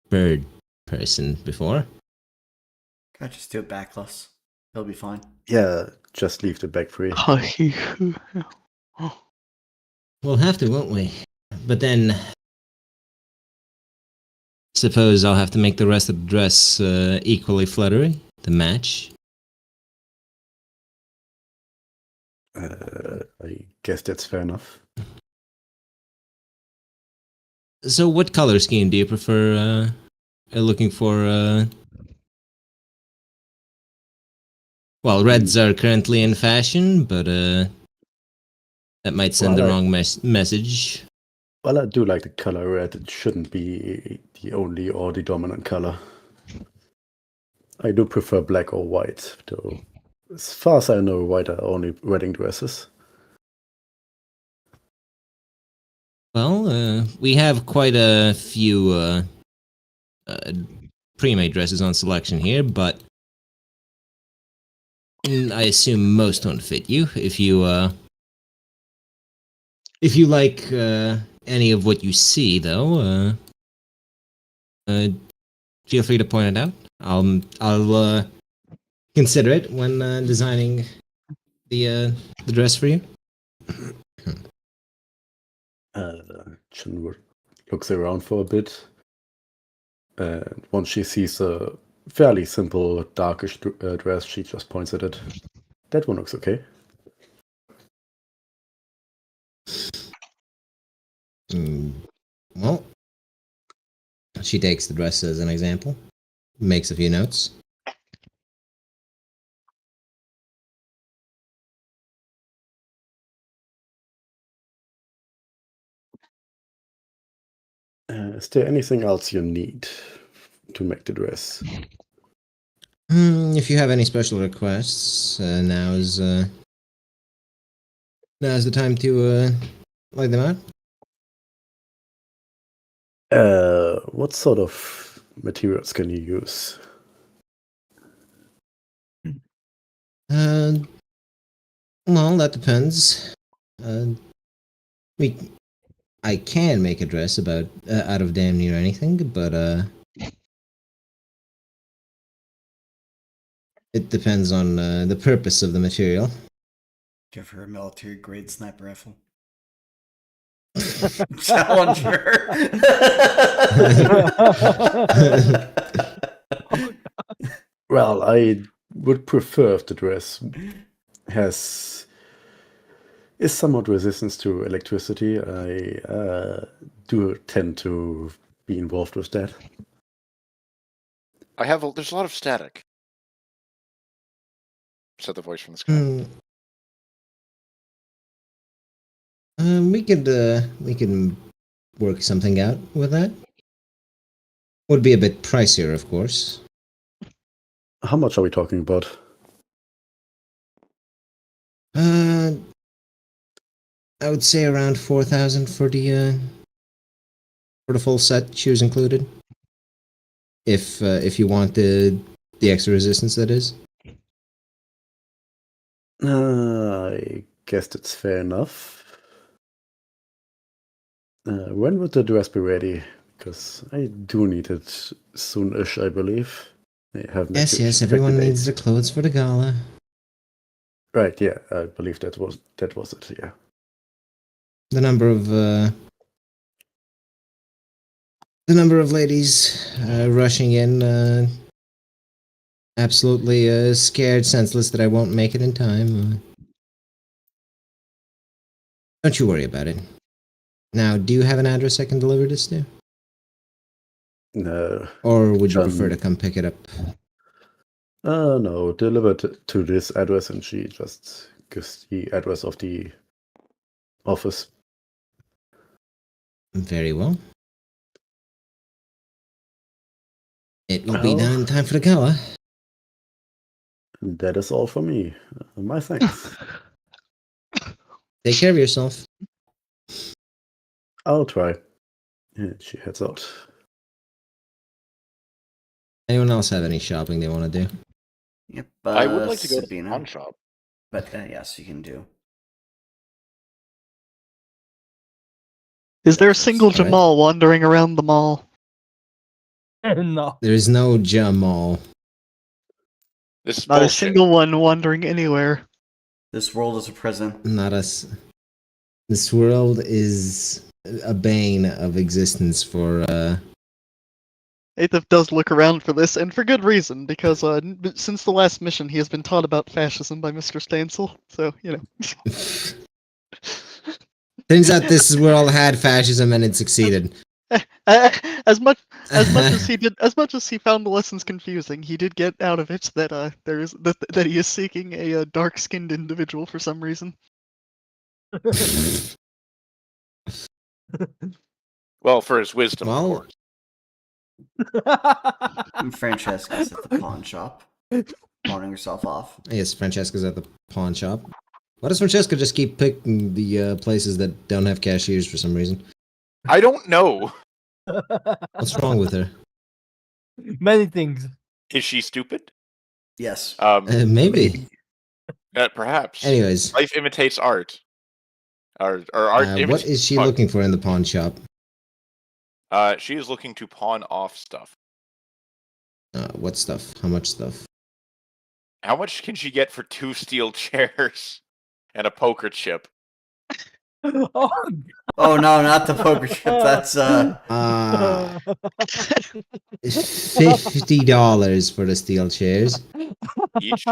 bird person before. Can I just do it backless? It'll be fine. Yeah, just leave the back free. We'll have to, won't we? But then, suppose I'll have to make the rest of the dress equally fluttery to match. I guess that's fair enough. So, what color scheme do you prefer? Looking for? Well, reds are currently in fashion, but that might send the Well, wrong message. Well, I do like the color red. It shouldn't be the only or the dominant color. I do prefer black or white, though. As far as I know, white are only wedding dresses. Well, we have quite a few pre-made dresses on selection here, but I assume most don't fit you. If you like any of what you see, though, feel free to point it out. I'll consider it when designing the dress for you. Chin looks around for a bit, and once she sees a fairly simple, darkish dress, she just points at it. That one looks okay. Well, she takes the dress as an example, makes a few notes. Is there anything else you need to make the dress? If you have any special requests, now's the time to lay them out. What sort of materials can you use? Well, that depends. I can make a dress about out of damn near anything, but it depends on the purpose of the material. Give her a military grade sniper rifle. Challenger. Well, I would prefer if the dress is somewhat resistant to electricity. I do tend to be involved with that. There's a lot of static. Said the voice from the sky. We can work something out with that. Would be a bit pricier, of course. How much are we talking about? I would say around 4,000 for the full set, shoes included. If you want the extra resistance, that is. I guess that's fair enough. When would the dress be ready? Because I do need it soonish, I believe. They have met Yes, your yes, everyone expected needs age. their clothes for the gala. Right, yeah, I believe that was it, yeah. The number of ladies rushing in, absolutely scared, senseless that I won't make it in time. Don't you worry about it. Now, do you have an address I can deliver this to? No. Or would you John- prefer to come pick it up? No, delivered to this address, and she just gives the address of the office. Very well. It will be Oh. done in time for the gala. That is all for me. My thanks. Take care of yourself. I'll try. And she heads out. Anyone else have any shopping they want to do? Yep. I would like to go to the Sabina. pawn shop. But yes, you can do. Is there a single Alright. Jamal wandering around the mall? No. There's no Jamal. This is Not a bullshit. single one wandering anywhere. This world is a prison. Not us. This world is a bane of existence for Athif does look around for this, and for good reason, because since the last mission, he has been taught about fascism by Mr. Stansel. So, you know. Turns out this world had fascism and it succeeded. as much as he did, as much as he found the lessons confusing, he did get out of it that that he is seeking a dark-skinned individual for some reason. Well, for his wisdom, Well- of course. And Francesca's at the pawn shop, pawning herself off. Yes, Francesca's at the pawn shop. Why does Francesca just keep picking the places that don't have cashiers for some reason? I don't know. What's wrong with her? Many things. Is she stupid? Yes. Maybe. Perhaps. Anyways, Life imitates art. Or art imitates what is she life. looking for in the pawn shop? She is looking to pawn off stuff. What stuff? How much stuff? How much can she get for 2 steel chairs and a poker chip? Oh, Oh no, not the poker chip. That's $50 for the steel chairs. Each?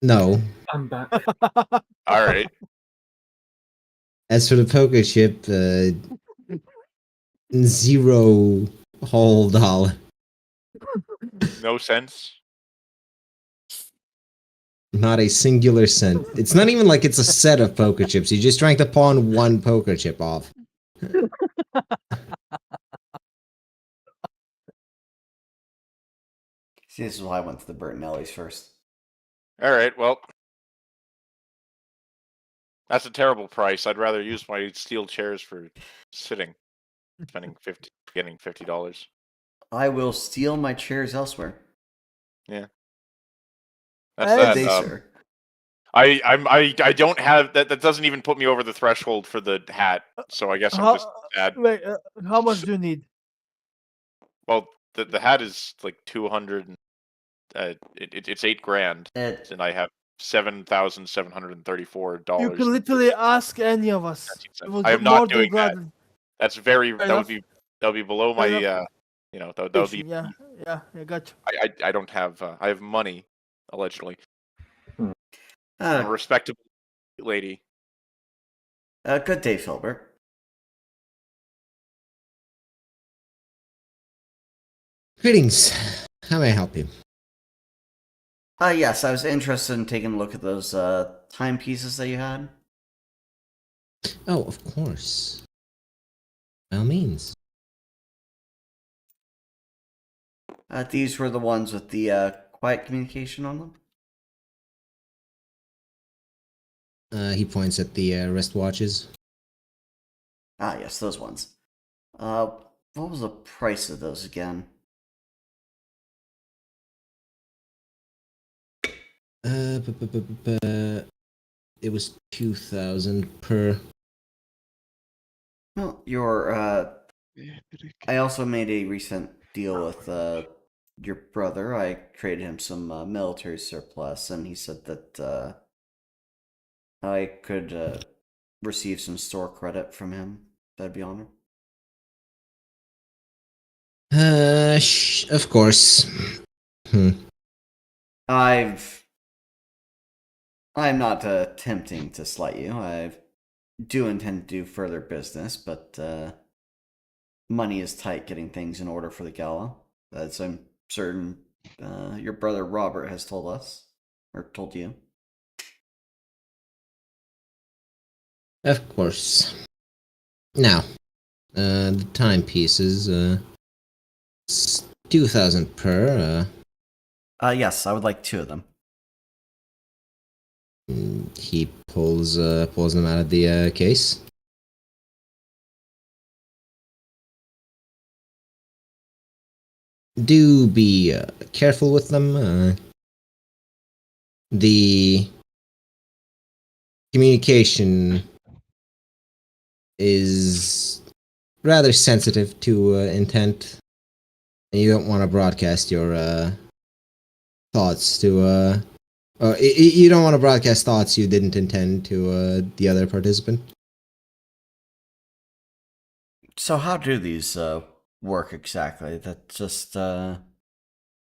No. I'm back. Alright. As for the poker chip, zero whole dollar. No sense. Not a singular cent. It's not even like it's a set of poker chips. You're just trying to pawn one poker chip off. see, this is why I went to the Bertinellis first. Alright, well. That's a terrible price. I'd rather use my steel chairs for sitting. Getting $50. I will steal my chairs elsewhere. That's Hey, that. Good day, sir. I don't have that. That doesn't even put me over the threshold for the hat. So I guess I'm just sad. Wait, how much do you need? Well, the hat is like 200. It's $8,000, It, and I have $7,734. You can literally ask any of us. We will I am do more not than doing that. gladly. That's very. Fair That would be below my. enough. That would be. Yeah, I got you. I don't have. I have money, allegedly. I'm a uh, respectable lady. good day, Filbert. Greetings. How may I help you? Yes, I was interested in taking a look at those timepieces that you had. Oh, of course. By all means. These were the ones with the quiet communication on them. He points at the wristwatches. Ah, yes, those ones. What was the price of those again? It was 2,000 per. Well, I also made a recent deal with your brother. I traded him some military surplus, and he said that I could receive some store credit from him. That'd be honored. Of course. Hmm. I'm not attempting to slight you. I do intend to do further business, but money is tight getting things in order for the gala. As I'm certain your brother Robert has told us, or told you. Of course. Now, the timepieces, 2,000 per, Yes, I would like 2 of them. he pulls them out of the case. Do be careful with them. The communication is rather sensitive to intent, and you don't want to broadcast your thoughts to you don't want to broadcast thoughts you didn't intend to the other participant. So how do these work exactly? That just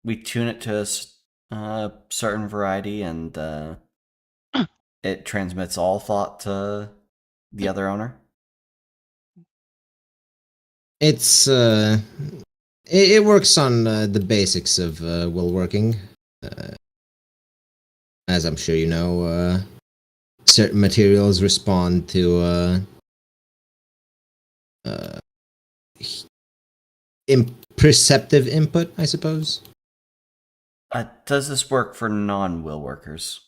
we tune it to a certain variety, and it transmits all thought to the other owner. It's it works on the basics of will working. As I'm sure you know, certain materials respond to perceptive input, I suppose. Does this work for non-will workers?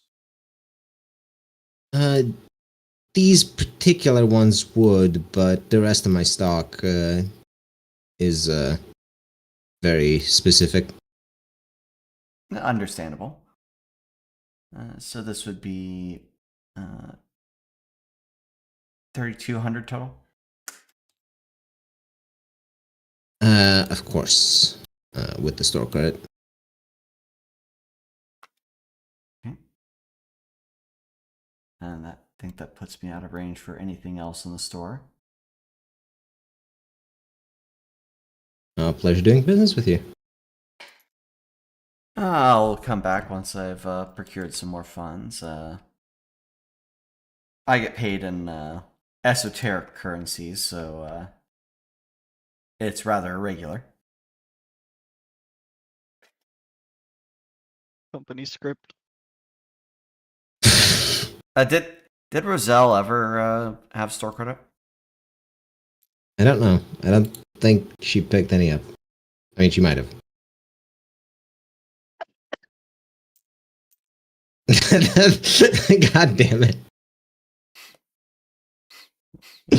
These particular ones would, but the rest of my stock is very specific. Understandable. So this would be 3,200 total. Of course, with the store credit. Okay. And I think that puts me out of range for anything else in the store. Pleasure doing business with you. I'll come back once I've procured some more funds. I get paid in esoteric currencies, so it's rather irregular. Company script. Did Roselle ever have store credit? I don't know. I don't think she picked any up. I mean, she might have. God damn it!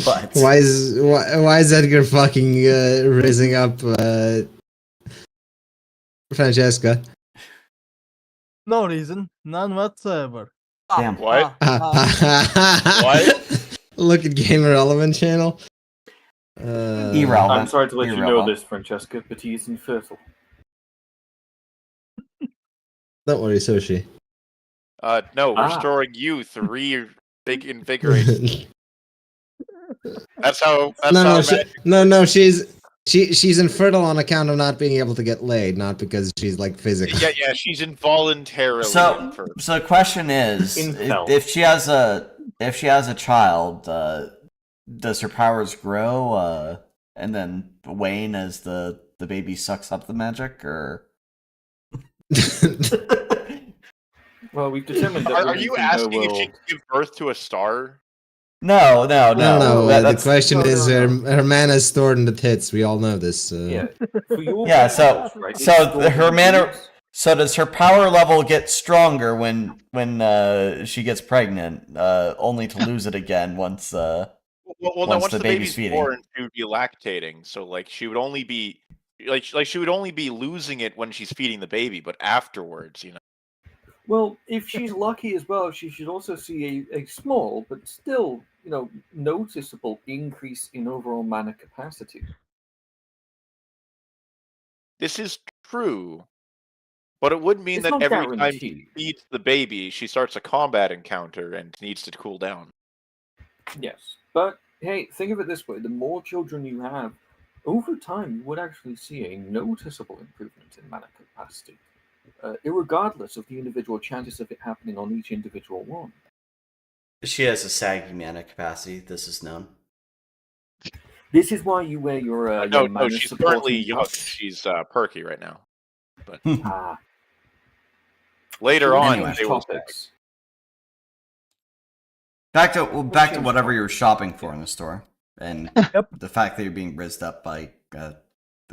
But Why is Edgar fucking raising up Francesca? No reason, none whatsoever. Damn. What? What? Look at Gamer Relevant channel. Irrelevant. I'm sorry to let you know Irrelevant. this, Francesca, but he is infertile. Don't worry, Soshi. No, we're Ah. storing you 3 big invigorated. That's how. That's how. No, she's infertile on account of not being able to get laid, not because she's like physically. Yeah. She's involuntarily. So infertile. the question is, Intel. if she has a child, does her powers grow and then wane as the baby sucks up the magic, or? Well, we've determined that Are women you in her asking if she world... can give birth to a star? No. No. The That's question no, is no. her mana is stored in the tits. We all know this. Yeah. For your Yeah, purposes, so- right, it's so stored her in mana- boobs. So does her power level get stronger when she gets pregnant, only to lose it again once? Well, no. Once Once the the baby's baby's feeding. born, she would be lactating. So, like, she would only be she would only be losing it when she's feeding the baby, but afterwards, Well, if she's lucky as well, she should also see a small, but still, noticeable increase in overall mana capacity. This is true, But it would mean It's that not every time guaranteed. she feeds the baby, she starts a combat encounter and needs to cool down. Yes, but hey, think of it this way: the more children you have, over time, you would actually see a noticeable improvement in mana capacity, irregardless of the individual chances of it happening on each individual one. She has a saggy mana capacity. This is known. This is why you wear your No, mana she's supporting currently young. buff. She's perky right now. Ah, Later on, Anyway. they will say, topics. Back to change whatever topic. you're shopping for in the store, and Yep. the fact that you're being rizzed up by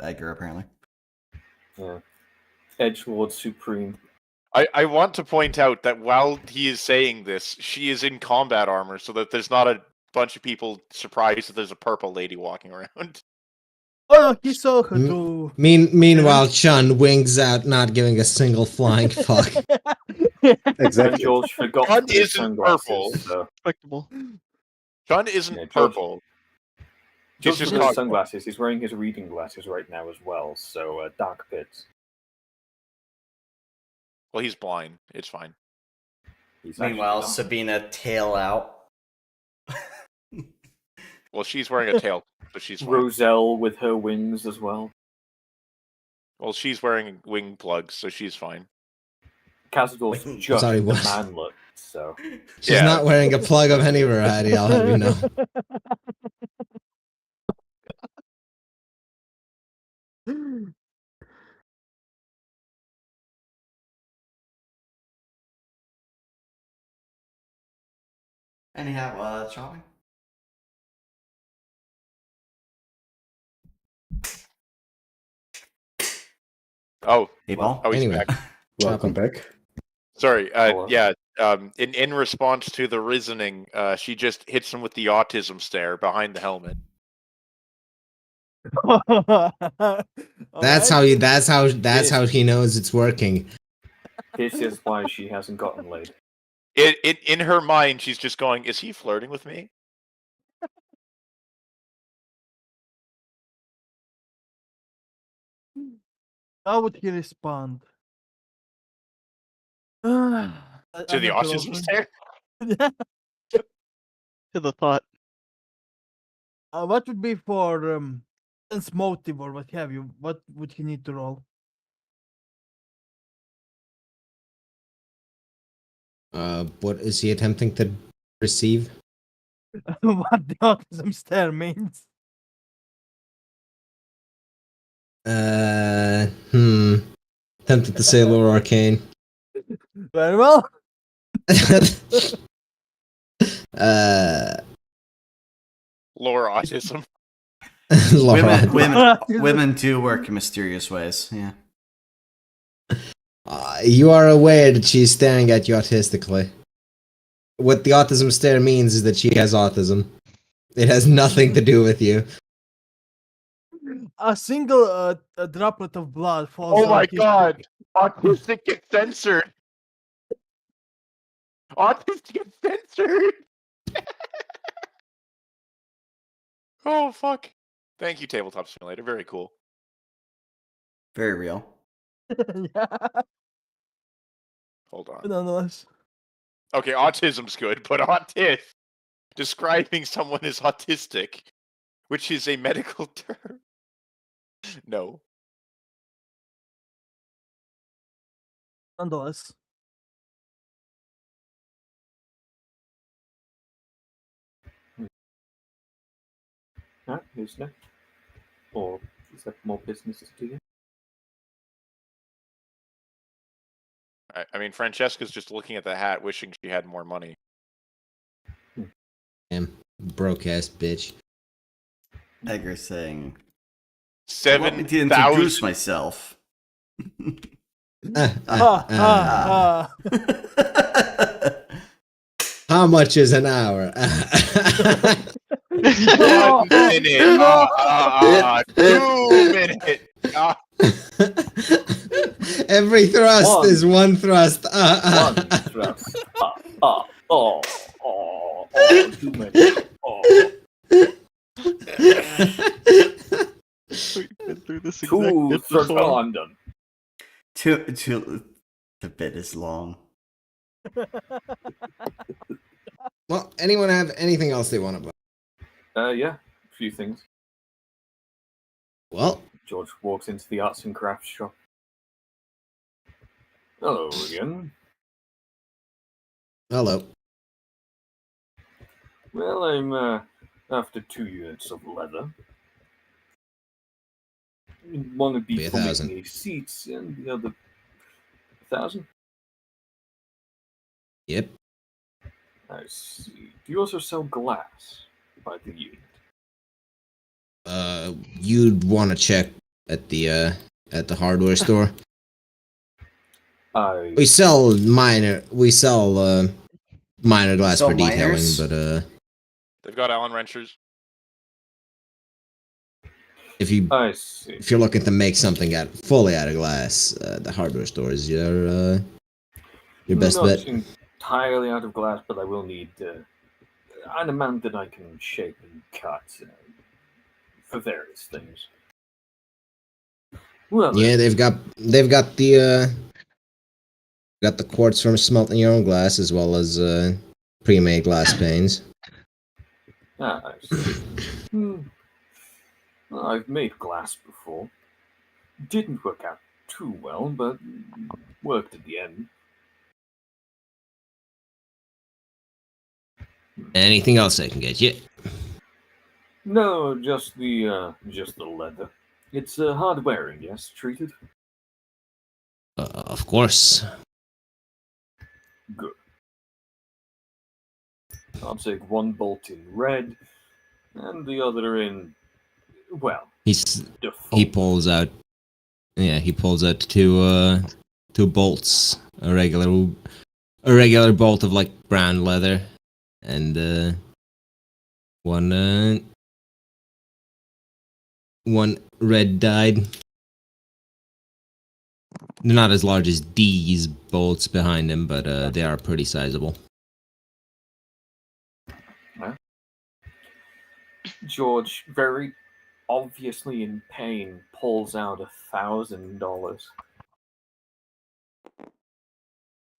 Edgar apparently. Yeah. Edgelord Supreme. I want to point out that while he is saying this, she is in combat armor, so that there's not a bunch of people surprised that there's a purple lady walking around. Oh no, he saw her too. Meanwhile, Chun wings out, not giving a single flying fuck. And Exactly. George forgot One to put his isn't sunglasses. purple. So. Respectable. John isn't Yeah, George- purple. George just forgot his cog- sunglasses. He's wearing his reading glasses right now as well. So dark pits. Well, he's blind. It's fine. He's Meanwhile, actually not. Sabina tail out. Well, she's wearing a tail, so she's fine. Roselle with her wings as well. Well, she's wearing wing plugs, so she's fine. Cazador's Wait, just sorry, the what? manlet, so She's Yeah. not wearing a plug of any variety, I'll have you know. Anyhow, shopping. Oh, Hey, Paul. oh, he's Anyway. back. Welcome back. Sorry. Hello. Yeah. In response to the reasoning, she just hits him with the autism stare behind the helmet. That's how he knows it's working. this is why she hasn't gotten laid. In her mind, she's just going, "Is he flirting with me?" How would he respond? To the autism stare. To the thought. What would be for sense motive or what have you? What would he need to roll? What is he attempting to receive? What the autism stare means? Tempted to say Lord Arkaine. Very well. Lower autism. Laura. Women do work in mysterious ways. Yeah. You are aware that she's staring at you autistically. What the autism stare means is that she has autism. It has nothing to do with you. A single a droplet of blood falls. Oh on my his- god! Autistic gets censored. Autistic gets censored. Oh fuck! Thank you, Tabletop Simulator. Very cool. Very real. Yeah, Hold on. nonetheless. Okay, autism's good, but describing someone as autistic, which is a medical term. No. Nonetheless. Alright, who's next? Or is there more businesses to do? I mean, Francesca's just looking at the hat, wishing she had more money. Damn, broke ass bitch. Edgar saying, "Want me to 7,000. introduce myself." How much is an hour? 1 minute. 2 minutes. Every thrust One. is one thrust. One thrust. Too many. We've been through this Two exact bit thrusts before. on them. The bit is long. Well, anyone have anything else they want to buy? Yeah, a few things. Well, George walks into the arts and crafts shop. Hello again. hello. Well, I'm after 2 units of leather. One would be Be for 1,000. making these seats, and the other 1,000. Yep. I see. Do you also sell glass by the unit? You'd want to check at the hardware store. We sell minor glass sell for detailing, minors? but They've got Allen wrenchers. if I see. you're looking to make something fully out of glass, the hardware store is your best Not bet. entirely out of glass, but I will need an amount that I can shape and cut for various things. Well, Yeah, they've got the quartz from smelting your own glass, as well as pre-made glass panes. I see. Well, I've made glass before. Didn't work out too well, but worked at the end. Anything else I can get you? No, just the leather. It's hard wearing, yes, treated. Of course. Good. I'll take one bolt in red, and the other in, well, He default. pulls out. Yeah, he pulls out two bolts. A regular bolt of like brown leather, and one red dyed. They're not as large as D's bolts behind him, but they are pretty sizable. George, very obviously in pain, pulls out $1,000.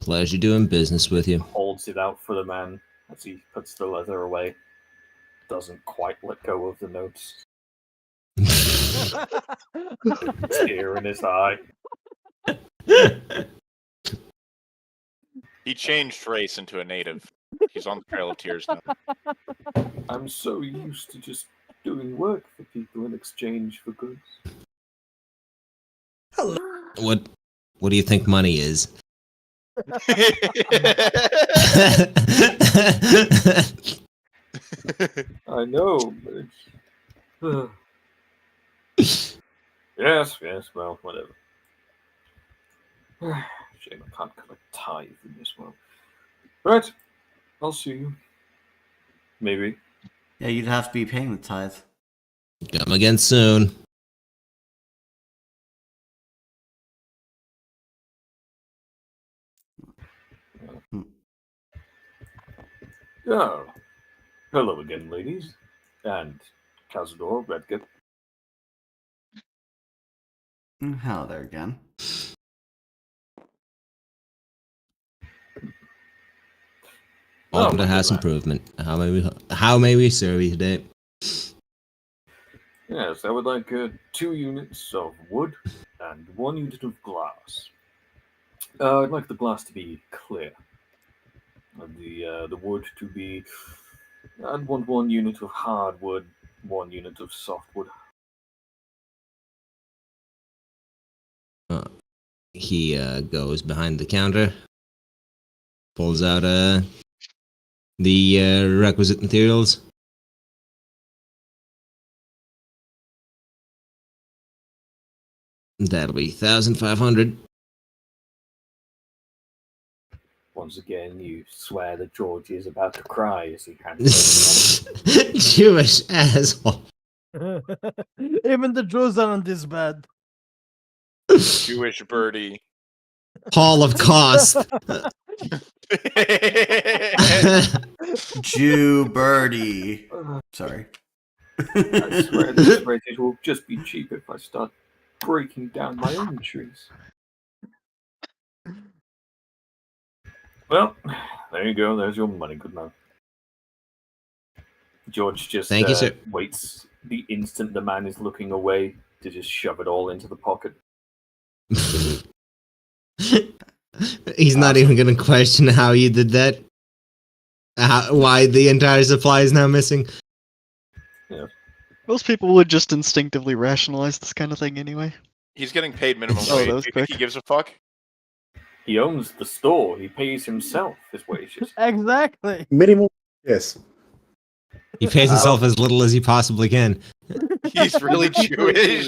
Pleasure doing business with you. Holds it out for the man as he puts the leather away. Doesn't quite let go of the notes. Tear in his eye. He changed race into a native. He's on the Trail of Tears now. I'm so used to just doing work for people in exchange for goods. What do you think money is? I know, but it's... yes, well, whatever. Shame I can't collect tithe in this world. Right, I'll see you. Maybe. Yeah, you'd have to be paying the tithe. Come again soon. Oh, hello again, ladies. And Cazador, Redgut. Hello there again. Welcome to my House good Improvement. How may we serve you today? Yes, I would like 2 units of wood and 1 unit of glass. I'd like the glass to be clear. And the wood to be... I'd want 1 unit of hardwood, 1 unit of softwood. He goes behind the counter, pulls out the requisite materials. That'll be 1,500. Once again, you swear that George is about to cry as he hands over the money. Jewish asshole. Even the Jews aren't this bad. Jewish birdie. Hall of cost. Jew birdie. Sorry. I swear this rated will just be cheap if I start breaking down my own trees. Well, there you go. There's your money, good man. George just Thank you, sir. waits the instant the man is looking away to just shove it all into the pocket. He's not even gonna question how you did that. Why the entire supply is now missing. Most people would just instinctively rationalize this kind of thing anyway. He's getting paid minimum Oh, wage. that was Do you think he quick. gives a fuck? He owns the store. He pays himself his wages. Exactly. Minimum, yes. He pays himself as little as he possibly can. He's really Jewish.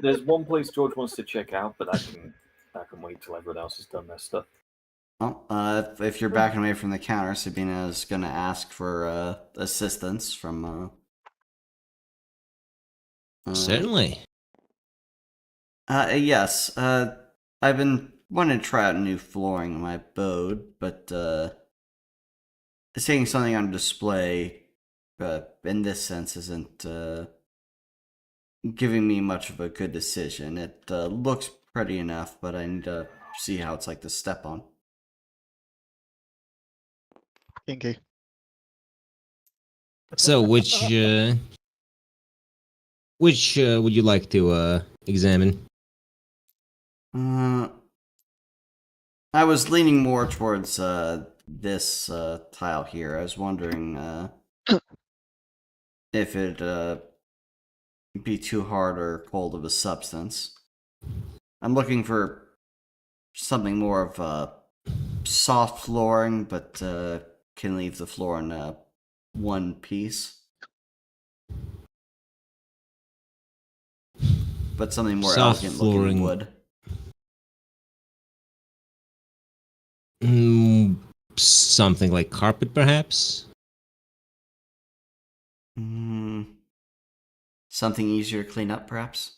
There's one place George wants to check out, but I can wait till everyone else has done their stuff. Well, if you're backing away from the counter, Sabina is gonna ask for assistance from. Certainly. Yes. I've been wanting to try out new flooring in my abode, but seeing something on display, in this sense, isn't giving me much of a good decision. It looks pretty enough, but I need to see how it's like to step on. Kinky. So, which would you like to examine? I was leaning more towards this tile here. I was wondering if it'd be too hard or cold of a substance. I'm looking for something more of soft flooring, but can leave the floor in one piece. But something more Soft elegant flooring. looking wood. Something like carpet, perhaps? Something easier to clean up, perhaps?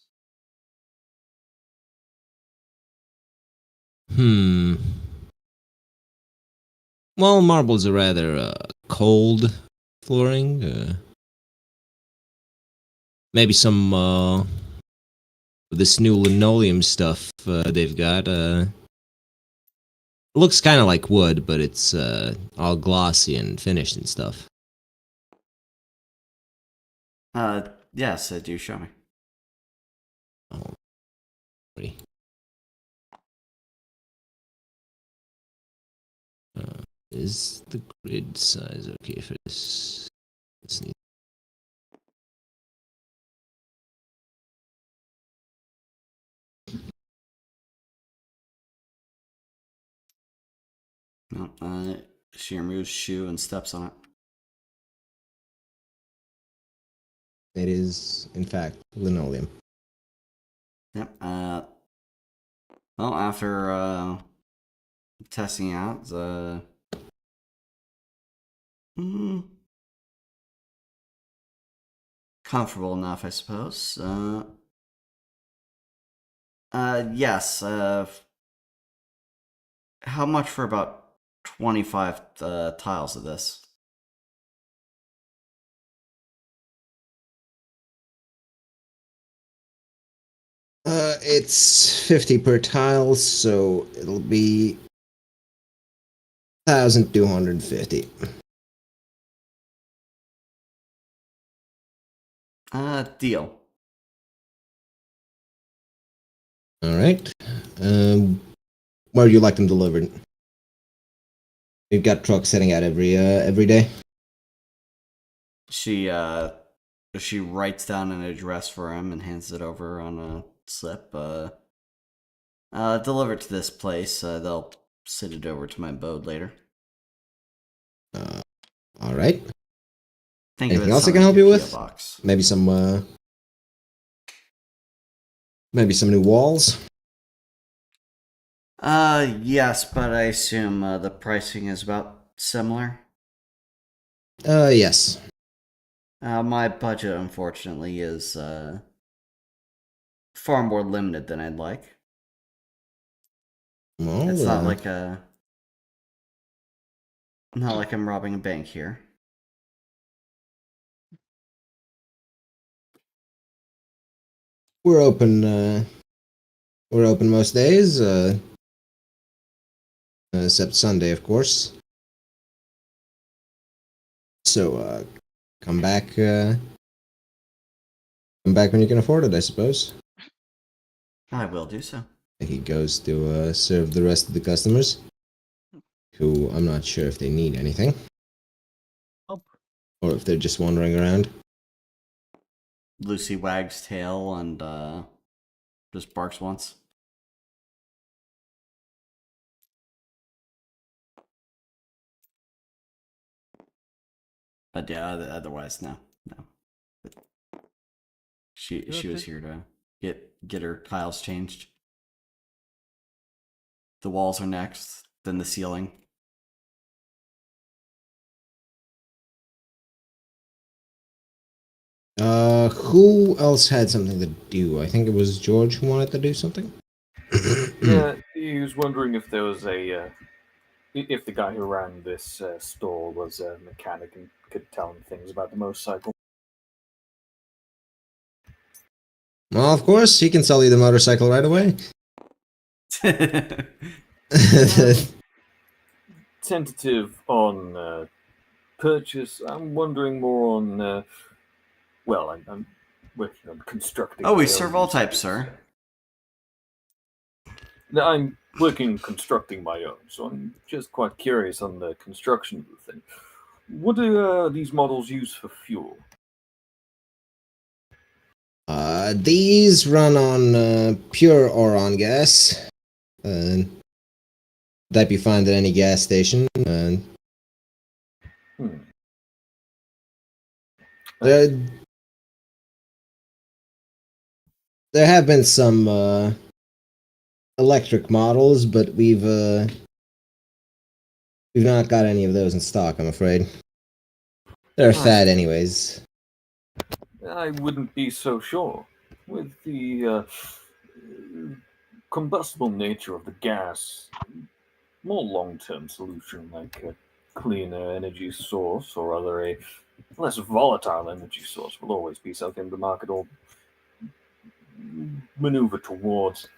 Well, marbles are rather cold flooring. Maybe some this new linoleum stuff they've got. Looks kind of like wood, but it's all glossy and finished and stuff. Yes, do show me. Oh, pretty. Is the grid size okay for this? Let's need. No, she removes shoe and steps on it. It is, in fact, linoleum. Yep. Well, after testing out the comfortable enough, I suppose. Yes. How much for about 25 tiles of this? It's 50 per tile, so it'll be 1,250. Deal. All right. Where do you like them delivered? We've got trucks setting out every day. She writes down an address for him and hands it over on a slip. Deliver it to this place. They'll send it over to my abode later. All right. Think of Anything it else I as can help you PO with? box. Maybe some new walls. Yes, but I assume the pricing is about similar. Yes. My budget, unfortunately, is far more limited than I'd like. Well, It's not like I'm robbing a bank here. we're open. We're open most days. except Sunday, of course. So, come back when you can afford it, I suppose. I will do so. He goes to serve the rest of the customers, who I'm not sure if they need anything, Nope. or if they're just wandering around. Lucy wags tail and just barks once. But yeah, otherwise, no. She was here to get her tiles changed. The walls are next, then the ceiling. Who else had something to do? I think it was George who wanted to do something. Yeah, he was wondering if there was if the guy who ran this store was a mechanic and could tell him things about the motorcycle. Well, of course, he can sell you the motorcycle right away. Tentative on purchase. I'm wondering more on. Well, I'm working on constructing. Oh, we my serve own all types, things. sir. No, I'm working constructing my own, so I'm just quite curious on the construction of the thing. What do these models use for fuel? These run on pure Oron gas. That you find at any gas station. There have been some electric models, but we've not got any of those in stock, I'm afraid. They're fad anyways. I wouldn't be so sure. With the combustible nature of the gas, more long-term solution like a cleaner energy source or other a less volatile energy source will always be something the market will maneuver towards.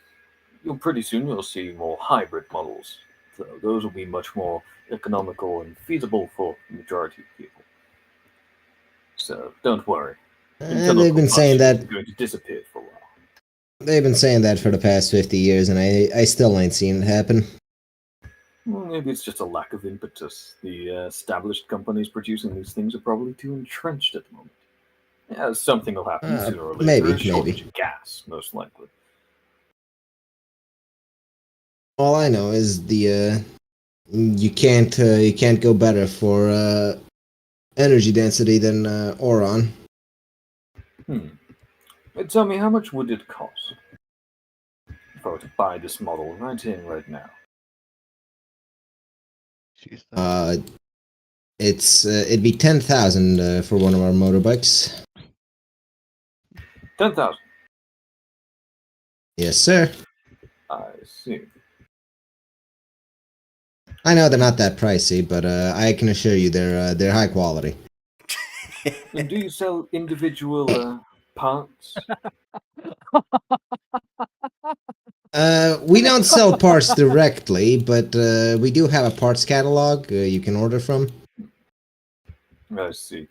Pretty soon you'll see more hybrid models. So those will be much more economical and feasible for the majority of people. So don't worry. They've been saying that. It's going to disappear for a while. They've been saying that for the past 50 years, and I still ain't seen it happen. Well, maybe it's just a lack of impetus. The established companies producing these things are probably too entrenched at the moment. Yeah, something will happen sooner or later. Maybe, A shortage of gas, most likely. All I know is the you can't go better for energy density than Oron. Tell me, how much would it cost if I were to buy this model right here, right now? Jeez, It'd be 10,000 for one of our motorbikes. 10,000. Yes, sir. I see. I know they're not that pricey, but I can assure you they're high quality. And do you sell individual parts? We don't sell parts directly, but we do have a parts catalog you can order from. I see.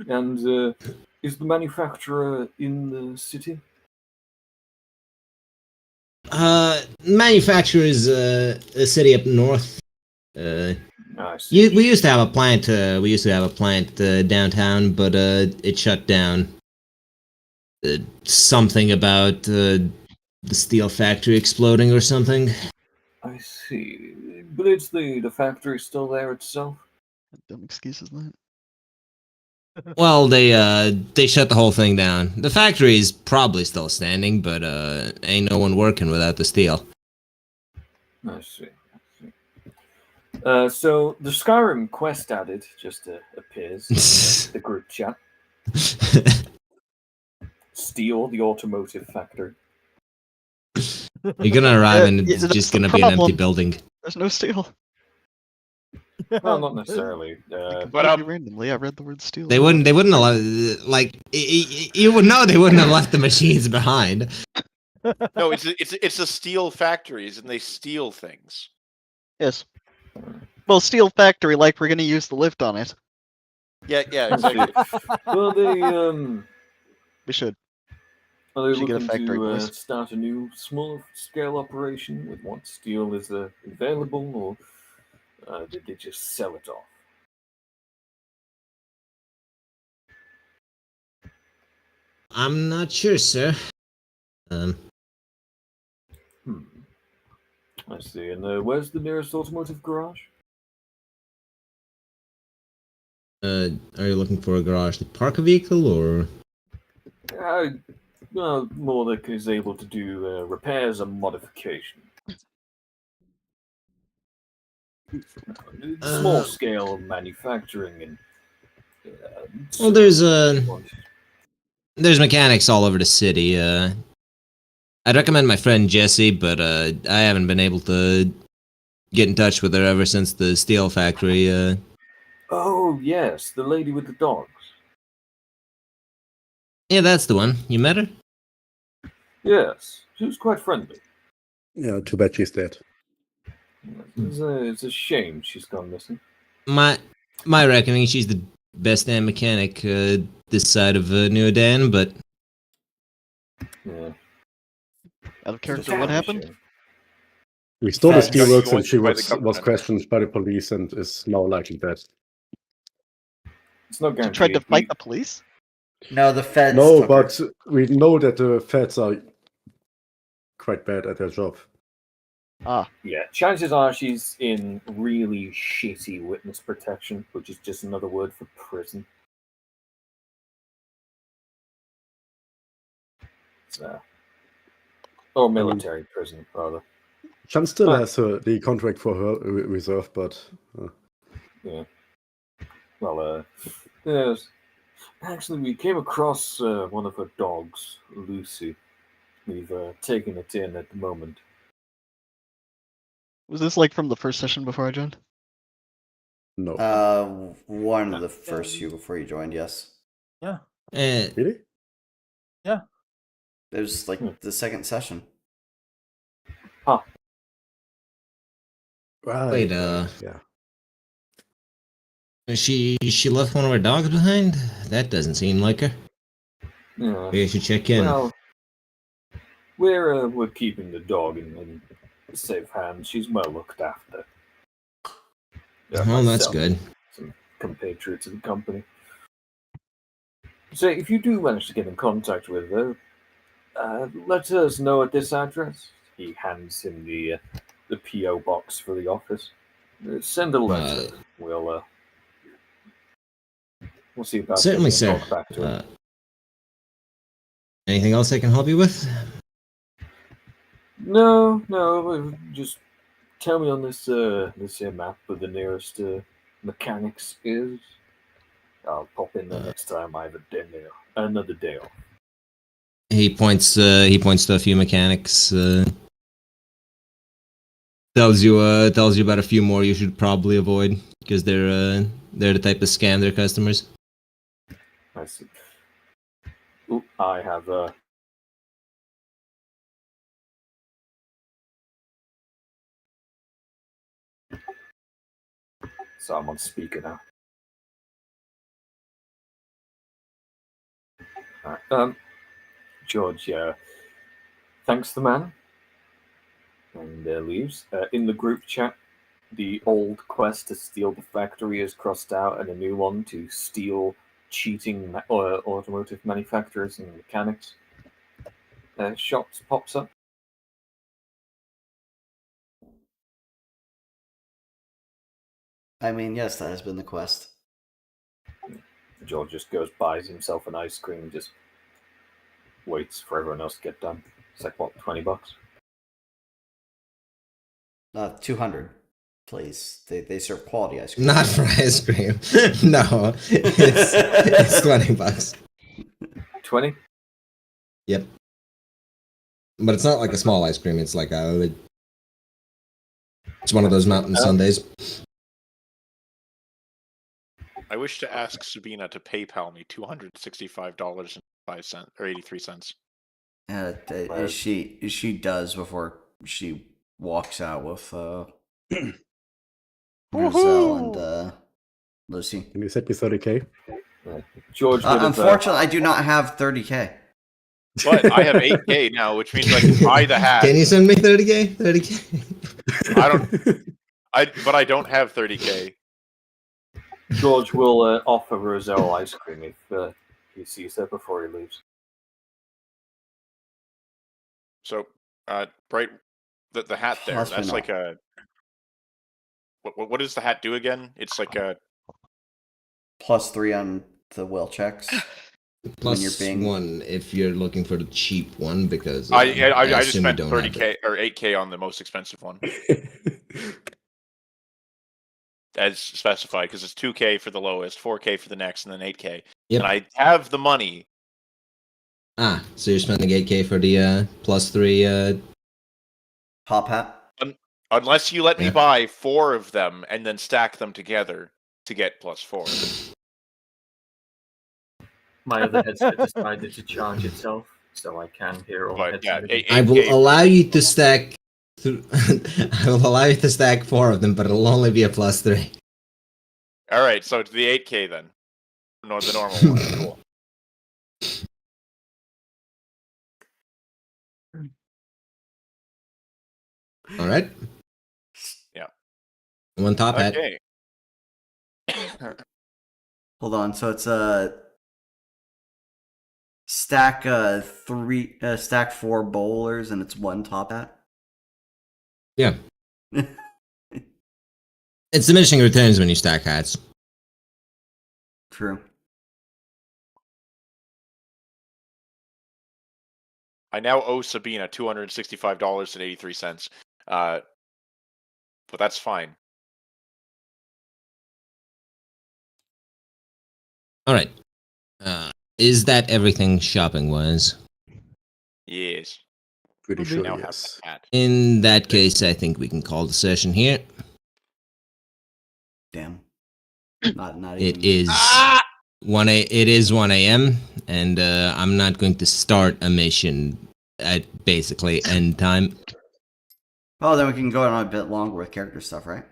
And is the manufacturer in the city? Manufacturer is a city up north. I see. We used to have a plant. We used to have a plant downtown, but it shut down. Something about the steel factory exploding or something. I see. But it's the factory still there itself? Dumb excuse is that? Well, they shut the whole thing down. The factory is probably still standing, but ain't no one working without the steel. I see. So the Skyrim quest added just appears in the group chat. Steel, the automotive factory. You're gonna arrive and it's that's just the gonna be an empty problem. building. There's no steel. Well, not necessarily. Completely randomly, I read the word steel. They wouldn't allow, like, you would know they wouldn't have left the machines behind. No, it's the steel factories, and they steal things. Yes. Well, Steel Factory, like we're gonna use the lift on it. Yeah, exactly. Well, they We should. are they Should get a looking factory, to boys. start a new small scale operation with what steel is available, or did they just sell it off? I'm not sure, sir. I see. And where's the nearest automotive garage? Are you looking for a garage to park a vehicle, or? Well, more that is able to do repairs and modification. Small scale manufacturing and. Well, there's mechanics all over the city. I'd recommend my friend Jessie, but I haven't been able to get in touch with her ever since the steel factory. Oh yes, the lady with the dogs. Yeah, that's the one. You met her? Yes, she was quite friendly. Yeah, too bad she's dead. It's a shame she's gone missing. My reckoning, she's the best damn mechanic this side of New Adan, but Yeah. Out of character, It's what a happened? shame. We stole the Feds. steelworks and Joined she by the was government. questioned by the police and is now likely dead. It's not She guaranteed. tried to fight the police? No, the feds. No, took her. but we know that the feds are quite bad at their job. Ah, Yeah, chances are she's in really shitty witness protection, which is just another word for prison. So, or military prison, rather. Chan still Ah. has the contract for her reserve, but Yeah. Well, yes. Actually, we came across one of her dogs, Lucy. We've taken it in at the moment. was this like from the first session before I joined? no. One of the first few before you joined. Yes, Really? it was like the second session. Right. Wait, yeah. she left one of her dogs behind? That doesn't seem like her. Yeah. Maybe I should check in. Well, we're keeping the dog in safe hands. She's well looked after. Yeah, Oh, that's myself, good. some compatriots of the company. So, if you do manage to get in contact with her, let us know at this address. He hands him the PO box for the office. Send a letter. We'll see about Certainly, getting a sir. talk back to her. Anything else I can help you with? No, just tell me on this here map where the nearest mechanics is. I'll pop in there next time I have another day off. He points to a few mechanics. Tells you about a few more you should probably avoid because they're the type of scam their customers. I see. Ooh, I have so I'm on speaker now. Alright, George, thanks the man. And leaves. In the group chat, the old quest to steal the factory is crossed out, and a new one to steal cheating automotive manufacturers and mechanics shops pops up. I mean, yes, that has been the quest. George just goes, buys himself an ice cream, just waits for everyone else to get done. It's like, what, $20? 200, please. They serve quality ice cream. Not for ice cream. No, it's $20. 20? Yep. But it's not like a small ice cream. It's like it's one of those mountain sundaes. I wish to ask Sabina to PayPal me $265.05 or 83 cents. She does before she walks out with Roselle and Lucy. And you said me 30k? George would have. Unfortunately, I do not have 30k. But I have 8k now, which means I can buy the hat. Can you send me 30k? 30k? But I don't have 30k. George will offer Roselle ice cream if he sees her before he leaves. So, Bright, the hat there, Possibly that's not. like a... What does the hat do again? It's like a... +3 on the will checks. Plus you're being- 1 if you're looking for the cheap one, because I just assume you spent don't have 30k or 8k on the most expensive one, as specified, because it's 2k for the lowest, 4k for the next, and then 8k. Yep. And I have the money. So you're spending 8k for the +3. Top hat. Unless you let me Yeah. buy 4 of them and then stack them together to get +4. My other headset decided to charge itself, so I can hear all But yeah, headsets. I will 8K. allow you to stack. I will allow you to stack 4 of them, but it'll only be a +3. All right, so it's the 8k then. No, the normal one. Cool. All right. Yeah. 1 top hat. Okay. Hold on. So it's a stack 4 bowlers and it's 1 top hat. Yeah. It's diminishing returns when you stack hats. True. I now owe Sabina $265.83. But that's fine. All right. Is that everything shopping wise? Yes. Pretty We sure, now yes. have the hat. In that case, I think we can call the session here. Damn. Not It even. is 1 a.m. and I'm not going to start a mission at basically end time. Oh, then we can go on a bit longer with character stuff, right?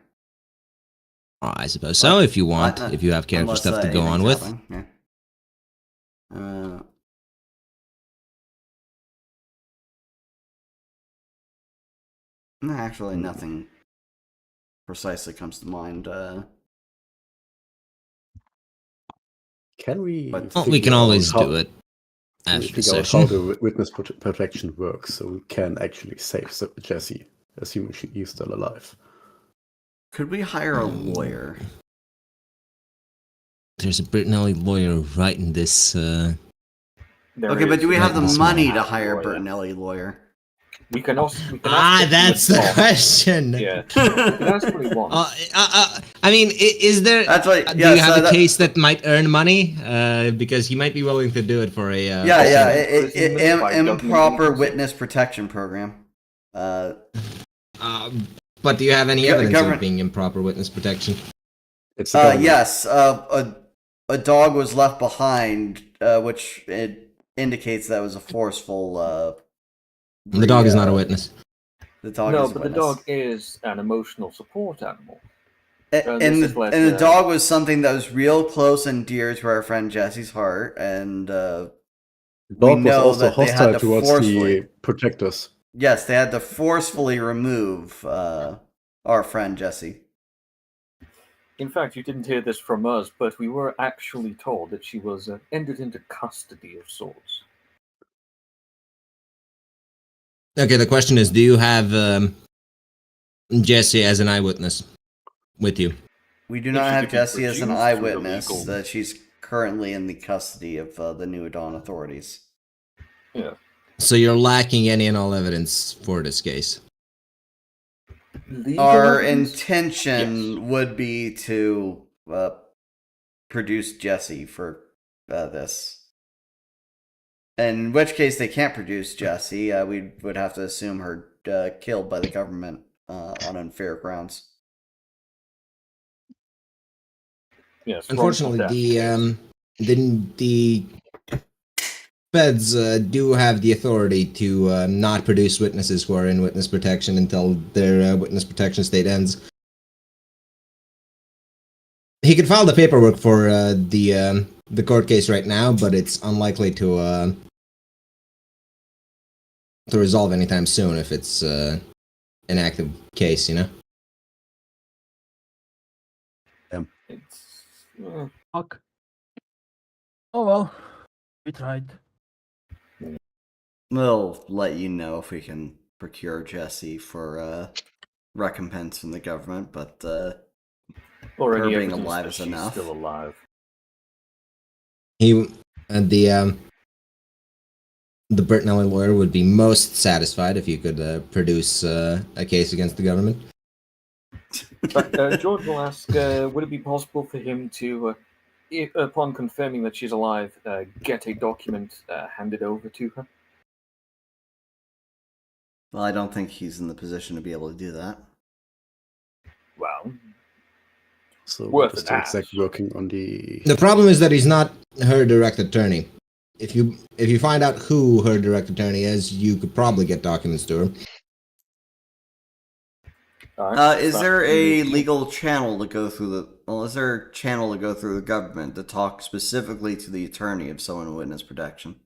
I suppose so, if you want, Not- if you have character unless, stuff to go on anything's with. happening. Yeah. Actually, nothing precisely comes to mind. Can we? But- Well, we figure can out always how- do it Can we after the figure out session. how the witness protection works, so we can actually save Jessie, assuming she's still alive? Could we hire a lawyer? There's a Bertinelli lawyer right in this. There Okay, but is do we have the Right, money a to hire a lawyer. Bertinelli lawyer? We can also. We can ask if he That's would the talk. question. Yeah, we can ask what he wants. I mean, is there? That's what. Do Yeah, you have so a case that might earn money? Because he might be willing to do it for a. Yeah. Prison by government Improper agency. witness protection program. But do you have any Go- evidence government- of being improper witness protection? It's the government. Yes. A dog was left behind, which it indicates that was a forceful. The dog is not a witness. The dog No, is a but the witness. dog is an emotional support animal. And, this the, is like, and the dog was something that was real close and dear to our friend Jesse's heart, and The we dog was know also that they had hostile to towards forcefully. the protectors. Yes, they had to forcefully remove our friend Jesse. In fact, you didn't hear this from us, but we were actually told that she was ended into custody of sorts. Okay, the question is, do you have Jesse as an eyewitness with you? We do If not she have could be Jesse as an produced through the eyewitness. legal- That she's currently in the custody of the New Dawn authorities. Yeah. So you're lacking any and all evidence for this case. Legal Our evidence? intention Yes. would be to produce Jesse for this. In which case they can't produce Jesse. We would have to assume her killed by the government on unfair grounds. Yes. Unfortunately, wrongful death. the feds do have the authority to not produce witnesses who are in witness protection until their witness protection state ends. he could file the paperwork for the court case right now, but it's unlikely to resolve anytime soon if it's an active case, you know. It's Fuck. Oh well, we tried. We'll let you know if we can procure Jesse for recompense from the government, but or her any being evidence alive that is she's enough. still alive. The Bertinelli lawyer would be most satisfied if you could produce a case against the government. But George will ask, would it be possible for him to, upon confirming that she's alive, get a document handed over to her? Well, I don't think he's in the position to be able to do that. Well, So Worth what is an the ask. exact working on the? The problem is that he's not her direct attorney. If you find out who her direct attorney is, you could probably get documents to her. all right, Is so there you a need to- legal channel to go through the? Well, is there a channel to go through the government to talk specifically to the attorney of someone in witness protection?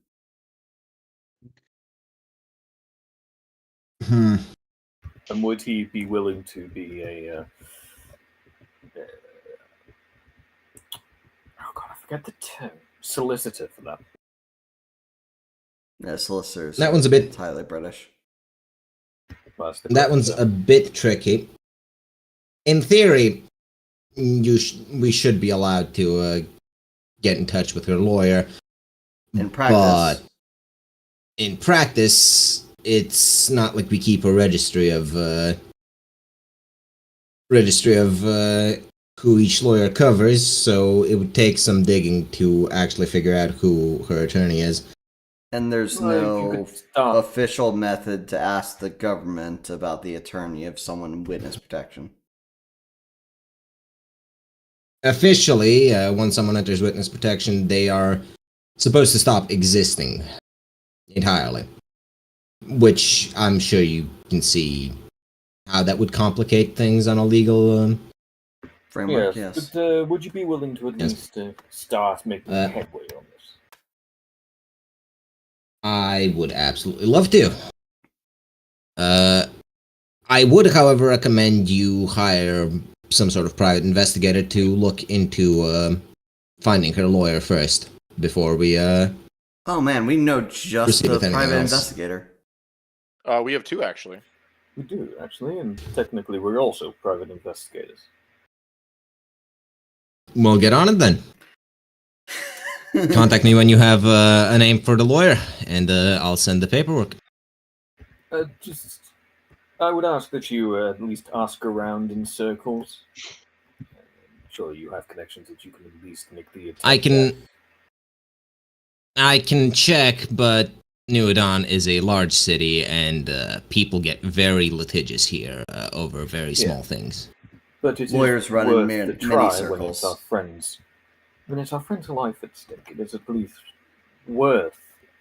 And would he be willing to be a? Oh God, I forget the term. Solicitor for that. Yeah, solicitors. That one's a bit. entirely British. Well, that's the That correct one's term. a bit tricky. In theory, we should be allowed to get in touch with her lawyer. In practice, But in practice, it's not like we keep a registry of who each lawyer covers, so it would take some digging to actually figure out who her attorney is. and there's Well, if you no could start- official method to ask the government about the attorney of someone in witness protection. Officially, once someone enters witness protection, they are supposed to stop existing entirely. Which I'm sure you can see how that would complicate things on a legal. Framework, yes. But would you be willing to at Yes. least start making headway on this? I would absolutely love to. I would, however, recommend you hire some sort of private investigator to look into finding her lawyer first before we. Oh man, we know just Proceed the with anything private else. investigator. We have two actually. We do, actually, and technically we're also private investigators. We'll get on it then. Contact me when you have a name for the lawyer, and I'll send the paperwork. I would ask that you at least ask around in circles. Sure, you have connections that you can at least make the attempt. I can check, but Nuadon is a large city, and people get very litigious here over very small things. But it Lawyers is run in worth many the try when circles. it's our friends. When it's our friends' life at stake, it is at least worth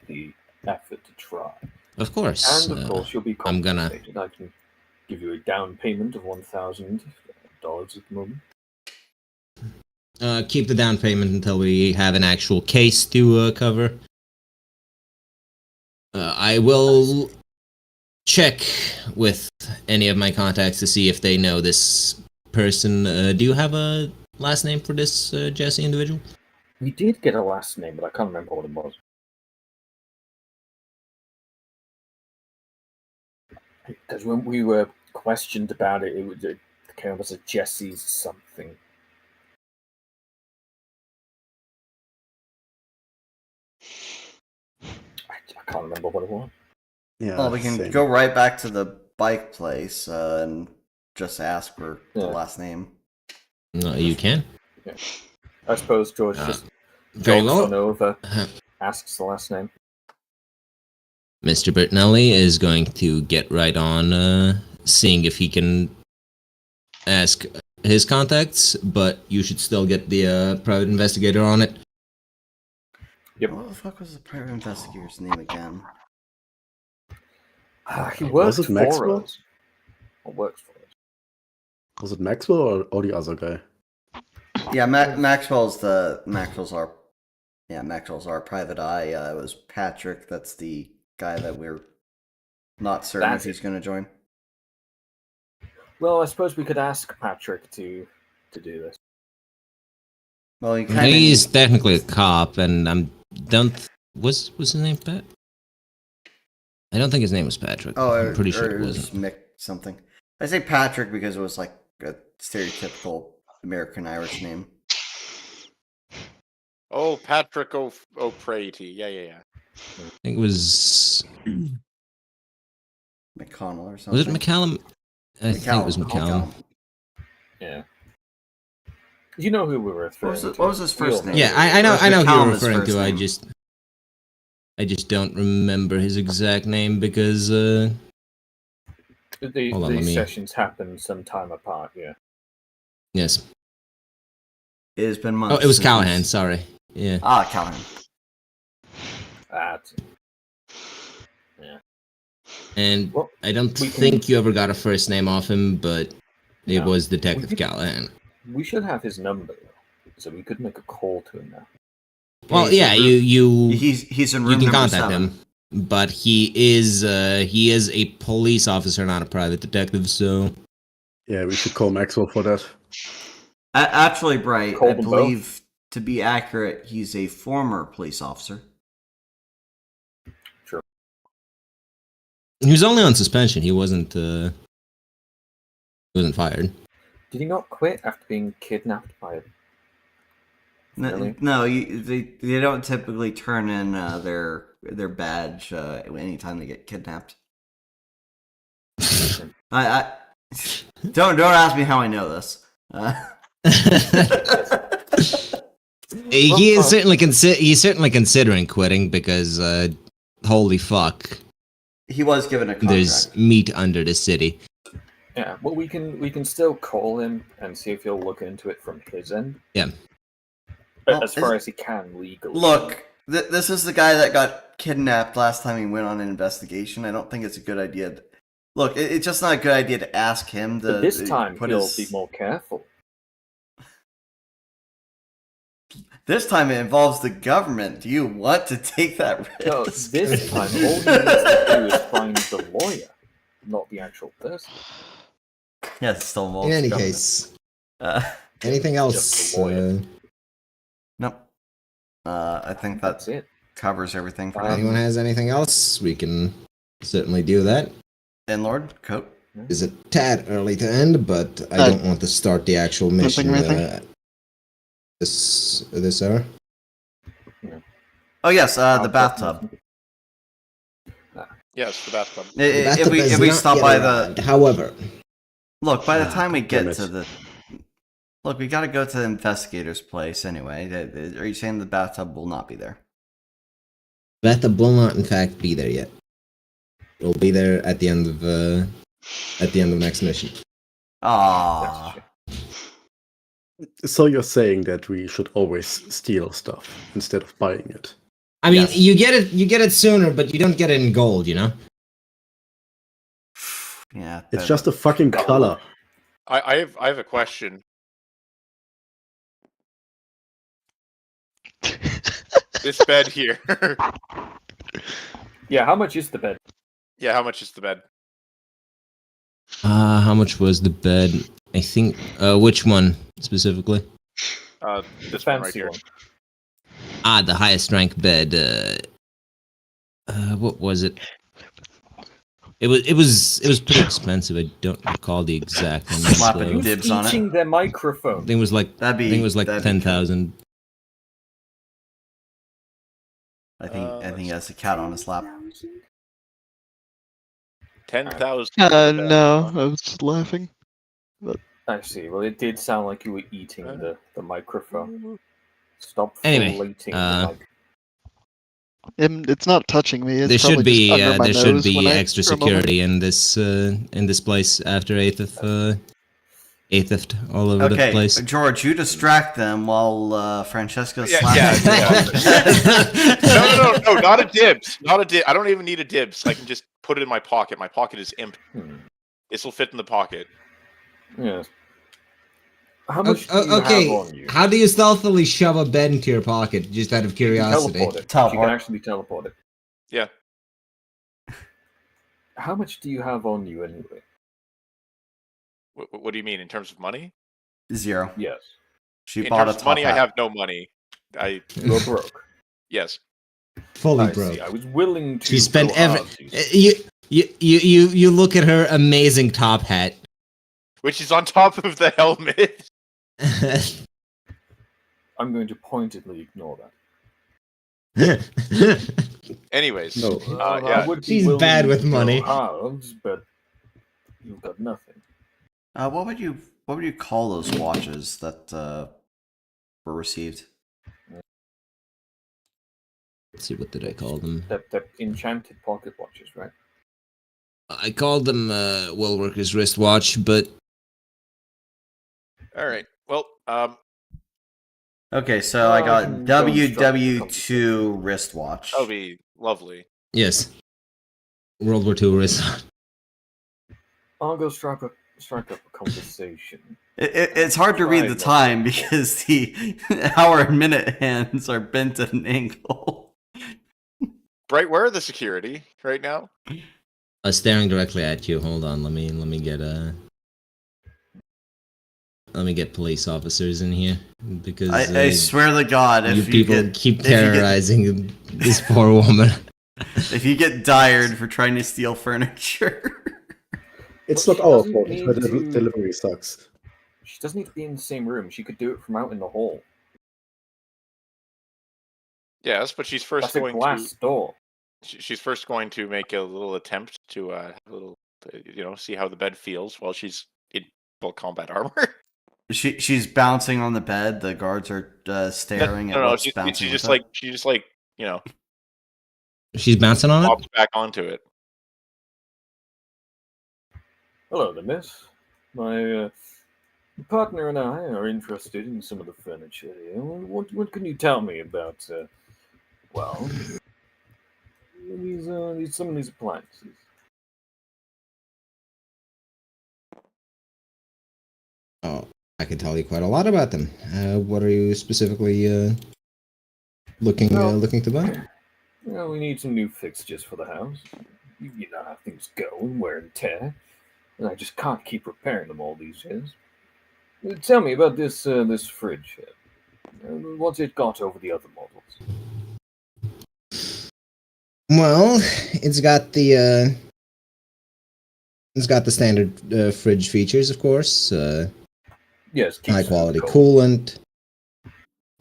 the effort to try. Of course. And of course, you'll be I'm gonna- compensated. I can give you a down payment of $1,000 at the moment. Keep the down payment until we have an actual case to cover. I will check with any of my contacts to see if they know this person. Do you have a last name for this Jesse individual? We did get a last name, but I can't remember what it was. Because when we were questioned about it, it came up as a Jesse's something. I can't remember what it was. Yeah. Well, we can same. go right back to the bike place and just ask for the Yeah. last name. No, you can. I suppose George Uh, just Very jogs on well. over, asks the last name. Mr. Bertinelli is going to get right on seeing if he can ask his contacts, but you should still get the private investigator on it. Yep. What the fuck was the private investigator's name again? He works it for Maxwell? us. Or works for us. Was it Maxwell or the other guy? Yeah, Maxwell's our private eye. It was Patrick. That's the guy that we're not certain That's if he's going to join. Well, I suppose we could ask Patrick to do this. Well, he kind of He's technically a cop, and was his name Pat? I don't think his name was Patrick. I'm pretty sure it wasn't. Mick something. I say Patrick because it was like a stereotypical American Irish name. Oh, Patrick O'Prady. Yeah. I think it was. McConnell or something. Was it McCallum? I think it was McCallum. Yeah. You know who we were referring to. What was his first name? Yeah, I know who McCallum you're his referring first to. name. I just don't remember his exact name because The hold on, let me- sessions happened some time apart, yeah. yes. It has been months. Oh, it was since Callahan. he's- Sorry. Yeah. Callahan. Yeah. And Well, I don't we can- think you ever got a first name off him, but it No. was Detective We could- Callahan. We should have his number, though, so we could make a call to him now. Well, he's yeah, in room- you He's in room you can number contact 7. him, but he is a police officer, not a private detective. So Yeah, we should call Maxwell for that. Actually, Bright, Call I them believe, to be accurate, he's a former police officer. he was only on suspension. He wasn't fired. Did he not quit after being kidnapped by a... Really? No, they don't typically turn in their badge anytime they get kidnapped. I don't ask me how I know this. He is certainly he's certainly considering quitting because holy fuck, He was given a contract. there's meat under the city. Yeah, well, we can still call him and see if he'll look into it from his end. Yeah. Well, As far as he can legally. Look, this is the guy that got kidnapped last time he went on an investigation. I don't think it's a good idea. Look, it's just not a good idea to ask him to. But this time put he'll his... be more careful. This time it involves the government. Do you want to take that risk? No, this time all he needs to do is find the lawyer, not the actual person. Yeah, it still involves In any government. case, Uh, anything Just else? the lawyer. nope. I think that That's it. covers everything for Um, now. Anyone has anything else? We can certainly do that. Lord, Coat. Is a tad early to end, but I don't want to start the actual mission nothing. this hour. Oh yes, the bathtub. Yes, the bathtub. If we stop by the However, look, by the time we damn get it. to the look, we got to go to the investigator's place anyway. Are you saying the bathtub will not be there? bathtub will not, in fact, be there yet. It'll be there at the end of next mission. Ah, So you're saying that we should always steal stuff instead of buying it? I mean, Yes. you get it sooner, but you don't get it in gold, you know. yeah. It's just a fucking color. I have a question. This bed here. Yeah, how much is the bed? Yeah, how much is the bed? How much was the bed? I think. Which one specifically? This one right Fancy here. one. The highest rank bed. What was it? It was pretty expensive. I don't recall the exact number. Slapping Who's dibs on it. eating their microphone? I think it was like That'd be. I think it was like that'd be 10,000. I think he has a cat on his lap. 10,000. No, I was just laughing. I see. Well, it did sound like you were eating the microphone. Stop Anyway, flating the mic. It's not touching me. It's There should probably be just under my there should nose when be I extra throw 'em over. security in this place after eighth all over the Okay, place. George, you distract them while Francesca's Yeah, slapping. No, not a dibs. Not a dib. I don't even need a dibs. I can just put it in my pocket. My pocket is empty. This will fit in the pocket. Yes. How much do you Okay, have on you? how do you stealthily shove a bed into your pocket, just out of You can curiosity? teleport it. She Teleport. can actually teleport it. Yeah. How much do you have on you anyway? What do you mean in terms of money? 0. Yes. She In bought terms a of top money, I hat. have no money. You're broke. Yes. Fully I broke. see. I was willing to. She spent go every. halvesies. You look at her amazing top hat. Which is on top of the helmet. I'm going to pointedly ignore that. Anyways. No. I yeah. would be She's willing bad with to go money. halves, but you've got nothing. What would you call those watches that were received? Let's see, what did I call them? They're enchanted pocket watches, right? I called them well worker's wristwatch, but All right. Well, Okay, so I got can go and strike the WW2 wristwatch. that'll be lovely. yes, World War II wristwatch. I'll go strike up a conversation. It's hard to read the Right. time because the hour and minute hands are bent at an angle. Bright, where are the security right now? Staring directly at you. Hold on, let me get police officers in here because I swear to God, you if you people get keep if you get- terrorizing this poor woman. if you get dired for trying to steal furniture. It's Well, not she our doesn't fault. need But the to- delivery sucks. She doesn't need to be in the same room. She could do it from out in the hall. Yes, but she's first That's a going glass to. door. She's first going to make a little attempt to have a little, see how the bed feels while she's in full combat armor. She's bouncing on the bed. The guards are staring at what's bouncing. She with just it. She's bouncing on it. pops back onto it. Hello there, miss. My partner and I are interested in some of the furniture here. What can you tell me about, some of these appliances? Oh, I can tell you quite a lot about them. What are you specifically looking to buy? Well, we need some new fixtures for the house. You know how things go and wear and tear. And I just can't keep repairing them all these years. Tell me about this fridge here. What's it got over the other models? Well, it's got the standard fridge features, of course. Yes, keeps High food quality cold.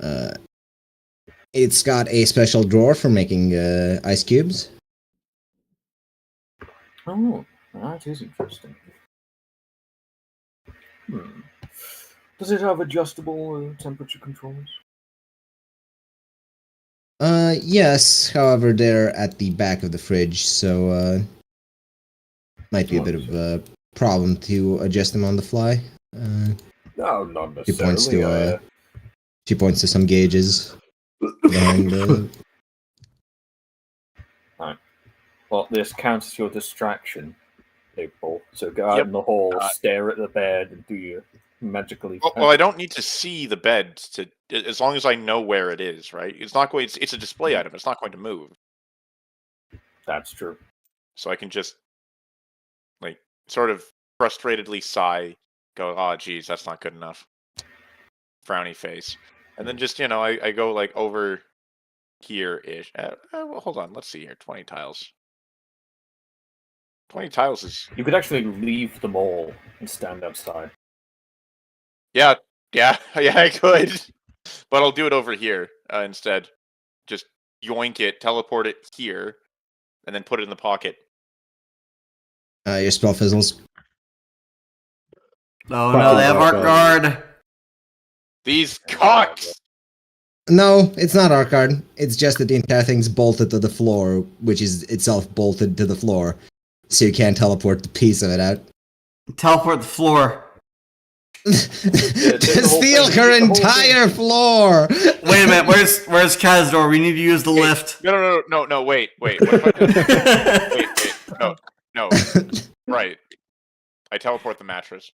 coolant. It's got a special drawer for making ice cubes. Oh, that is interesting. Does it have adjustable temperature controls? Yes. However, they're at the back of the fridge, so might be a bit of a problem to adjust them on the fly. No, not She points necessarily. to some gauges behind. Well, this counts as your distraction, April. So go out in the hall, stare at the bed, and do your magically. Well, I don't need to see the bed to, as long as I know where it is. Right? It's not going. It's a display item. It's not going to move. That's true. So I can just, sort of frustratedly sigh, go, "Oh, geez, that's not good enough." Frowny face, and then just I go over here ish. Well, hold on. Let's see here. 20 tiles. 20 tiles is. You could actually leave them all and stand outside. Yeah, I could, but I'll do it over here instead. Just yoink it, teleport it here, and then put it in the pocket. Your spell fizzles. Oh no, they have Arc Guard. These cocks. No, it's not Arc Guard. It's just that the entire thing's bolted to the floor, which is itself bolted to the floor, so you can't teleport the piece of it out. Teleport the floor. To steal her entire floor. Wait a minute, where's Kazdor? We need to use the lift. No, wait. What if I no. Right. I teleport the mattress.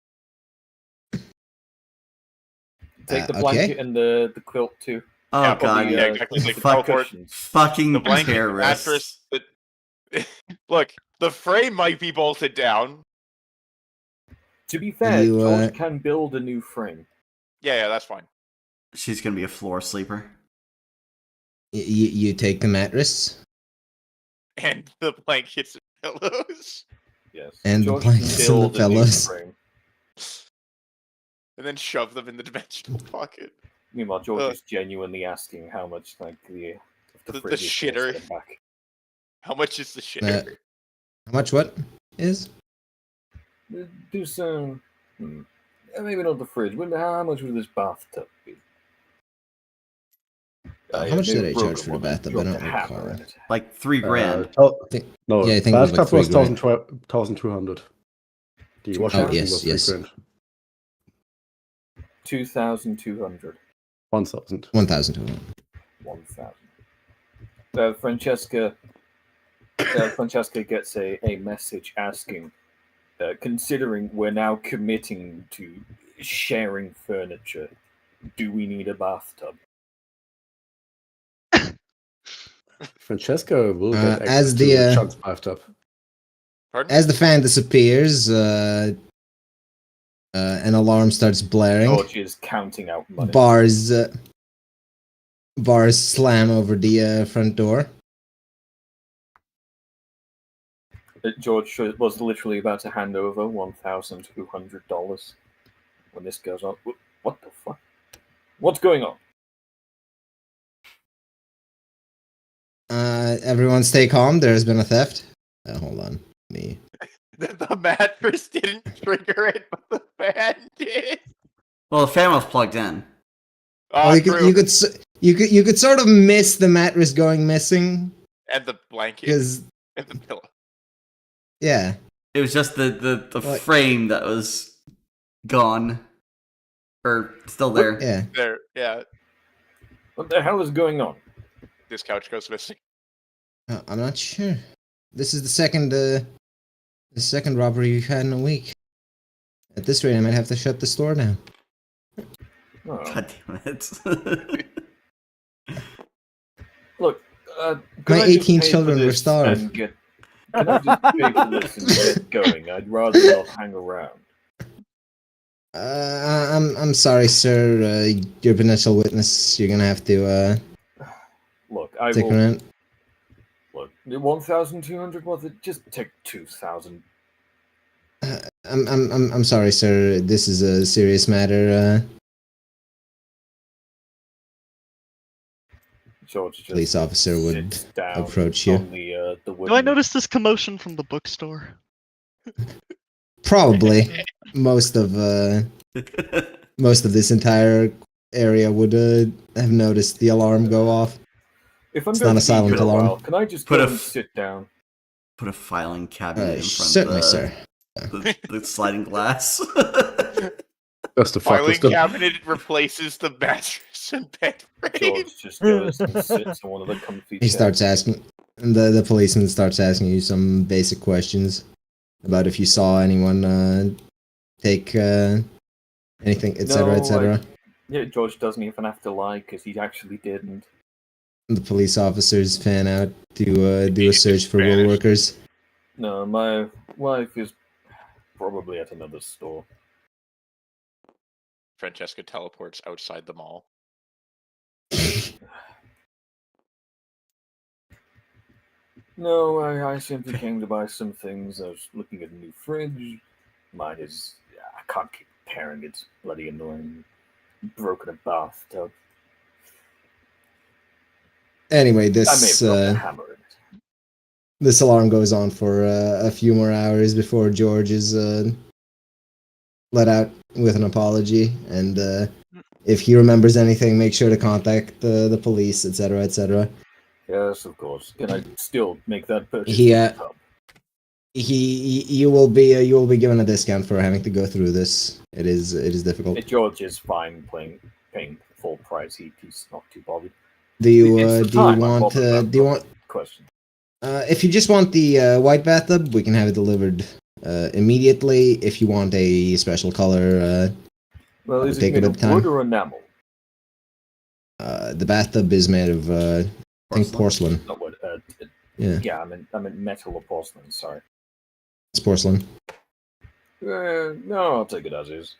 Take the okay. blanket and the quilt too. Oh Yeah, god, the, yeah, exactly. Like Fuck- teleport fucking the blanket, the terrorists. mattress. Look, the frame might be bolted down. To be fair, You, George can build a new frame. Yeah, that's fine. She's gonna be a floor sleeper. You take the mattress And the blankets and pillows. Yes. And the George blankets can and the build a new pillows. frame. And then shove them in the dimensional pocket. Meanwhile, George is genuinely asking how much like the The fridge is gonna shitter. send back. How much is the shitter? how much what is? Do some. Maybe not the fridge, but how much would this bathtub be? How much did I charge for the bathtub? I don't recall. Like $3,000. No, Yeah, I think it was like bathtub was 3,000. 1,200. The washing machine yes, was yes. 3,000. 2,200. 1,000. 1,200. 1,000. Francesca gets a message asking, considering we're now committing to sharing furniture, do we need a bathtub? Francesca will get as access the, to Chuck's bathtub. Pardon? As the fan disappears, an alarm starts blaring. George is counting out money. Bars slam over the front door. George was literally about to hand over $1,200 when this goes on. What the fuck? What's going on? Everyone stay calm. There has been a theft. Hold on. Me. The mattress didn't trigger it, but the fan did. Well, the fan was plugged in. Oh, Well, you could sort of miss the mattress going missing And the blanket because and the pillow. yeah. It was just the Like- frame that was gone. Or still there. Yeah. There, yeah. What the hell is going on? This couch goes missing. I'm not sure. This is the second robbery we've had in a week. At this rate, I might have to shut the store down. Oh. God damn it. Look, My 18 children were starved. Can I just pay for this and get going? I'd rather not hang around. I'm sorry, sir. Your potential witness. You're gonna have to Look, I stick will. around. Look, 1,200 worth it. Just take 2,000. I'm sorry, sir. This is a serious matter. George just Police officer would sits down approach you. on the Do I wooden- notice this commotion from the bookstore? Probably most of this entire area would have noticed the alarm go off. If I'm It's going not a to be silent here a alarm. while, can I just Put go a and f- sit down? Put a filing cabinet in front Certainly, of sir. the sliding glass. Just the fuck Filing with them. cabinet replaces the mattress and bed frame. George just goes and sits on one of the comfy He chairs. starts asking. The policeman starts asking you some basic questions about if you saw anyone take anything, etc., No, etc. Yeah, George doesn't even have to lie because he actually didn't. The police officers fan out to do a search for will Spanish. workers. No, my wife is probably at another store. Francesca teleports outside the mall. No, I simply came to buy some things. I was looking at a new fridge. Mine is... I can't keep repairing it. It's bloody annoying. Broken a bathtub. Anyway, I may have this dropped a hammer in it. this alarm goes on for a few more hours before George is let out with an apology, and if he remembers anything, make sure to contact the police, etc., etc. Yes, of course. Can I still make that purchase? He, in the pub? You will be given a discount for having to go through this. It is difficult. George is fine paying full price. He's not too bothered. Do you It's the do you time I'm want bothered about do you want question? if you just want the white bathtub, we can have it delivered immediately. If you want a special color, Well, is Take it a made bit of of wood time. or enamel? The bathtub is made of, I think, porcelain. Not wood. Yeah, Yeah, I meant metal or porcelain. Sorry. it's porcelain. No, I'll take it as is.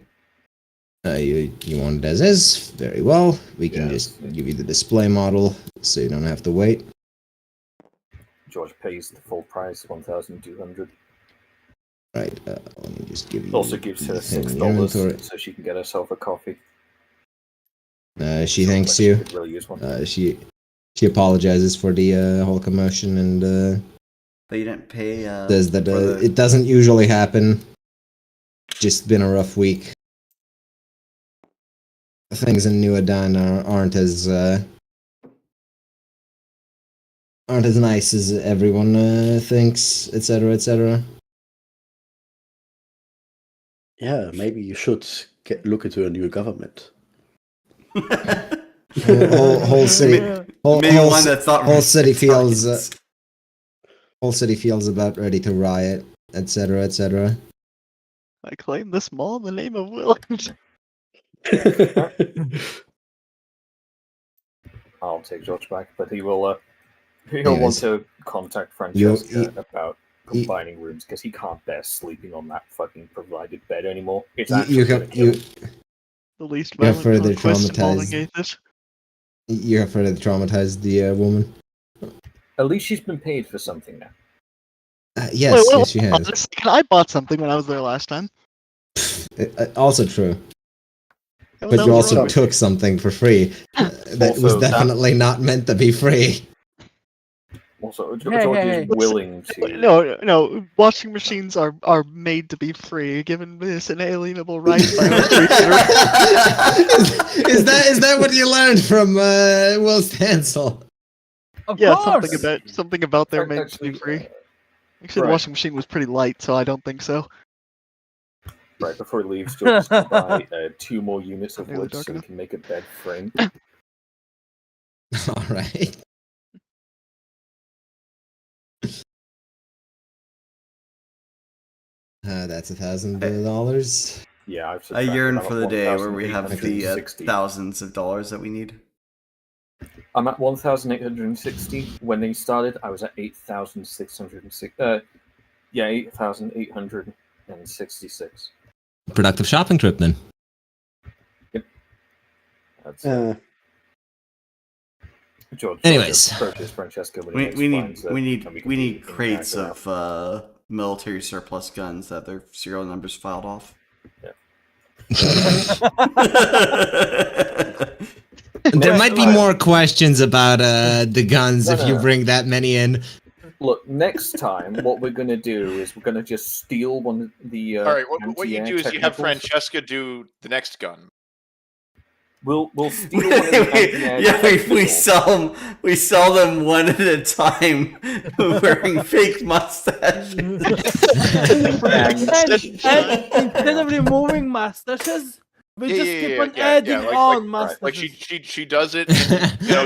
You want it as is? Very well. We can Yes. just give you the display model, so you don't have to wait. George pays the full price, 1,200. Right. Let me just give you. Also gives her the thing in $6 your inventory. so she can get herself a coffee. She Sounds thanks like she you. could really use one. She apologizes for the whole commotion and But you didn't pay. says that for the- it doesn't usually happen. Just been a rough week. Things in New Adan aren't as nice as everyone thinks, etc., etc. Yeah, maybe you should look into a new government. Whole city, Maybe one that's not whole city feels targets. whole city feels about ready to riot, etc., etc. I claim this mall in the name of Willand. I'll take George back, but he'll want Anyways. to contact You- Francesca about combining rooms because he can't bear sleeping on that fucking provided bed anymore. It's actually You gonna have kill you him. The least You're violent further conquest involving traumatized. Aethys. you have further traumatized the woman. At least she's been paid for something now. Yes, Wait, yes, she hold on has. a second, I bought something when I was there last time. Also true. That But was you also wrong. took something for free. That was Also, that- definitely not meant to be free. Also, Hey, George hey, is hey. willing to. No, washing machines are made to be free, given this inalienable right by our creator. is that what you learned from Will Stansel? Of Yeah, course. something about they're made to be Actually, free. Actually, the right. washing machine was pretty light, so I don't think so. Right before he leaves, George is going to buy 2 more units of Nearly wood dark so he enough. can make a bed frame. All right. That's $1,000. Yeah, I've I subtracted. yearn I'm for at the day where we have the 1,860. thousands of dollars that we need. I'm at 1,860. When they started, I was at 8,606. Yeah, 8,866. Productive shopping trip then. That's Uh, George. Anyways. Purchase Francesca when he We explains that, need and can we do need it in crates character of military surplus guns that their serial numbers filed off. There Next might be time- more questions about the guns No, if no, you no. bring that many in. now. Look, next time, what we're gonna do is we're gonna just steal one of the. All right, what you anti-air do is you have technicals. Francesca do the next gun. We'll steal one of the anti-air technicals. we sell them one at a time, wearing fake mustaches. And Instead of removing mustaches, we just keep on adding on mustaches. Like she does it.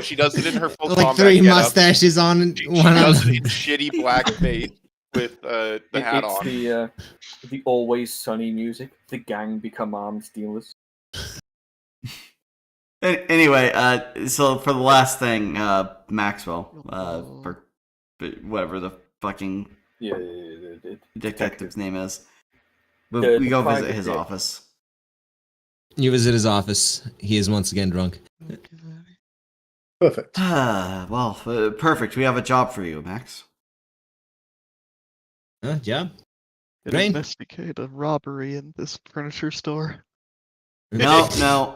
She does it in her full Like combat 3 getup. mustaches on She one does on. it in shitty blackface with the hat it's on. the Always Sunny music. The gang become arms dealers. Anyway, so for the last thing, Maxwell, for whatever the fucking Yeah, detective's name is, The we go visit private his dick. office. You visit his office. He is once again drunk. perfect. Well, perfect. We have a job for you, Max. Job? It Rain? investigate a robbery in this furniture store. No.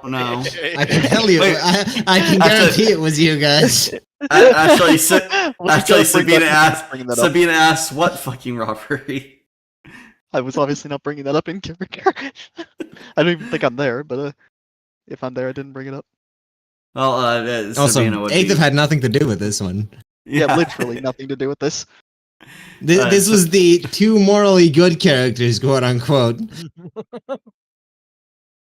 I can tell you. Wait. I can guarantee it was you guys. Actually, Wasn't gonna bring that up. Sabina asked, "What fucking robbery?" I was obviously not bringing that up in character. I don't even think I'm there, but if I'm there, I didn't bring it up. Well, Also, Sabina would Aether be... had nothing to do with this one. Yeah, literally nothing to do with this. This was the 2 morally good characters, quote unquote.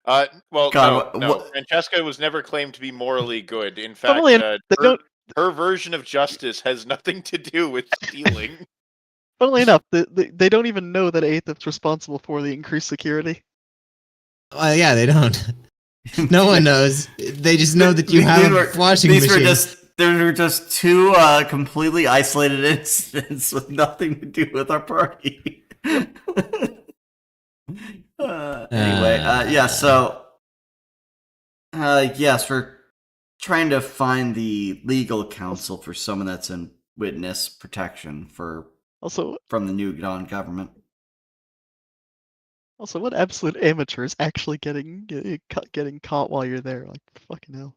Well, God, no. what- Francesca was never claimed to be morally good. In fact, Funnily enough, they don't- her version of justice has nothing to do with stealing. Funnily enough, they don't even know that Aethys responsible for the increased security. Yeah, they don't. No one knows. They just know that you have a washing machine. There were just two completely isolated incidents with nothing to do with our party. Yeah, so yes, we're trying to find the legal counsel for someone that's in witness protection Also, from the New Dawn government. what absolute amateur is actually getting caught while you're there? Like, fucking hell.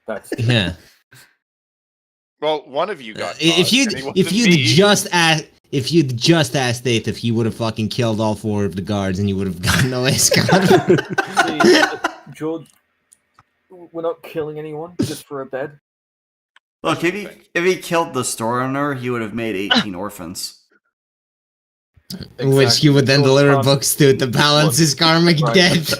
That's Yeah. Well, one of you got. If caught, you'd and it wasn't if you'd me. just asked Dave if he would have fucking killed all 4 of the guards and you would have gotten away scot. See, George, we're not killing anyone just for a bed. Look, if he killed the store owner, he would have made 18 orphans. Which you would then George deliver can't- books to balance his karmic Right. debt.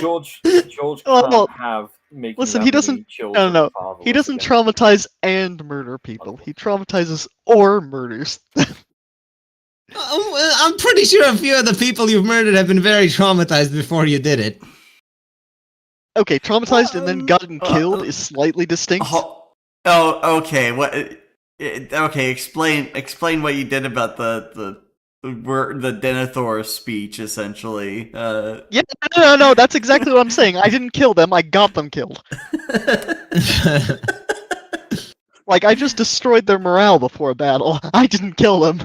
George Oh, can't well, have making listen, that he many doesn't- children no, fatherless He doesn't again. traumatize and murder people. He traumatizes or murders. I'm pretty sure a few of the people you've murdered have been very traumatized before you did it. Okay, traumatized and then gotten killed is slightly distinct. Oh, okay. What? Okay, explain what you did about the Denethor speech, essentially. Yeah, no, that's exactly what I'm saying. I didn't kill them, I got them killed. Like, I just destroyed their morale before a battle. I didn't kill them.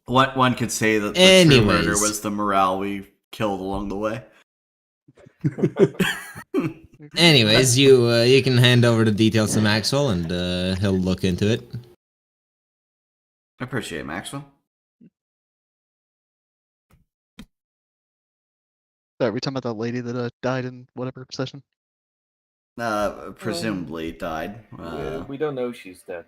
One could say that the true murder was the morale we killed along the way. Anyways, you can hand over the details to Maxwell and he'll look into it. I appreciate it, Maxwell. Sorry, we talking about that lady that died in whatever session? Presumably died. We don't know she's dead.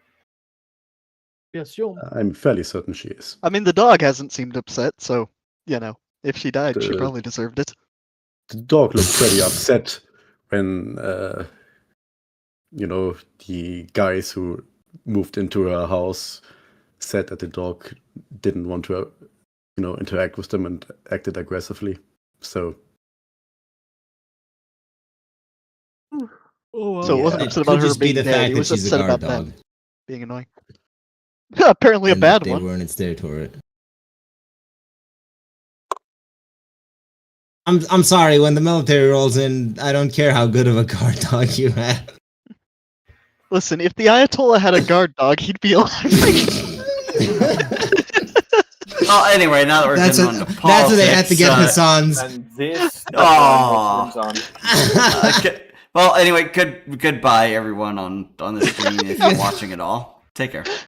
We assume. I'm fairly certain she is. I mean, the dog hasn't seemed upset, so, you know, if she died, she The- probably deserved it. The dog looked pretty upset when, the guys who moved into her house said that the dog didn't want to, interact with them and acted aggressively. So, Oh, well. So it wasn't It upset could about her just be being the dead, fact he that was she's a upset guard about them dog. being annoying. Apparently a And that bad they one. were in its territory. I'm sorry, when the military rolls in, I don't care how good of a guard dog you have. Listen, if the Ayatollah had a guard dog, he'd be alive. Well, anyway, now that we're That's getting on what to politics, they had to get Hassans. And this Aw. Muslims on. well, anyway, goodbye everyone on the stream if you're watching it all. Take care.